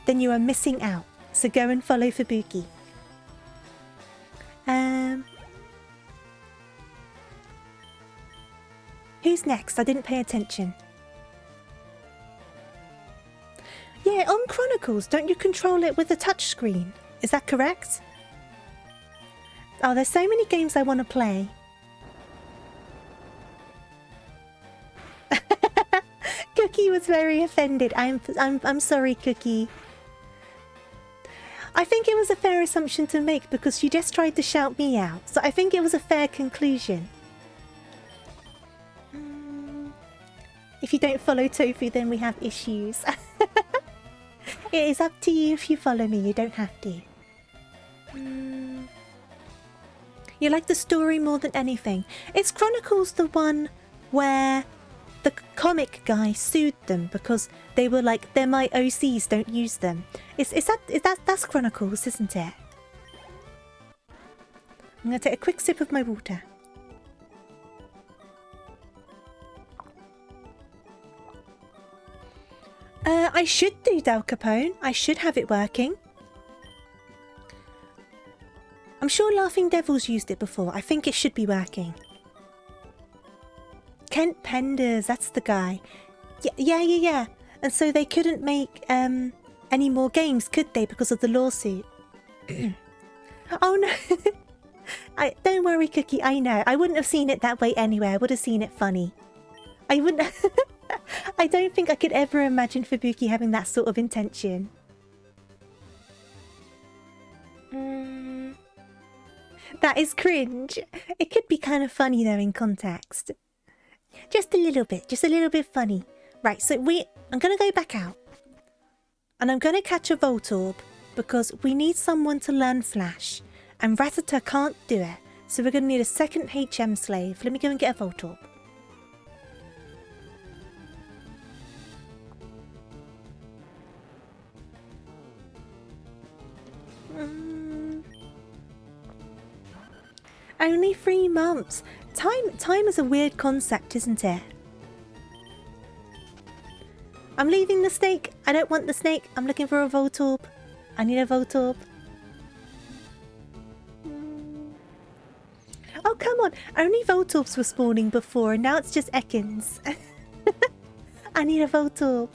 then you are missing out. So go and follow Fubuki. Who's next? I didn't pay attention. Yeah, on Chronicles, don't you control it with a touchscreen? Is that correct? Oh, there's so many games I want to play. Cookie was very offended. I'm sorry, Cookie. I think it was a fair assumption to make because she just tried to shout me out. So I think it was a fair conclusion. If you don't follow Tofu, then we have issues. It is up to you if you follow me. You don't have to. You like the story more than anything. Is Chronicles the one where the comic guy sued them because they were like, they're my OCs, don't use them? That's Chronicles, isn't it? I'm gonna take a quick sip of my water. I should do Del Capone. I should have it working. I'm sure Laughing Devil's used it before. I think it should be working. Kent Penders, that's the guy. Yeah. And so they couldn't make any more games, could they, because of the lawsuit? Oh no. Don't worry, Cookie, I know. I wouldn't have seen it that way anyway. I would have seen it funny. I wouldn't... I don't think I could ever imagine Fubuki having that sort of intention. That is cringe. It could be kind of funny though in context. Just a little bit funny. Right, so I'm gonna go back out. And I'm gonna catch a Voltorb because we need someone to learn Flash. And Rattata can't do it. So we're gonna need a second HM slave. Let me go and get a Voltorb. Only 3 months. Time is a weird concept, isn't it? I'm leaving the snake. I don't want the snake. I'm looking for a Voltorb. I need a Voltorb. Oh, come on. Only Voltorbs were spawning before and now it's just Ekans. I need a Voltorb.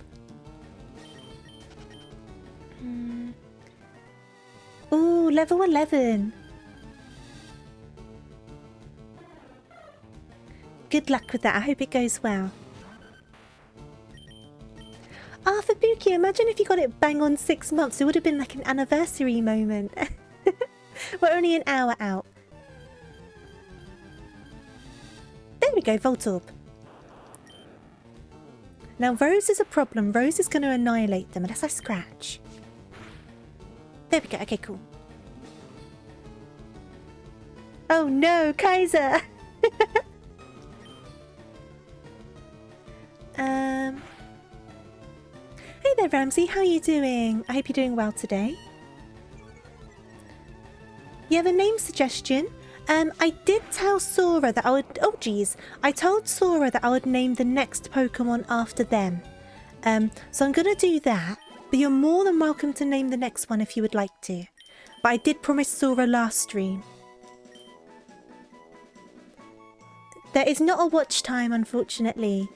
Ooh, level 11. Good luck with that. I hope it goes well. Ah, Fubuki, imagine if you got it bang on 6 months. It would have been like an anniversary moment. We're only an hour out. There we go, Voltorb. Now, Rose is a problem. Rose is going to annihilate them unless I scratch. There we go. Okay, cool. Oh no, Kaiser! Hey there, Ramsey. How are you doing? I hope you're doing well today. You have a name suggestion? I did tell Sora that I would... Oh, geez. I told Sora that I would name the next Pokemon after them. So I'm going to do that. But you're more than welcome to name the next one if you would like to. But I did promise Sora last stream. There is not a watch time, unfortunately.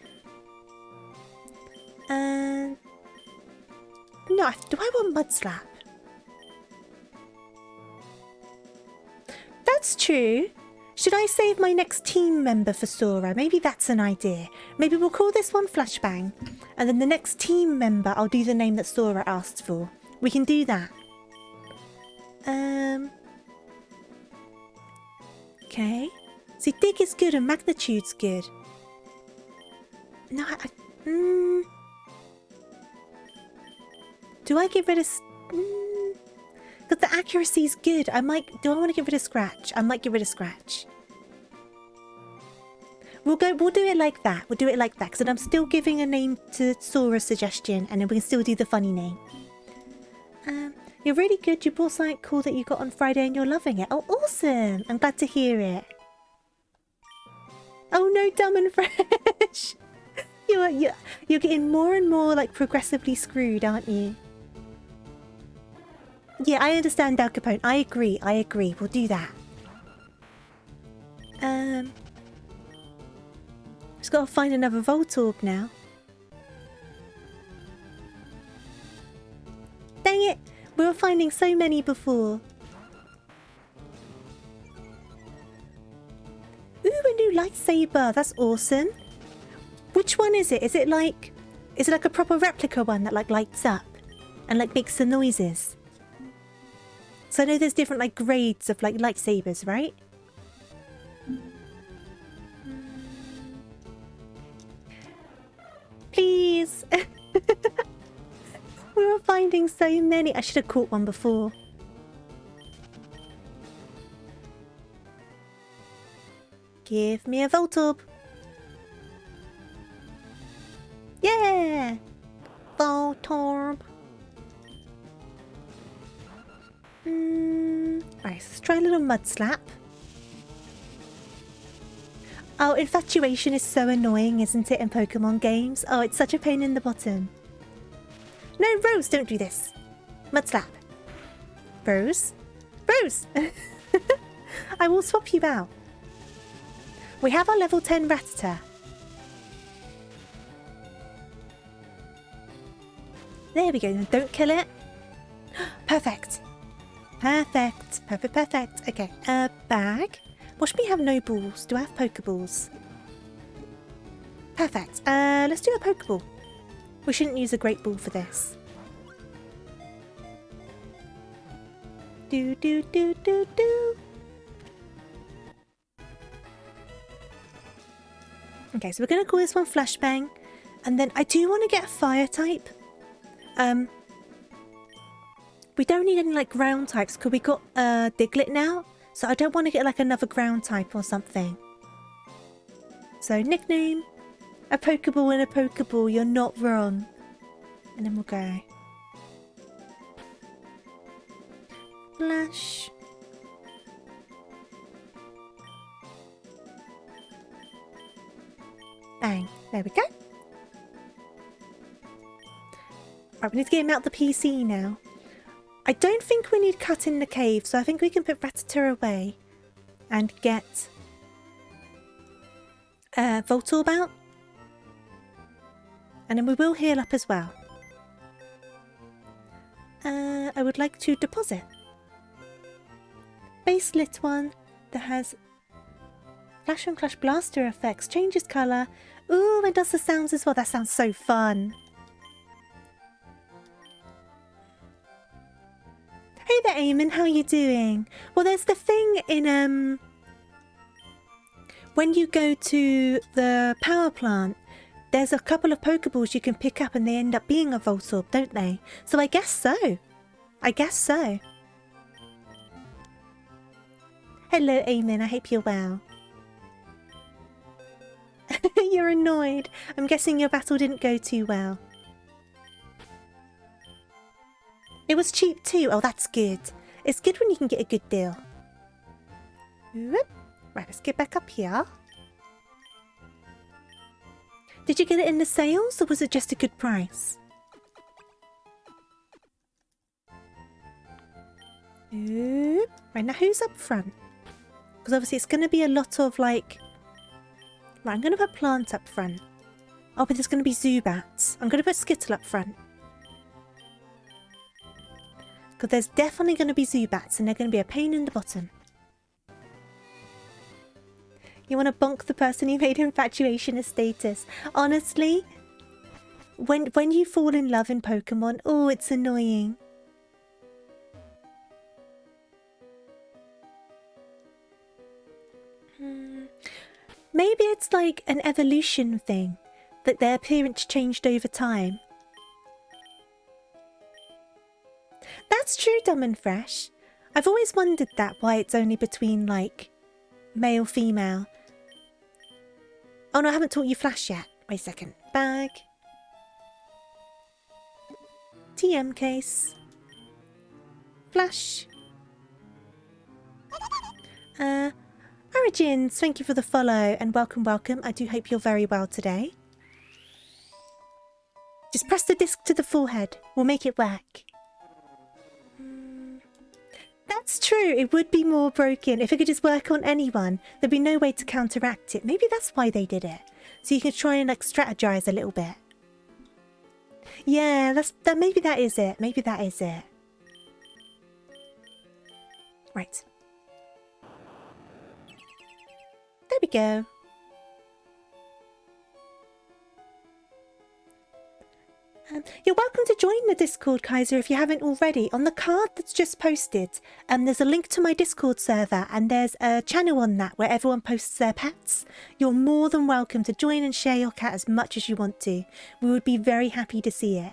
No, do I want Mudslap? That's true. Should I save my next team member for Sora? Maybe that's an idea. Maybe we'll call this one Flashbang. And then the next team member, I'll do the name that Sora asked for. We can do that. Okay. See, dig is good and magnitude's good. No, do I get rid of... But the accuracy's good. I might... Do I want to get rid of Scratch? I might get rid of Scratch. We'll do it like that. We'll do it like that. Because I'm still giving a name to Sora's suggestion. And then we can still do the funny name. You're really good. You bought something cool that you got on Friday and you're loving it. Oh, awesome. I'm glad to hear it. Oh no, Dumb and Fresh. You're getting more and more like progressively screwed, aren't you? Yeah, I understand, Al Capone. I agree. We'll do that. Just gotta find another Voltorb now. Dang it! We were finding so many before. Ooh, a new lightsaber. That's awesome. Which one is it? Is it like a proper replica one that like lights up and like makes the noises? So I know there's different like grades of like lightsabers, right? Please. We were finding so many. I should have caught one before. Give me a Voltorb. Yeah! Voltorb. Right, let's try a little mud slap. Oh, infatuation is so annoying, isn't it, in Pokemon games? Oh, it's such a pain in the bottom. No, Rose, don't do this. Mud slap. Rose? Rose! I will swap you out. We have our level 10 Rattata. There we go. Don't kill it. Perfect. Perfect. Okay. Bag. Watch me have no balls. Do I have Pokeballs? Perfect. Let's do a Pokeball. We shouldn't use a Great Ball for this. Do. Okay, so we're going to call this one Flashbang. And then I do want to get a Fire type. We don't need any like ground types because we got Diglett now. So I don't want to get like another ground type or something. So nickname, a Pokeball and a Pokeball. You're not wrong. And then we'll go. Flash. Bang. There we go. Right, we need to get him out the PC now. I don't think we need Cut in the Cave, so I think we can put Rattata away and get Voltorb out. And then we will heal up as well. I would like to deposit. Base lit one that has Flash and Flash Blaster effects, changes colour. Ooh, and does the sounds as well. That sounds so fun. Hey there, Eamon, how are you doing? Well, there's the thing in, when you go to the power plant, there's a couple of Pokeballs you can pick up and they end up being a Voltorb, don't they? So I guess so. Hello, Eamon, I hope you're well. You're annoyed. I'm guessing your battle didn't go too well. It was cheap too. Oh, that's good. It's good when you can get a good deal. Whoop. Right, let's get back up here. Did you get it in the sales or was it just a good price? Whoop. Right, now who's up front? Because obviously it's going to be a lot of like... Right, I'm going to put Plant up front. Oh, but there's going to be Zubats. I'm going to put Skittle up front. Because there's definitely going to be Zubats and they're going to be a pain in the bottom. You want to bonk the person who made infatuation a status. Honestly, when you fall in love in Pokemon, oh, it's annoying. Maybe it's like an evolution thing, that their appearance changed over time. That's true, Dumb and Fresh. I've always wondered that, why it's only between, like, male, female. Oh no, I haven't taught you Flash yet. Wait a second. Bag. TM case. Flash. Origins, thank you for the follow and welcome, welcome. I do hope you're very well today. Just press the disc to the forehead. We'll make it work. That's true. It would be more broken. If it could just work on anyone, there'd be no way to counteract it. Maybe that's why they did it. So you can try and like strategize a little bit. Yeah, maybe that is it. Maybe that is it. Right. There we go. You're welcome to join the Discord, Kaiser, if you haven't already. On the card that's just posted, there's a link to my Discord server, and there's a channel on that where everyone posts their pets. You're more than welcome to join and share your cat as much as you want to. We would be very happy to see it.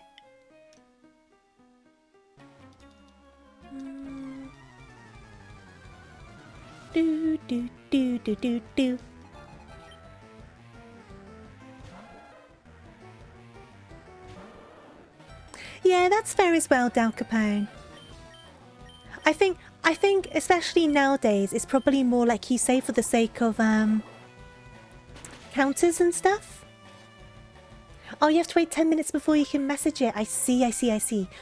Do do do do do do. Yeah, that's fair as well, Del Capone. I think especially nowadays, it's probably more like you say for the sake of counters and stuff. Oh, you have to wait 10 minutes before you can message it. I see.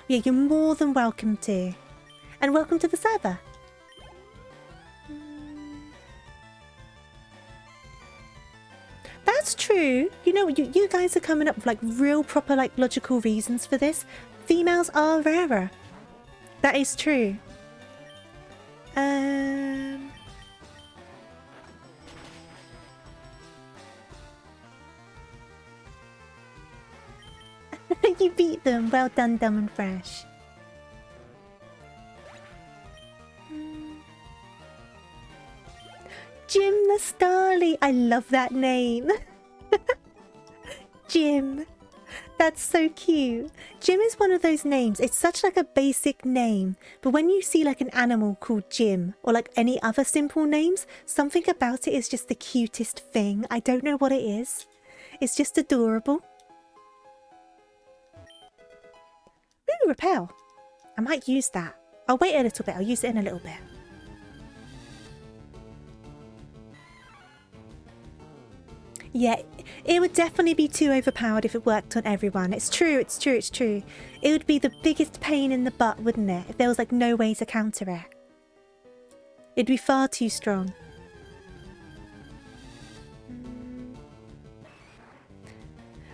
Yeah, you're more than welcome to. And welcome to the server. That's true. You know, you guys are coming up with like real proper like logical reasons for this. Females are rarer. That is true. You beat them. Well done, Dumb and Fresh. Jim the Starly. I love that name. Jim. That's so cute. Jim is one of those names. It's such like a basic name. But when you see like an animal called Jim or like any other simple names, something about it is just the cutest thing. I don't know what it is. It's just adorable. Ooh, repel. I might use that. I'll wait a little bit. I'll use it in a little bit. Yeah, it would definitely be too overpowered if it worked on everyone. It's true, it's true, it's true. It would be the biggest pain in the butt, wouldn't it? If there was like no way to counter it. It'd be far too strong.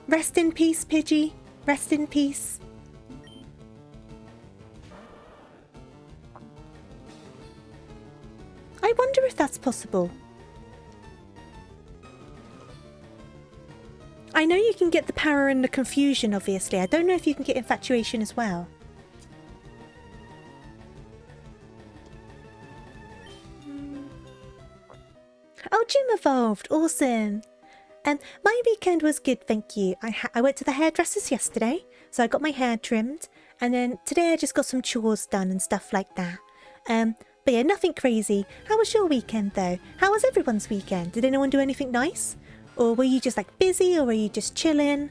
Rest in peace, Pidgey. Rest in peace. I wonder if that's possible. I know you can get the power and the confusion, obviously. I don't know if you can get infatuation as well. Oh, Jim evolved. Awesome. My weekend was good, thank you. I went to the hairdressers yesterday, so I got my hair trimmed. And then today I just got some chores done and stuff like that. But yeah, nothing crazy. How was your weekend, though? How was everyone's weekend? Did anyone do anything nice? Or were you just like busy, or were you just chilling?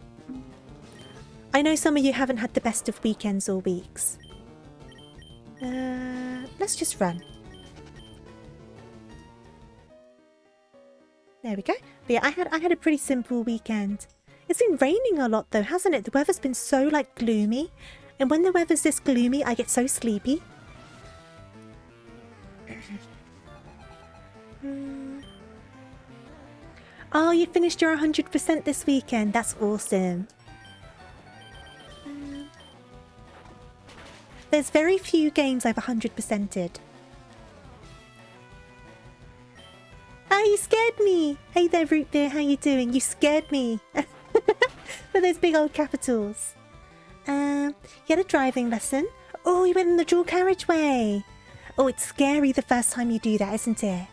I know some of you haven't had the best of weekends or weeks. Let's just run. There we go. But yeah, I had a pretty simple weekend. It's been raining a lot though, hasn't it? The weather's been so like gloomy. And when the weather's this gloomy, I get so sleepy. Oh, you finished your 100% this weekend. That's awesome. There's very few games I've 100%ed. you scared me. Hey there, Root Beer. How you doing? You scared me. With those big old capitals. You had a driving lesson. Oh, you went in the dual carriageway. Oh, it's scary the first time you do that, isn't it?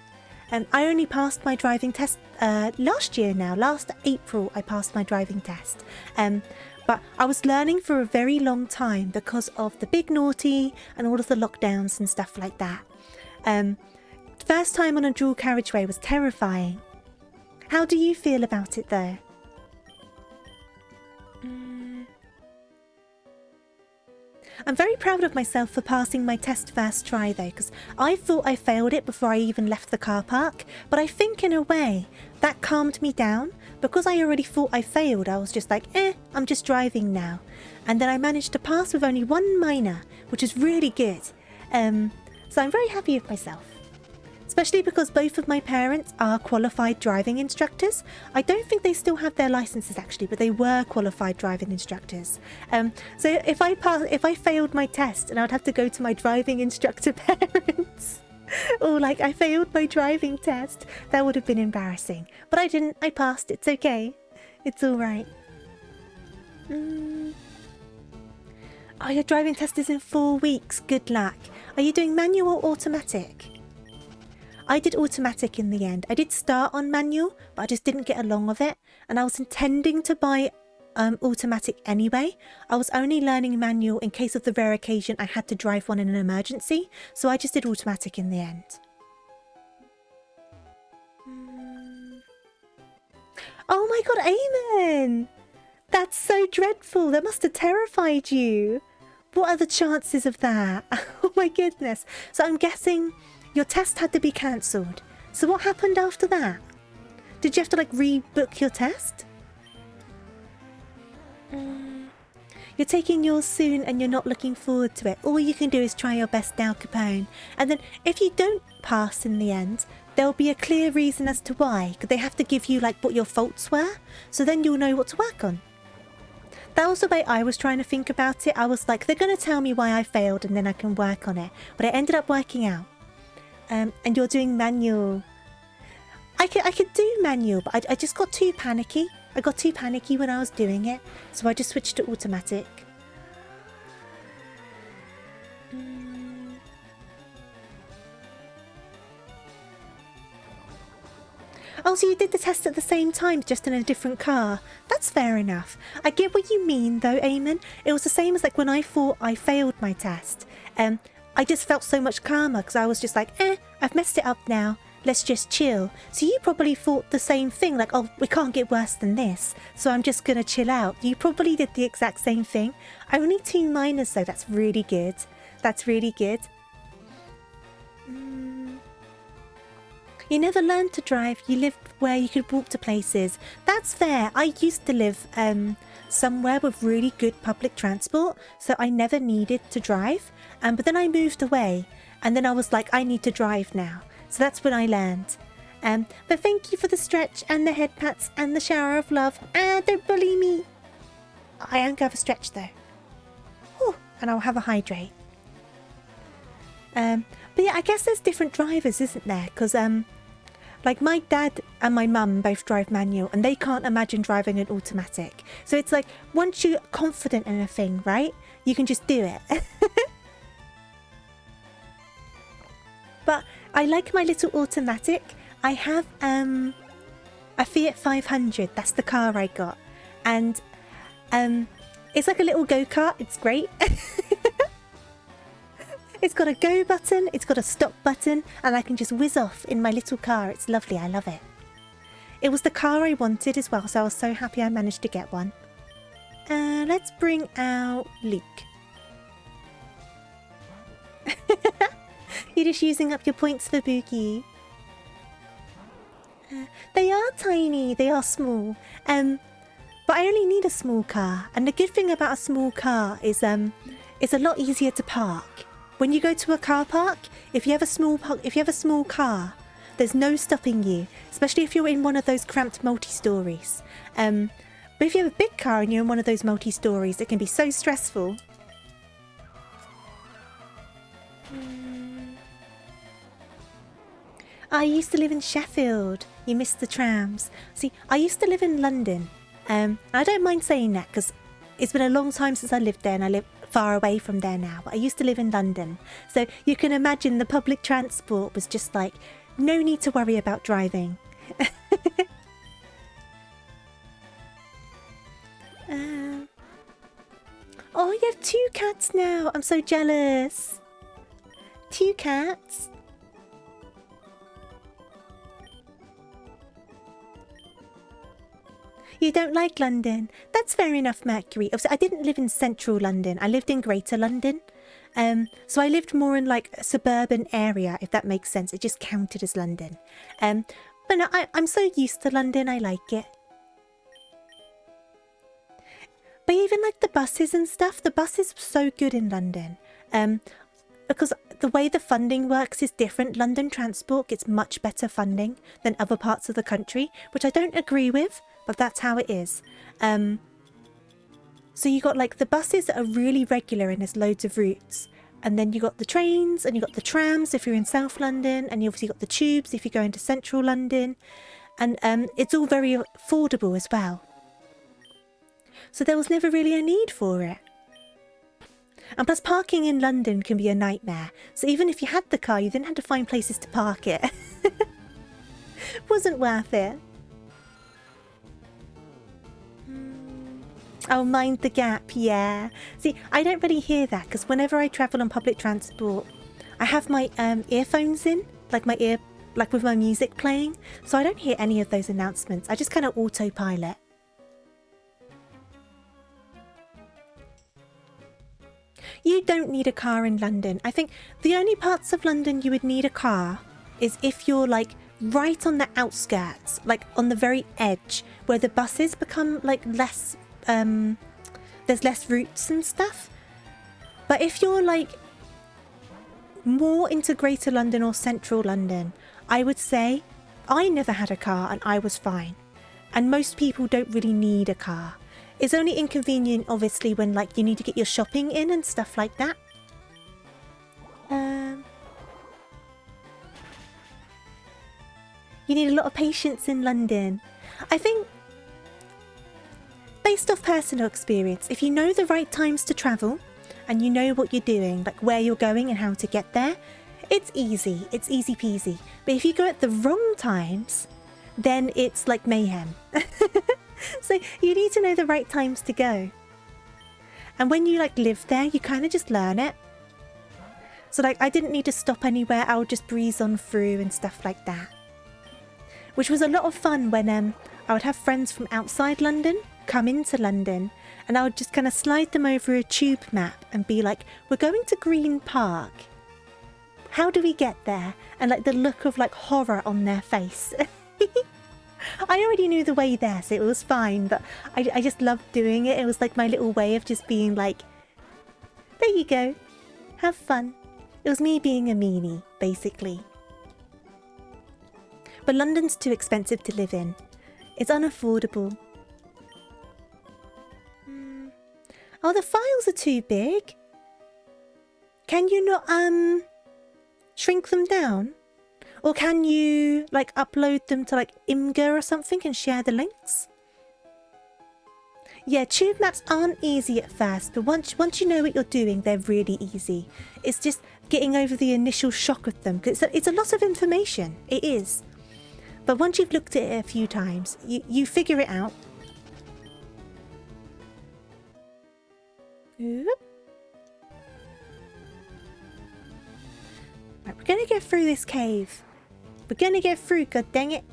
I only passed my driving test last year now. Last April, I passed my driving test. But I was learning for a very long time because of the big naughty and all of the lockdowns and stuff like that. First time on a dual carriageway was terrifying. How do you feel about it though? I'm very proud of myself for passing my test first try though, because I thought I failed it before I even left the car park, but I think in a way that calmed me down. Because I already thought I failed, I was just like, I'm just driving now. And then I managed to pass with only one minor, which is really good. So I'm very happy with myself. Especially because both of my parents are qualified driving instructors. I don't think they still have their licenses actually, but they were qualified driving instructors. So if I failed my test and I'd have to go to my driving instructor parents, or like I failed my driving test, that would have been embarrassing. But I didn't. I passed. It's okay. It's all right. Oh, your driving test is in 4 weeks. Good luck. Are you doing manual or automatic? I did automatic in the end. I did start on manual, but I just didn't get along with it. And I was intending to buy automatic anyway. I was only learning manual in case of the rare occasion I had to drive one in an emergency. So I just did automatic in the end. Oh my god, Eamon! That's so dreadful. That must have terrified you. What are the chances of that? Oh my goodness. So I'm guessing your test had to be cancelled. So what happened after that? Did you have to like rebook your test? You're taking yours soon and you're not looking forward to it. All you can do is try your best now, Capone. And then if you don't pass in the end, there'll be a clear reason as to why. Because they have to give you like what your faults were. So then you'll know what to work on. That was the way I was trying to think about it. I was like, they're going to tell me why I failed and then I can work on it. But it ended up working out. And you're doing manual. I could do manual, but I just got too panicky. I got too panicky when I was doing it. So I just switched to automatic. Oh, so you did the test at the same time, just in a different car. That's fair enough. I get what you mean though, Eamon. It was the same as like when I thought I failed my test. I just felt so much calmer because I was just like, I've messed it up now. Let's just chill. So you probably thought the same thing, like, oh, we can't get worse than this. So I'm just going to chill out. You probably did the exact same thing. Only 2 minors though. That's really good. That's really good. You never learned to drive. You lived where you could walk to places. That's fair. I used to live somewhere with really good public transport, so I never needed to drive. But then I moved away, and then I was like, I need to drive now. So that's when I learned. But thank you for the stretch and the head pats and the shower of love. Don't bully me. I am going to have a stretch though. Whew, and I'll have a hydrate. But yeah, I guess there's different drivers, isn't there? Because like my dad and my mum both drive manual and they can't imagine driving an automatic. So it's like once you're confident in a thing, right? You can just do it. But I like my little automatic. I have a Fiat 500. That's the car I got. And it's like a little go-kart. It's great. It's got a go button, it's got a stop button, and I can just whiz off in my little car. It's lovely, I love it. It was the car I wanted as well, so I was so happy I managed to get one. Let's bring out Luke. You're just using up your points for Boogie. They are tiny, they are small. But I only need a small car, and the good thing about a small car is it's a lot easier to park. When you go to a car park, if you have a small car, there's no stopping you, especially if you're in one of those cramped multi-stories. But if you have a big car and you're in one of those multi-stories, it can be so stressful. I used to live in Sheffield. You missed the trams. See, I used to live in London. I don't mind saying that because it's been a long time since I lived there and I live far away from there now. But I used to live in London. So you can imagine the public transport was just like, no need to worry about driving. Oh, you have 2 cats now. I'm so jealous. 2 cats. You don't like London? That's fair enough, Mercury. Obviously, I didn't live in central London. I lived in Greater London. So I lived more in like a suburban area, if that makes sense. It just counted as London. But no, I'm so used to London. I like it. But even like the buses and stuff, the buses are so good in London. Because the way the funding works is different. London Transport gets much better funding than other parts of the country, which I don't agree with, but that's how it is. So you got like the buses that are really regular and there's loads of routes. And then you got the trains and you got the trams if you're in South London, and you obviously got the tubes if you're going to Central London. And it's all very affordable as well. So there was never really a need for it. And plus parking in London can be a nightmare. So even if you had the car, you then had to find places to park it. Wasn't worth it. Oh, mind the gap, yeah. See, I don't really hear that because whenever I travel on public transport, I have my earphones in, like with my music playing. So I don't hear any of those announcements. I just kind of autopilot. You don't need a car in London. I think the only parts of London you would need a car is if you're like right on the outskirts, like on the very edge, where the buses become like less, there's less routes and stuff. But if you're like more into Greater London or Central London, I would say I never had a car and I was fine. And most people don't really need a car. It's only inconvenient, obviously, when like you need to get your shopping in and stuff like that. You need a lot of patience in London. I think, based off personal experience, if you know the right times to travel and you know what you're doing, like where you're going and how to get there, it's easy. It's easy peasy. But if you go at the wrong times, then it's like mayhem. So you need to know the right times to go. And when you like live there, you kind of just learn it. So like I didn't need to stop anywhere. I would just breeze on through and stuff like that. Which was a lot of fun when I would have friends from outside London come into London, and I would just kind of slide them over a tube map and be like, we're going to Green Park. How do we get there? And like the look of like horror on their face. I already knew the way there, so it was fine, but I just loved doing it. It was like my little way of just being like, there you go, have fun. It was me being a meanie, basically. But London's too expensive to live in. It's unaffordable. Oh, the files are too big. Can you not, shrink them down? Or can you, like, upload them to, like, Imgur or something and share the links? Yeah, tube maps aren't easy at first, but once you know what you're doing, they're really easy. It's just getting over the initial shock of them, because it's a lot of information. It is. But once you've looked at it a few times, you figure it out. Oop. Right, we're gonna get through this cave. We're gonna get through, god dang it.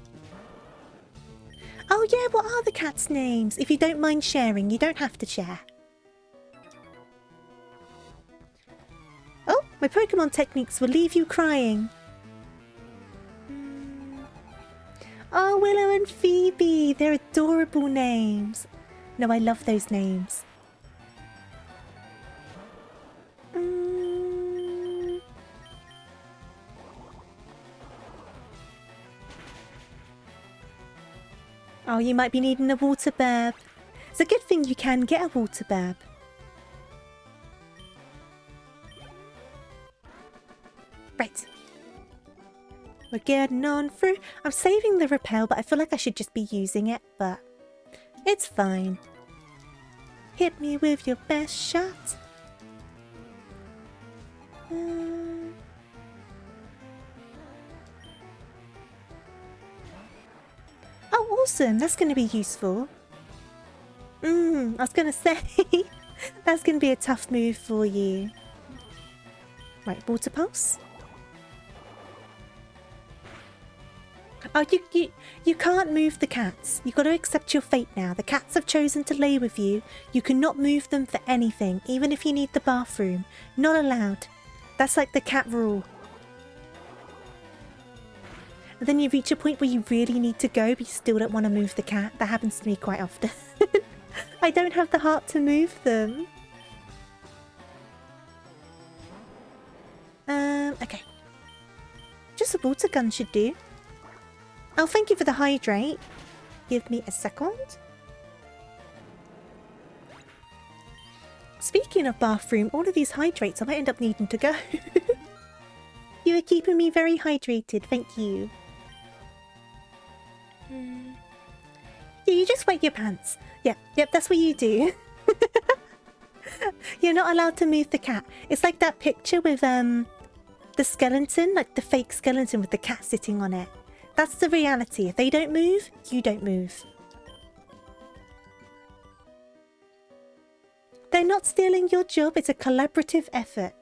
Oh yeah, what are the cats' names? If you don't mind sharing, you don't have to share. Oh, my Pokemon techniques will leave you crying. Oh, Willow and Phoebe, they're adorable names. No, I love those names. Oh, you might be needing a water burb. It's a good thing you can get a water burb. Right. We're getting on through. I'm saving the repel, but I feel like I should just be using it, but it's fine. Hit me with your best shot. Oh, awesome. That's going to be useful. I was going to say, that's going to be a tough move for you. Right, water pulse. Oh, you can't move the cats. You've got to accept your fate now. The cats have chosen to lay with you. You cannot move them for anything, even if you need the bathroom. Not allowed. That's like the cat rule. And then you reach a point where you really need to go, but you still don't want to move the cat. That happens to me quite often. I don't have the heart to move them. Okay. Just a water gun should do. Oh, thank you for the hydrate. Give me a second. Speaking of bathroom, all of these hydrates, I might end up needing to go. You are keeping me very hydrated, thank you. Yeah, you just wet your pants. Yep, that's what you do. You're not allowed to move the cat. It's like that picture with the skeleton, like the fake skeleton with the cat sitting on it. That's the reality. If they don't move, you don't move. They're not stealing your job. It's a collaborative effort.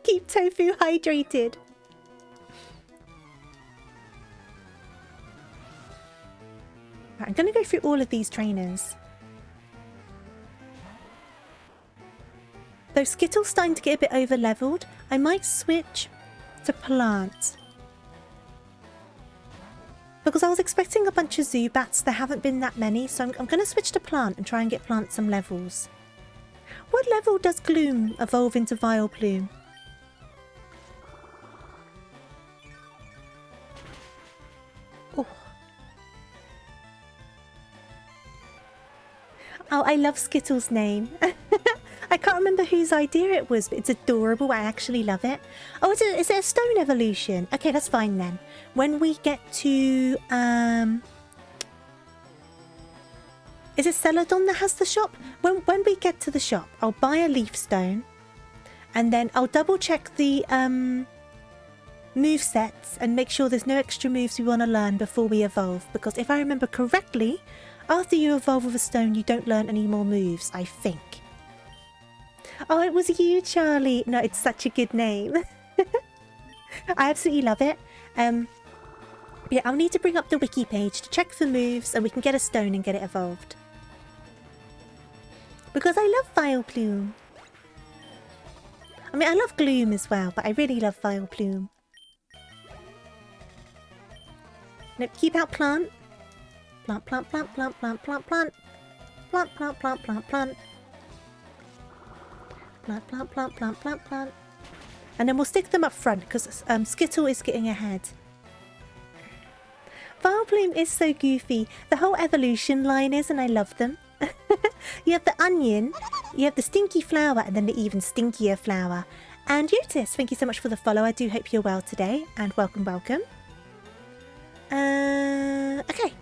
Keep Tofu hydrated. Right, I'm going to go through all of these trainers. Though Skittle's starting to get a bit over-leveled, I might switch to Plant. Because I was expecting a bunch of Zubats, there haven't been that many, so I'm going to switch to Plant and try and get Plant some levels. What level does Gloom evolve into Vileplume? Oh, I love Skittle's name. I can't remember whose idea it was, but it's adorable. I actually love it. Oh, is it a stone evolution? Okay, that's fine then. When we get to... Is it Celadon that has the shop? When we get to the shop, I'll buy a leaf stone. And then I'll double check the move sets and make sure there's no extra moves we want to learn before we evolve. Because if I remember correctly, after you evolve with a stone, you don't learn any more moves, I think. Oh, it was you, Charlie. No, it's such a good name. I absolutely love it. Yeah, I'll need to bring up the wiki page to check for moves and we can get a stone and get it evolved. Because I love Vileplume. I mean, I love Gloom as well, but I really love Vileplume. Nope, keep out Plant. Plant, plant, plant, plant, plant, plant, plant. Plant, plant, plant, plant, plant. Plant, plant, plant, plant, plant, plant. And then we'll stick them up front because Skittle is getting ahead. Vileplume is so goofy. The whole evolution line is, and I love them. You have the onion, you have the stinky flower, and then the even stinkier flower. And Eutis, thank you so much for the follow. I do hope you're well today, and welcome, welcome. Okay.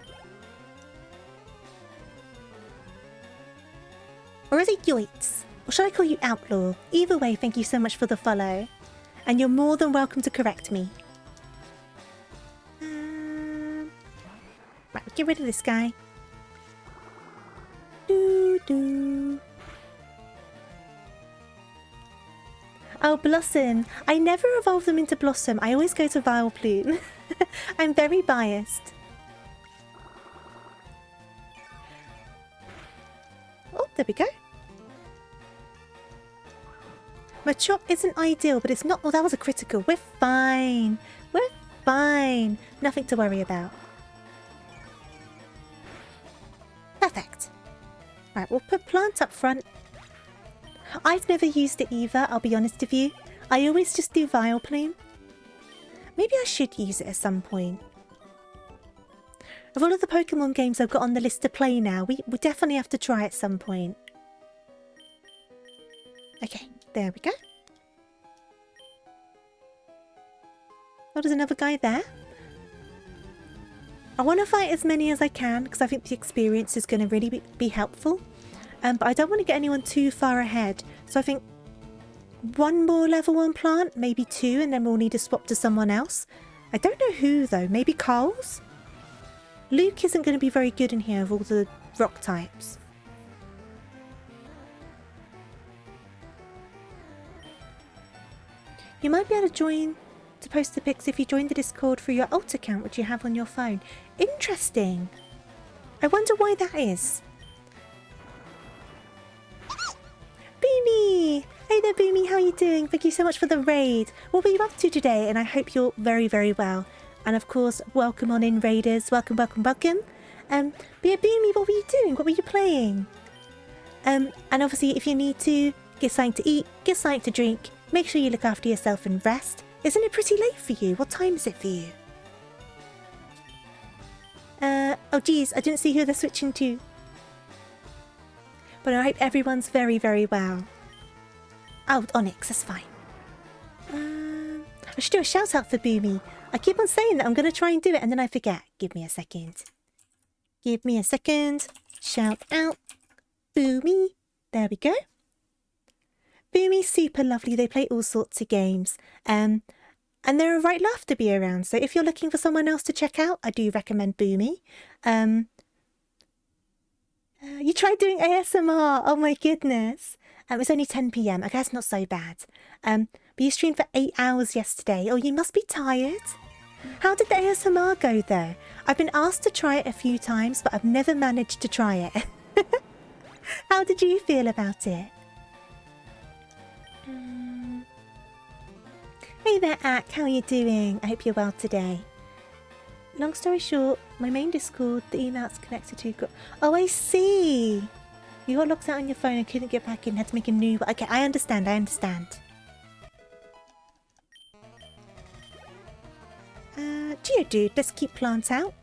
Or is it Yoits? Or should I call you Outlaw? Either way, thank you so much for the follow. And you're more than welcome to correct me. Right, get rid of this guy. Doo-doo. Oh, Blossom. I never evolve them into Blossom. I always go to Vileplume. I'm very biased. Oh, there we go. My chop isn't ideal, but it's not... Oh, that was a critical. We're fine. We're fine. Nothing to worry about. Perfect. Right, we'll put Plant up front. I've never used it either, I'll be honest with you. I always just do Vileplume. Maybe I should use it at some point. Of all of the Pokemon games I've got on the list to play now, we definitely have to try at some point. Okay, there we go. Oh, there's another guy there. I want to fight as many as I can because I think the experience is going to really be helpful. But I don't want to get anyone too far ahead. So I think one more level 1 plant, maybe 2, and then we'll need to swap to someone else. I don't know who though, maybe Carl's? Luke isn't going to be very good in here with all the rock types. You might be able to join to post the pics if you join the Discord through your alt account which you have on your phone. Interesting. I wonder why that is. Boomy! Hey there Boomy, how are you doing? Thank you so much for the raid. What were you up to today? And I hope you're very, very well. And of course, welcome on in raiders. Welcome, welcome, welcome. But yeah, Boomy, what were you doing? What were you playing? And obviously if you need to get something to eat, get something to drink, make sure you look after yourself and rest. Isn't it pretty late for you? What time is it for you? Oh geez, I didn't see who they're switching to. But I hope everyone's very, very well. Oh, Onyx, that's fine. I should do a shout out for Boomy. I keep on saying that I'm going to try and do it and then I forget. Give me a second. Give me a second. Shout out. Boomy. There we go. Boomy's super lovely. They play all sorts of games. And they're a right laugh to be around. So if you're looking for someone else to check out, I do recommend Boomy. You tried doing ASMR. Oh my goodness. It's only 10 PM. I guess not so bad. But you streamed for 8 hours yesterday. Oh, you must be tired. How did the ASMR go though? I've been asked to try it a few times, but I've never managed to try it. How did you feel about it? Hey there, Ak. How are you doing? I hope you're well today. Long story short, my main Discord, the email it's connected to... Oh, I see. You got locked out on your phone and couldn't get back in. Had to make a new... Okay, I understand. I understand. Geodude, let's keep plants out.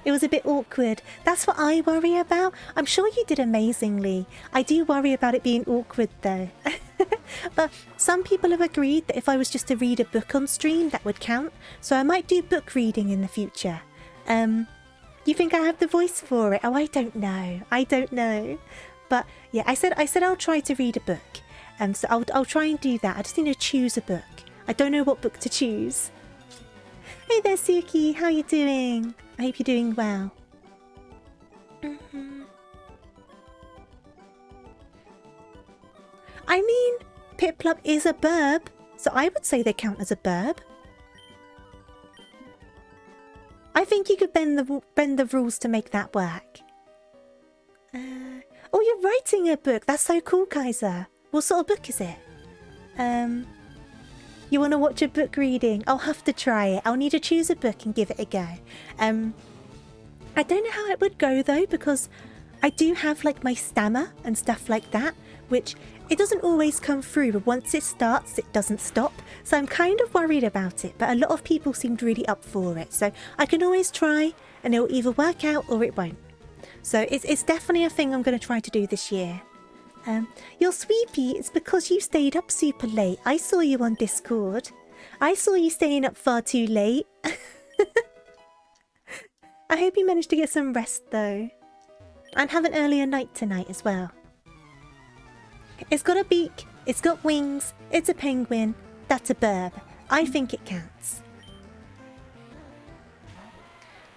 It was a bit awkward. That's what I worry about. I'm sure you did amazingly. I do worry about it being awkward though. But some people have agreed that if I was just to read a book on stream, that would count. So I might do book reading in the future. You think I have the voice for it? Oh, I don't know. I don't know. But yeah, I said I'll try to read a book. So I'll try and do that. I just need to choose a book. I don't know what book to choose. Hey there, Suki. How are you doing? I hope you're doing well. I mean, Piplup is a burb, so I would say they count as a burb. I think you could bend the rules to make that work. Oh, you're writing a book. That's so cool, Kaiser. What sort of book is it? You want to watch a book reading? I'll have to try it. I'll need to choose a book and give it a go. I don't know how it would go though, because I do have like my stammer and stuff like that, which it doesn't always come through, but once it starts, it doesn't stop. So I'm kind of worried about it, but a lot of people seemed really up for it. So I can always try and it'll either work out or it won't. So it's definitely a thing I'm going to try to do this year. You're sleepy. It's because you stayed up super late. I saw you on Discord. I saw you staying up far too late. I hope you managed to get some rest though. And have an earlier night tonight as well. It's got a beak. It's got wings. It's a penguin. That's a burb. I think it counts.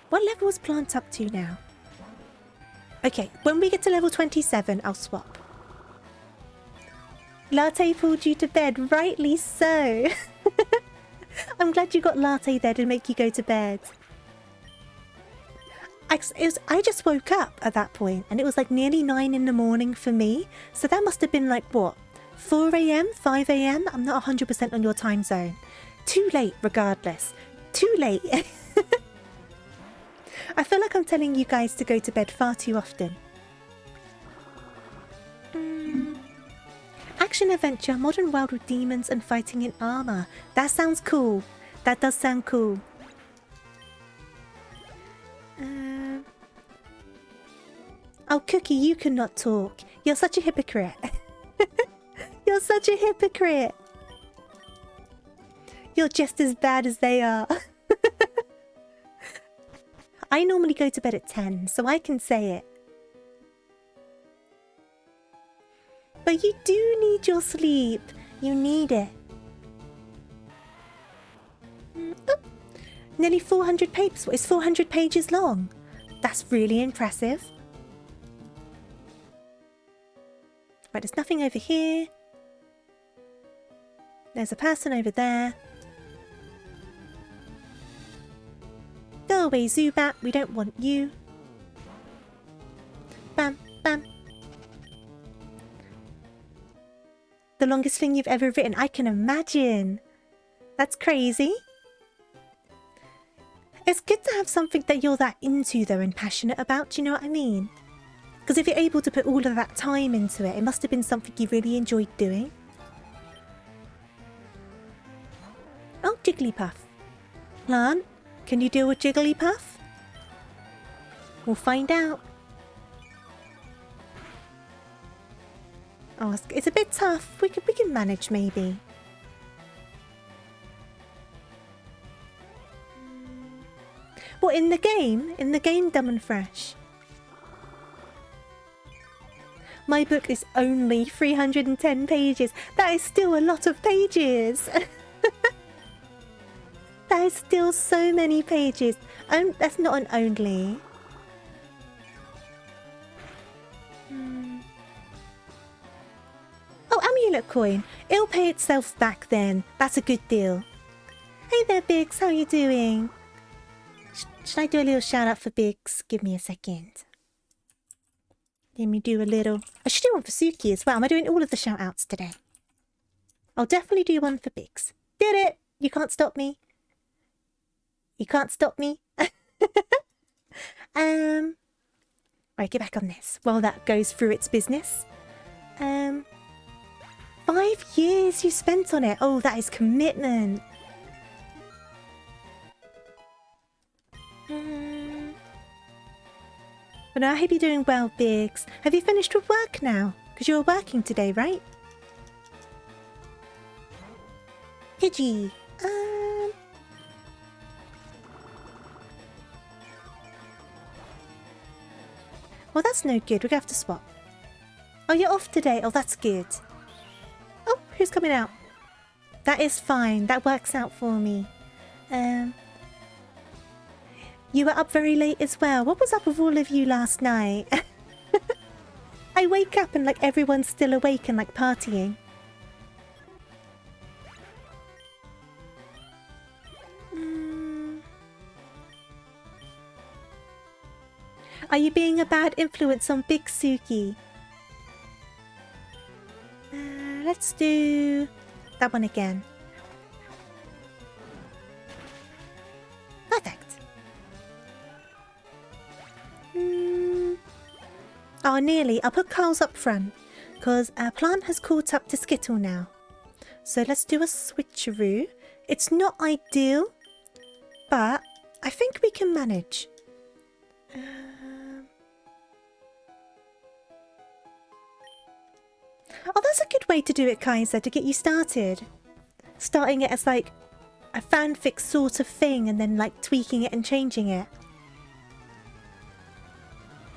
What level is Plant up to now? Okay, when we get to level 27, I'll swap. Latte pulled you to bed, rightly so. I'm glad you got Latte there to make you go to bed. I just woke up at that point and it was like nearly 9 in the morning for me. So that must have been like what? 4 AM? 5 AM? I'm not 100% on your time zone. Too late regardless. Too late. I feel like I'm telling you guys to go to bed far too often. Action adventure, modern world with demons and fighting in armor. That sounds cool. That does sound cool. Oh, Cookie, you cannot talk. You're such a hypocrite. You're such a hypocrite. You're just as bad as they are. I normally go to bed at 10, so I can say it. But you do need your sleep. You need it. Oh, nearly 400 pages. It's 400 pages long. That's really impressive. Right, there's nothing over here. There's a person over there. Go away, Zubat. We don't want you. Bam, bam. The longest thing you've ever written. I can imagine. That's crazy. It's good to have something that you're that into, though, and passionate about. Do you know what I mean? Because if you're able to put all of that time into it, it must have been something you really enjoyed doing. Oh, Jigglypuff. Plant, can you deal with Jigglypuff? We'll find out. Oh, it's a bit tough. We can manage, maybe. What, in the game? In the game, Dumb and Fresh? My book is only 310 pages. That is still a lot of pages. That is still so many pages. That's not an only. Oh, amulet coin. It'll pay itself back then. That's a good deal. Hey there, Biggs. How are you doing? Should I do a little shout out for Biggs? Give me a second. Let me do a little... I should do one for Suki as well. Am I doing all of the shout outs today? I'll definitely do one for Biggs. Did it! You can't stop me. You can't stop me. Right, get back on this while that goes through its business. 5 years you spent on it. Oh, that is commitment. But no, I hope you're doing well, Biggs. Have you finished with work now? Because you were working today, right? Pidgey. Well, that's no good. We're gonna have to swap. Oh, you're off today. Oh, that's good. Oh, who's coming out? That is fine. That works out for me. You were up very late as well. What was up with all of you last night? I wake up and like everyone's still awake and like partying. Are you being a bad influence on Big Suki? Let's do that one again. Perfect. Oh, nearly. I'll put Carl's up front, because Plant has caught up to Skittle now. So let's do a switcheroo. It's not ideal, but I think we can manage. Oh, that's a good way to do it, Kaiser, to get you started. Starting it as like a fanfic sort of thing and then like tweaking it and changing it.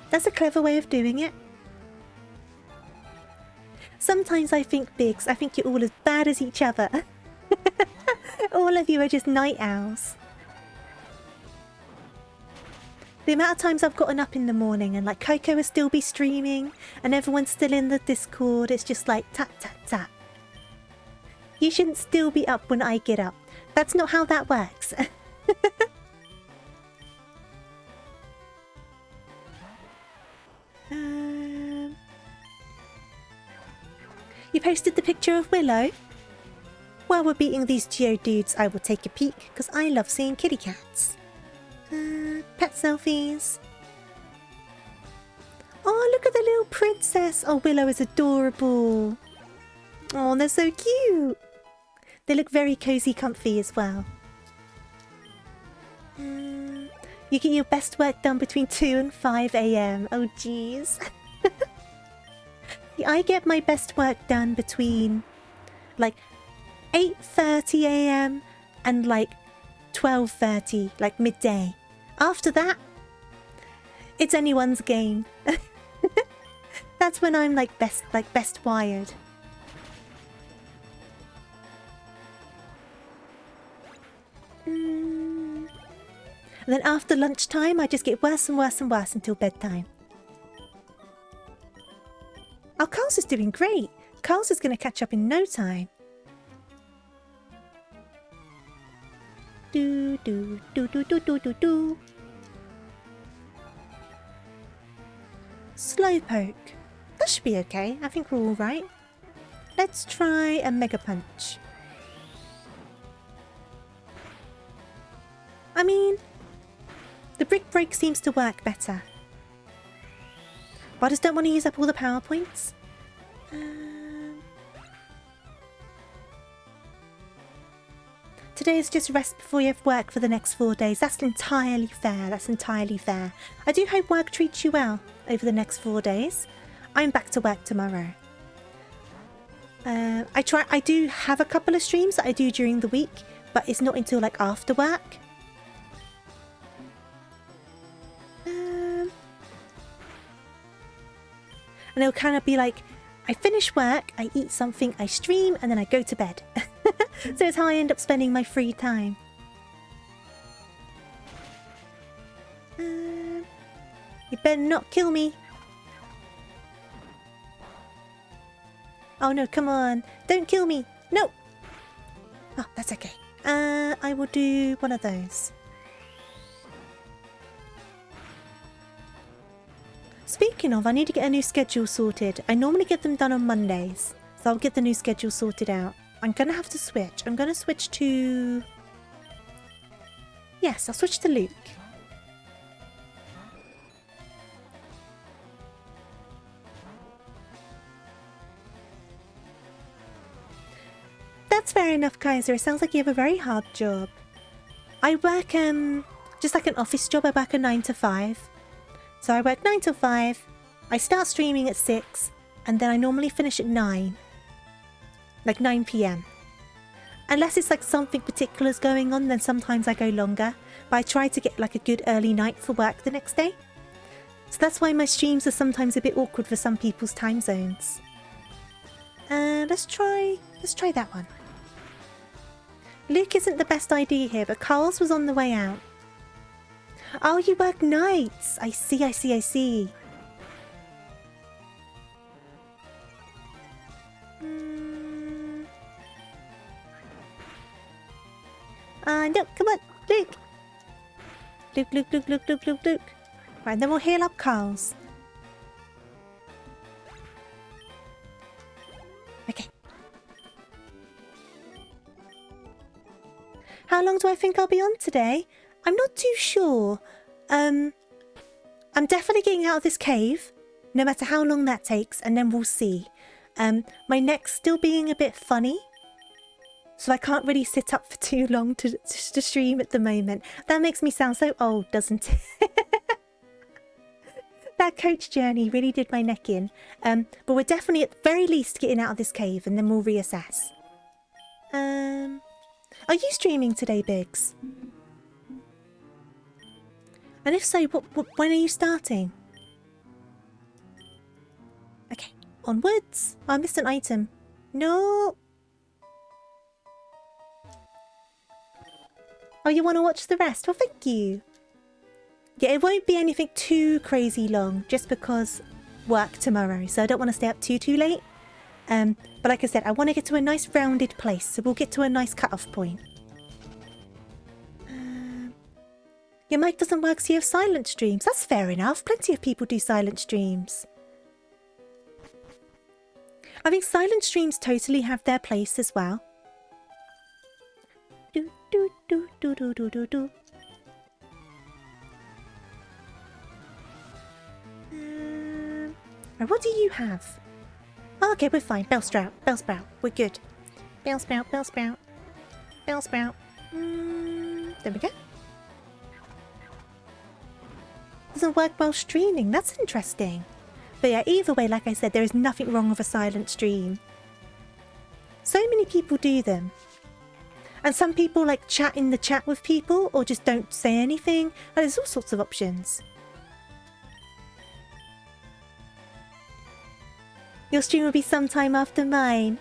That's a clever way of doing it. Sometimes I think, Biggs, I think you're all as bad as each other. All of you are just night owls. The amount of times I've gotten up in the morning and like Coco will still be streaming and everyone's still in the Discord, it's just like tap, tap, tap. You shouldn't still be up when I get up. That's not how that works. You posted the picture of Willow? While we're beating these Geodudes, I will take a peek because I love seeing kitty cats. Pet selfies. Oh, look at the little princess. Oh, Willow is adorable. Oh, they're so cute. They look very cozy, comfy as well. You get your best work done between 2 and 5 AM. Oh, jeez. I get my best work done between like 8:30 AM and like 12:30, like midday. After that, It's anyone's game. That's when I'm like best wired. And then after lunchtime, I just get worse and worse and worse until bedtime. Oh, Carl's is doing great. Carl's is going to catch up in no time. Do do do do do do do do. Slowpoke. That should be okay. I think we're all right. Let's try a Mega Punch. I mean, the Brick Break seems to work better. But I just don't want to use up all the power points. Today is just rest before you have work for the next 4 days. That's entirely fair. That's entirely fair. I do hope work treats you well over the next 4 days. I'm back to work tomorrow. I do have a couple of streams that I do during the week, but it's not until like after work. And it'll kind of be like, I finish work, I eat something, I stream, and then I go to bed. So it's how I end up spending my free time. You better not kill me. Oh no, come on. Don't kill me. No. Oh, that's okay. I will do one of those. Speaking of, I need to get a new schedule sorted. I normally get them done on Mondays. So I'll get the new schedule sorted out. I'm going to have to switch. I'm going to switch to... Yes, I'll switch to Luke. That's fair enough, Kaiser. It sounds like you have a very hard job. I work, just like an office job. I work a 9 to 5. So I work 9 till 5, I start streaming at 6, and then I normally finish at 9. Like 9 PM. Unless it's like something particular's going on, then sometimes I go longer. But I try to get like a good early night for work the next day. So that's why my streams are sometimes a bit awkward for some people's time zones. Let's try that one. Luke isn't the best idea here, but Carl's was on the way out. Oh, you work nights. I see. No, come on, Luke. Luke. Right, then we'll heal up Carl's. Okay. How long do I think I'll be on today? I'm not too sure. I'm definitely getting out of this cave, no matter how long that takes, and then we'll see. My neck's still being a bit funny, so I can't really sit up for too long to stream at the moment. That makes me sound so old, doesn't it? That coach journey really did my neck in. But we're definitely at the very least getting out of this cave, and then we'll reassess. Are you streaming today, Biggs? And if so, when are you starting? Okay, onwards. Oh, I missed an item. No. Oh, you want to watch the rest? Well, thank you. Yeah, it won't be anything too crazy long, just because work tomorrow, so I don't want to stay up too late. But like I said, I want to get to a nice rounded place, so we'll get to a nice cut-off point. Your mic doesn't work, so you have silent streams. That's fair enough. Plenty of people do silent streams. I think silent streams totally have their place as well. Do do do do do do do do. Right, what do you have? Oh, okay, we're fine. Bellsprout. We're good. Bellsprout. There we go. Doesn't work while streaming. That's interesting. But yeah, either way, like I said, there is nothing wrong with a silent stream. So many people do them. And some people like chat in the chat with people or just don't say anything. And there's all sorts of options. Your stream will be sometime after mine.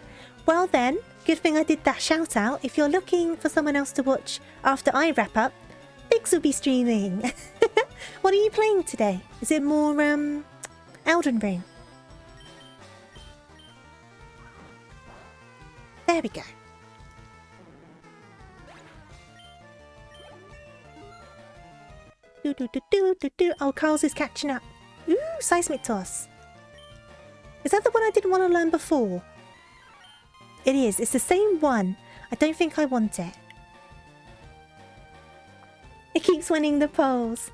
Well then, good thing I did that shout out. If you're looking for someone else to watch after I wrap up, Biggs will be streaming. What are you playing today? Is it more Elden Ring? There we go. Oh, Carl's is catching up. Ooh, seismic toss. Is that the one I didn't want to learn before? It is. It's the same one. I don't think I want it. It keeps winning the polls.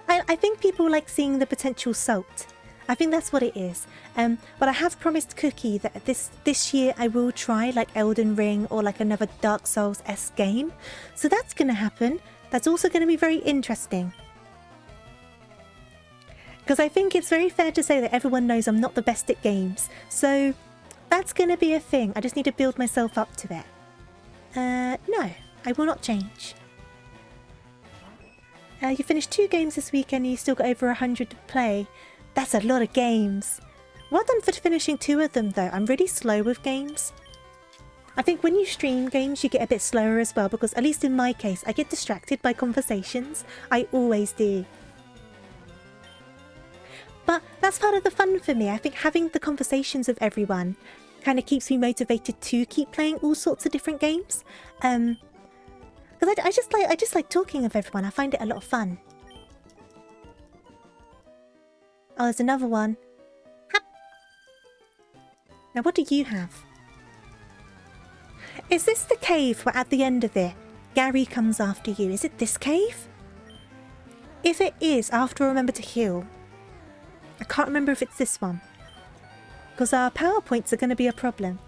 I think people like seeing the potential salt. I think that's what it is. But I have promised Cookie that this year I will try like Elden Ring or like another Dark Souls-esque game. So that's going to happen. That's also going to be very interesting. Because I think it's very fair to say that everyone knows I'm not the best at games. So that's going to be a thing. I just need to build myself up to it. No, I will not change. You finished 2 games this weekend and you still got over 100 to play. That's a lot of games. Well done for finishing 2 of them though. I'm really slow with games. I think when you stream games you get a bit slower as well because at least in my case I get distracted by conversations. I always do. But that's part of the fun for me. I think having the conversations with everyone kind of keeps me motivated to keep playing all sorts of different games. Because I just like talking with everyone. I find it a lot of fun. Oh, there's another one. Hap. Now, what do you have? Is this the cave where at the end of it, Gary comes after you? Is it this cave? If it is, I have to remember to heal. I can't remember if it's this one. Because our PowerPoints are going to be a problem.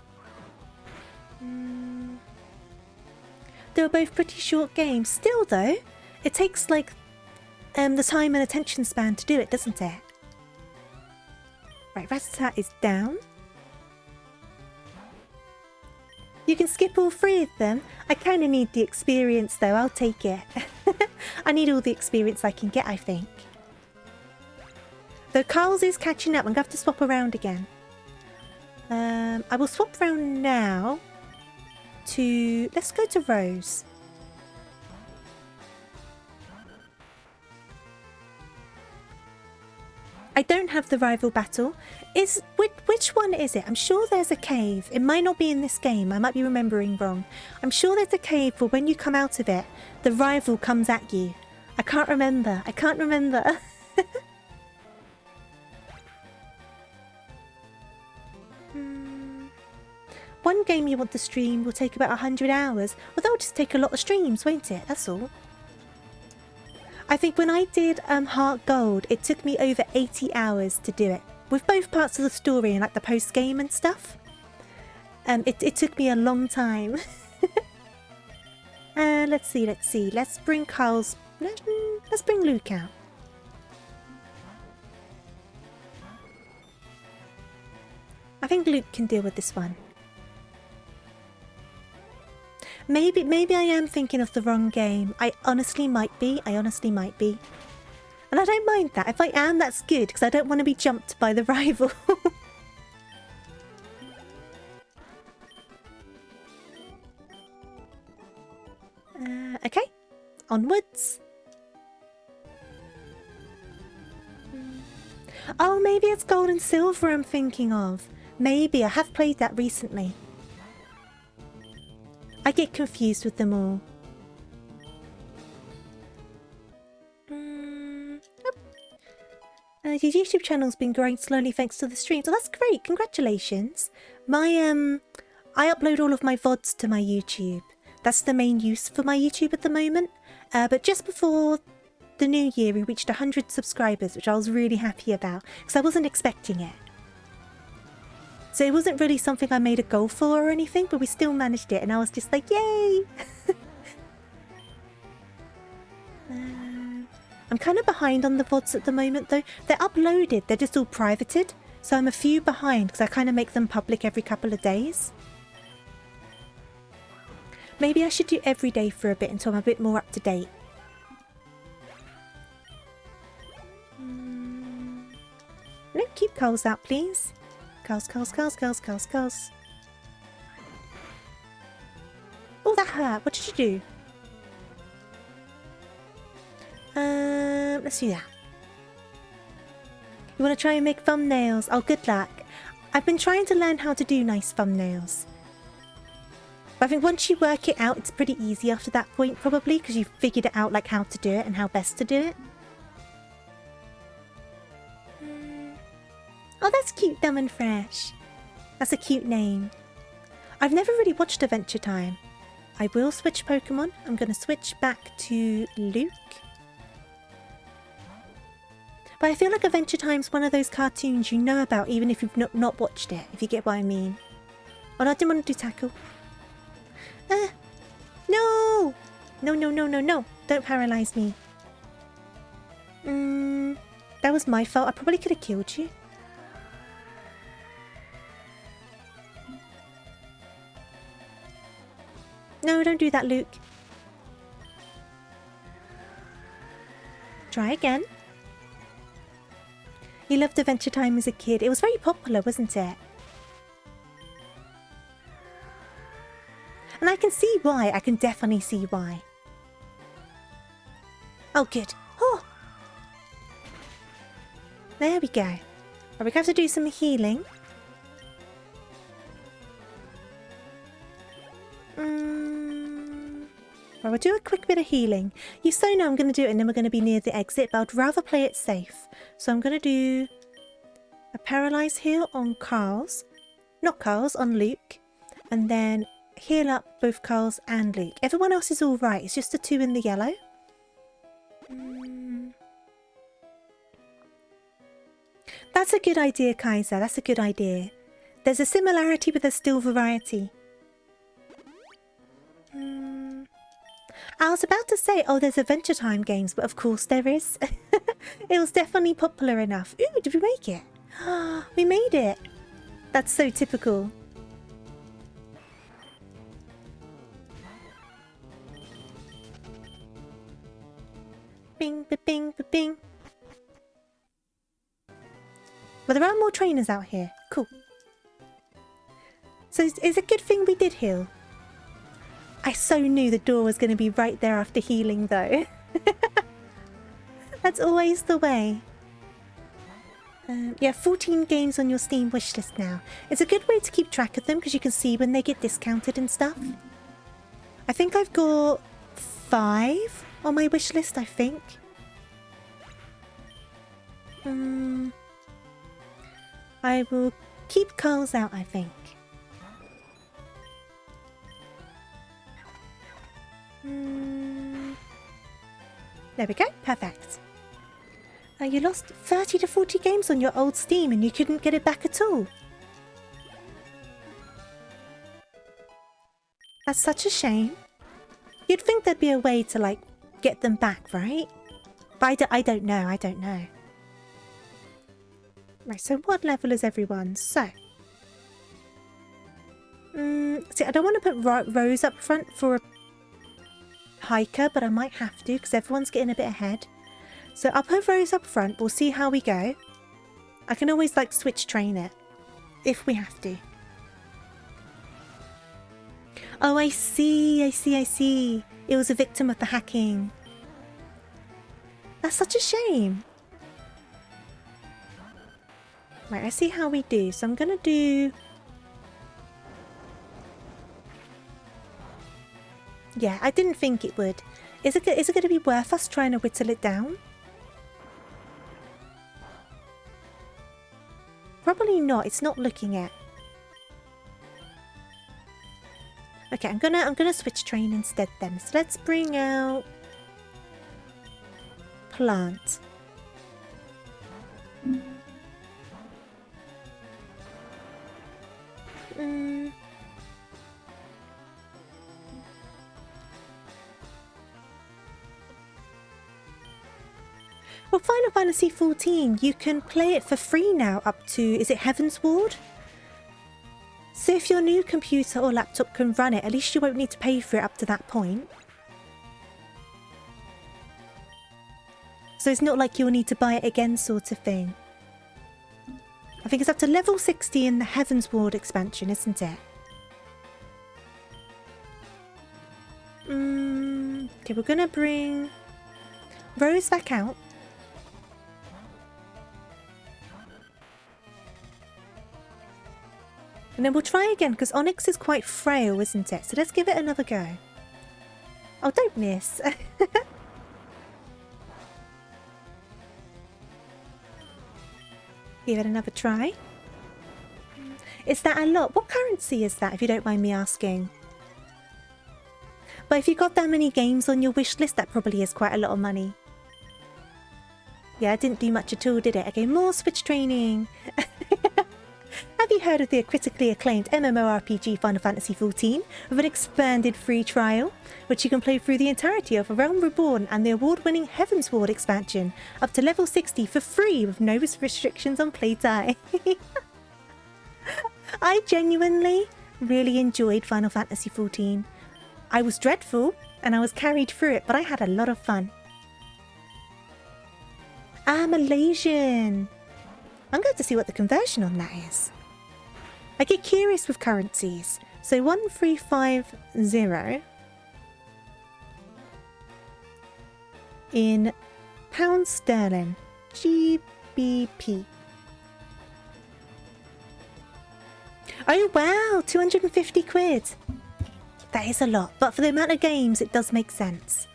They were both pretty short games. Still though, it takes like the time and attention span to do it, doesn't it? Right, Ratatat is down. You can skip all 3 of them. I kind of need the experience though, I'll take it. I need all the experience I can get, I think. Though Carl's is catching up, I'm going to have to swap around again. I will swap around now to... Let's go to Rose. I don't have the rival battle. Which one is it? I'm sure there's a cave. It might not be in this game. I might be remembering wrong. I'm sure there's a cave where when you come out of it, the rival comes at you. I can't remember. I can't remember. One game you want to stream will take about 100 hours. Well, that'll just take a lot of streams, won't it? That's all. I think when I did Heart Gold, it took me over 80 hours to do it. With both parts of the story and like the post-game and stuff. It took me a long time. Let's see. Let's bring Carl's... Let's bring Luke out. I think Luke can deal with this one. Maybe I am thinking of the wrong game. I honestly might be. And I don't mind that. If I am, that's good, because I don't want to be jumped by the rival. Okay. Onwards. Oh, maybe it's Gold and Silver I'm thinking of. Maybe. I have played that recently. I get confused with them all. Your YouTube channel's been growing slowly thanks to the streams. Oh, that's great. Congratulations. I upload all of my VODs to my YouTube. That's the main use for my YouTube at the moment. But just before the new year, we reached 100 subscribers, which I was really happy about because I wasn't expecting it. So it wasn't really something I made a goal for or anything, but we still managed it and I was just like, yay! I'm kind of behind on the VODs at the moment though. They're uploaded, they're just all privated. So I'm a few behind because I kind of make them public every couple of days. Maybe I should do every day for a bit until I'm a bit more up to date. Nope. keep coals out, please. Coals, coals, coals, coals, coals, coals. Oh, that hurt. What did you do? Let's do that. You want to try and make thumbnails? Oh, good luck. I've been trying to learn how to do nice thumbnails. But I think once you work it out, it's pretty easy after that point, probably, because you've figured it out, like, how to do it and how best to do it. Oh, that's cute, Dumb and Fresh. That's a cute name. I've never really watched Adventure Time. I will switch Pokemon. I'm going to switch back to Luke. But I feel like Adventure Time's one of those cartoons you know about even if you've not watched it, if you get what I mean. Oh, no, I didn't want to do tackle. No! No, no, no, no, no. Don't paralyze me. That was my fault. I probably could have killed you. No, don't do that, Luke. Try again. You loved Adventure Time as a kid. It was very popular, wasn't it? And I can see why. I can definitely see why. Oh, good. Oh! There we go. But we have to do some healing. Well, we'll do a quick bit of healing. You so know I'm going to do it and then we're going to be near the exit, but I'd rather play it safe. So I'm going to do a paralyze heal on Carl's. Not Carl's, on Luke. And then heal up both Carl's and Luke. Everyone else is alright. It's just the two in the yellow. That's a good idea, Kaiser. That's a good idea. There's a similarity, but there's still variety. I was about to say, oh, there's Adventure Time games, but of course there is. It was definitely popular enough. Ooh, did we make it? We made it. That's so typical. Bing, ba, bing, ba, bing. Well, there are more trainers out here. Cool. So it's a good thing we did heal. I so knew the door was going to be right there after healing, though. That's always the way. Yeah, 14 games on your Steam wishlist now. It's a good way to keep track of them because you can see when they get discounted and stuff. I think I've got 5 on my wishlist, I think. I will keep Carl's out, I think. There we go. Perfect. You lost 30 to 40 games on your old Steam and you couldn't get it back at all. That's such a shame. You'd think there'd be a way to, like, get them back, right? But I don't know. I don't know. Right, so what level is everyone? So. See, I don't want to put Rose up front for a hiker, but I might have to because everyone's getting a bit ahead. So I'll put Rose up front. We'll see how we go. I can always, like, switch train it if we have to. Oh, I see. I see. I see. It was a victim of the hacking. That's such a shame. Right, let's see how we do. So I'm going to do... Yeah, I didn't think it would. Is it going to be worth us trying to whittle it down? Probably not. It's not looking it. Okay, I'm gonna switch train instead then. So let's bring out Plant. Well, Final Fantasy XIV, you can play it for free now up to, is it Heaven's Ward? So if your new computer or laptop can run it, at least you won't need to pay for it up to that point. So it's not like you'll need to buy it again sort of thing. I think it's up to level 60 in the Heaven's Ward expansion, isn't it? Okay, we're gonna bring Rose back out. And then we'll try again, because Onyx is quite frail, isn't it? So let's give it another go. Oh, don't miss. Give it another try. Is that a lot? What currency is that, if you don't mind me asking? But if you got that many games on your wish list, that probably is quite a lot of money. Yeah, it didn't do much at all, did it? Okay, more Switch training. Have you heard of the critically acclaimed MMORPG Final Fantasy XIV with an expanded free trial, which you can play through the entirety of A Realm Reborn and the award-winning Heaven's Ward expansion up to level 60 for free with no restrictions on playtime? I genuinely really enjoyed Final Fantasy XIV. I was dreadful and I was carried through it, but I had a lot of fun. Ah, Malaysian. I'm going to see what the conversion on that is. I get curious with currencies. So 1350 in pounds sterling, GBP. Oh wow, 250 quid. That is a lot, but for the amount of games, it does make sense.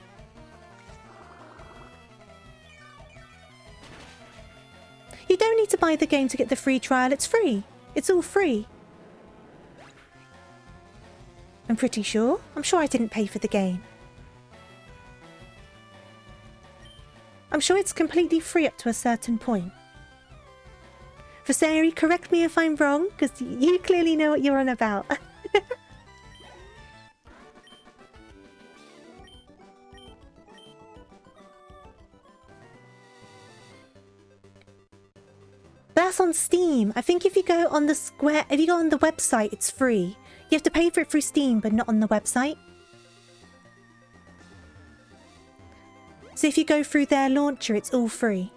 You don't need to buy the game to get the free trial, it's free. It's all free. I'm pretty sure. I'm sure I didn't pay for the game. I'm sure it's completely free up to a certain point. Vasari, correct me if I'm wrong, because you clearly know what you're on about. That's on Steam. I think if you go on the website, it's free. You have to pay for it through Steam, but not on the website. So if you go through their launcher, it's all free.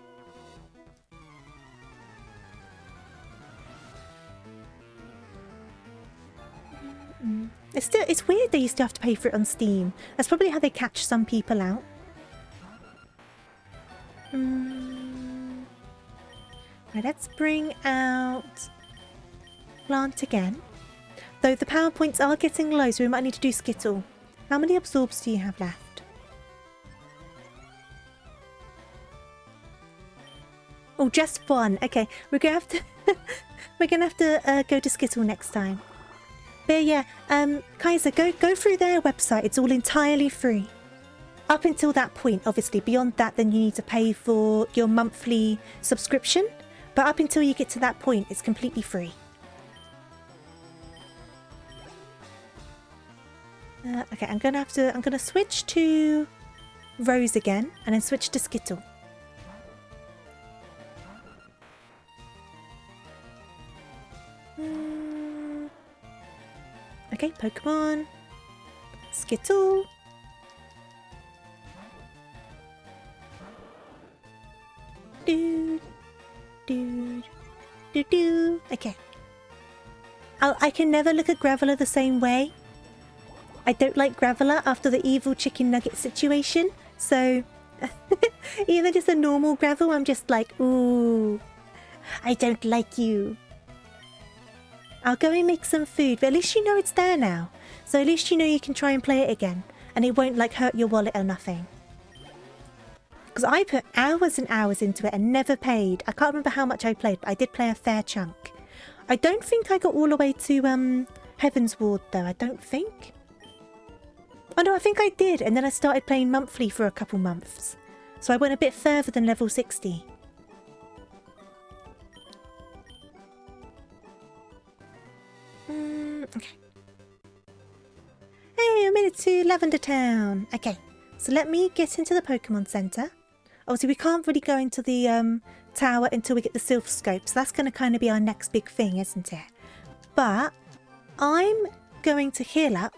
It's weird they used to have to pay for it on Steam. That's probably how they catch some people out. Right, let's bring out Plant again. Though the power points are getting low, so we might need to do Skittle. How many absorbs do you have left? Oh, just one. Okay, we're gonna have to go to Skittle next time. But yeah, Kaiser, go through their website. It's all entirely free. Up until that point, obviously. Beyond that, then you need to pay for your monthly subscription. But up until you get to that point, it's completely free. Okay, I'm gonna switch to Rose again, and then switch to Skittle. Okay, Pokemon, Skittle. Okay. I can never look at Graveler the same way. I don't like Graveler after the evil chicken nugget situation. So, even just a normal Gravel, I'm just like, ooh, I don't like you. I'll go and make some food, but at least you know it's there now. So at least you know you can try and play it again. And it won't like hurt your wallet or nothing. Because I put hours and hours into it and never paid. I can't remember how much I played, but I did play a fair chunk. I don't think I got all the way to Heaven's Ward though, I don't think. Oh no, I think I did, and then I started playing monthly for a couple months. So I went a bit further than level 60. Okay. Hey, I made it to Lavender Town. Okay, so let me get into the Pokemon Center. Obviously, we can't really go into the tower until we get the Silph Scope, so that's going to kind of be our next big thing, isn't it? But I'm going to heal up,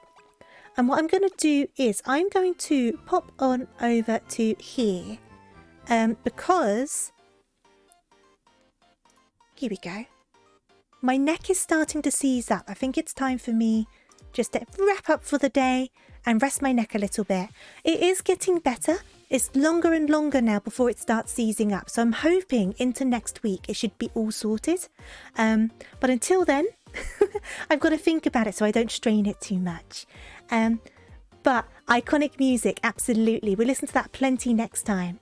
and what I'm going to do is I'm going to pop on over to here, because here we go. my neck is starting to seize up. I think it's time for me just to wrap up for the day and rest my neck a little bit. It is getting better. It's longer and longer now before it starts seizing up. So I'm hoping into next week it should be all sorted. But until then, I've got to think about it so I don't strain it too much. But iconic music, absolutely. We'll listen to that plenty next time.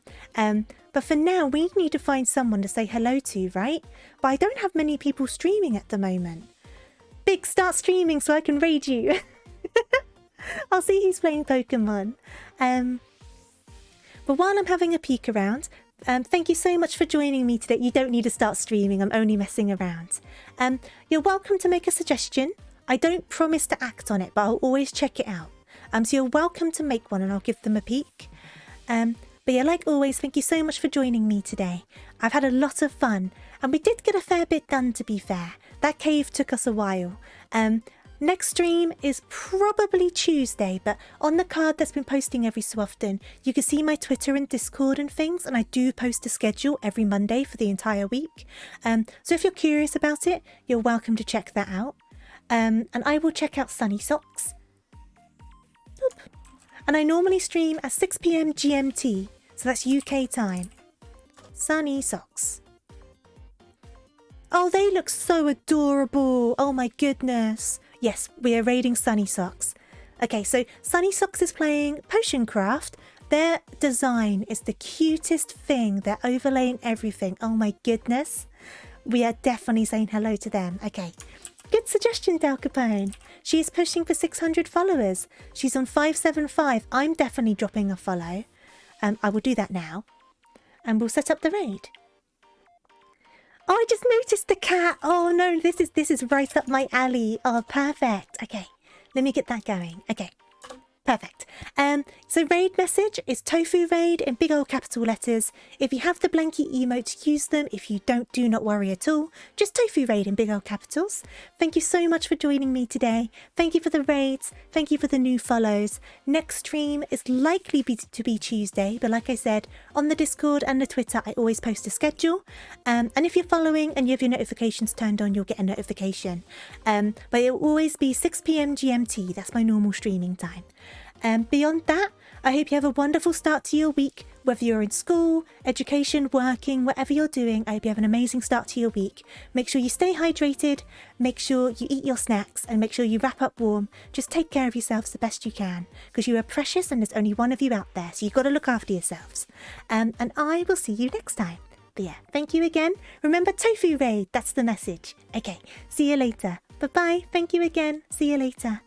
But for now, we need to find someone to say hello to, right? But I don't have many people streaming at the moment. Big, start streaming so I can raid you. I'll see who's playing Pokemon. But while I'm having a peek around, thank you so much for joining me today. You don't need to start streaming. I'm only messing around. You're welcome to make a suggestion. I don't promise to act on it, but I'll always check it out. So you're welcome to make one and I'll give them a peek. But yeah, like always, thank you so much for joining me today. I've had a lot of fun and we did get a fair bit done, to be fair. That cave took us a while. Next stream is probably Tuesday, but on the card that's been posting every so often, you can see my Twitter and Discord and things, and I do post a schedule every Monday for the entire week. So if you're curious about it, you're welcome to check that out. And I will check out Sunny Socks. Boop. And I normally stream at 6 PM GMT, so that's UK time. Sunny Socks. Oh, they look so adorable. Oh my goodness. Yes, we are raiding Sunny Socks. Okay, so Sunny Socks is playing Potion Craft. Their design is the cutest thing. They're overlaying everything. Oh my goodness. We are definitely saying hello to them. Okay. Good suggestion, Del Capone. She is pushing for 600 followers. She's on 575. I'm definitely dropping a follow. I will do that now. And we'll set up the raid. Oh, I just noticed the cat. Oh no, this is right up my alley. Oh, perfect. Okay, let me get that going. Okay, perfect. So raid message is TofuuRabbit in big old capital letters. If you have the blankie emotes, use them. If you don't, do not worry at all. Just TofuuRabbit in big old capitals. Thank you so much for joining me today. Thank you for the raids. Thank you for the new follows. Next stream is likely to be Tuesday, but like I said, on the Discord and the Twitter, I always post a schedule. And if you're following and you have your notifications turned on, you'll get a notification. But it will always be 6 PM GMT. That's my normal streaming time. Beyond that, I hope you have a wonderful start to your week, whether you're in school, education, working, whatever you're doing. I hope you have an amazing start to your week. Make sure you stay hydrated, make sure you eat your snacks, and make sure you wrap up warm. Just take care of yourselves the best you can, because you are precious and there's only one of you out there, so you've got to look after yourselves. And I will see you next time. But yeah, thank you again. Remember TofuuRabbit, that's the message. Okay, see you later. Bye-bye. Thank you again. See you later.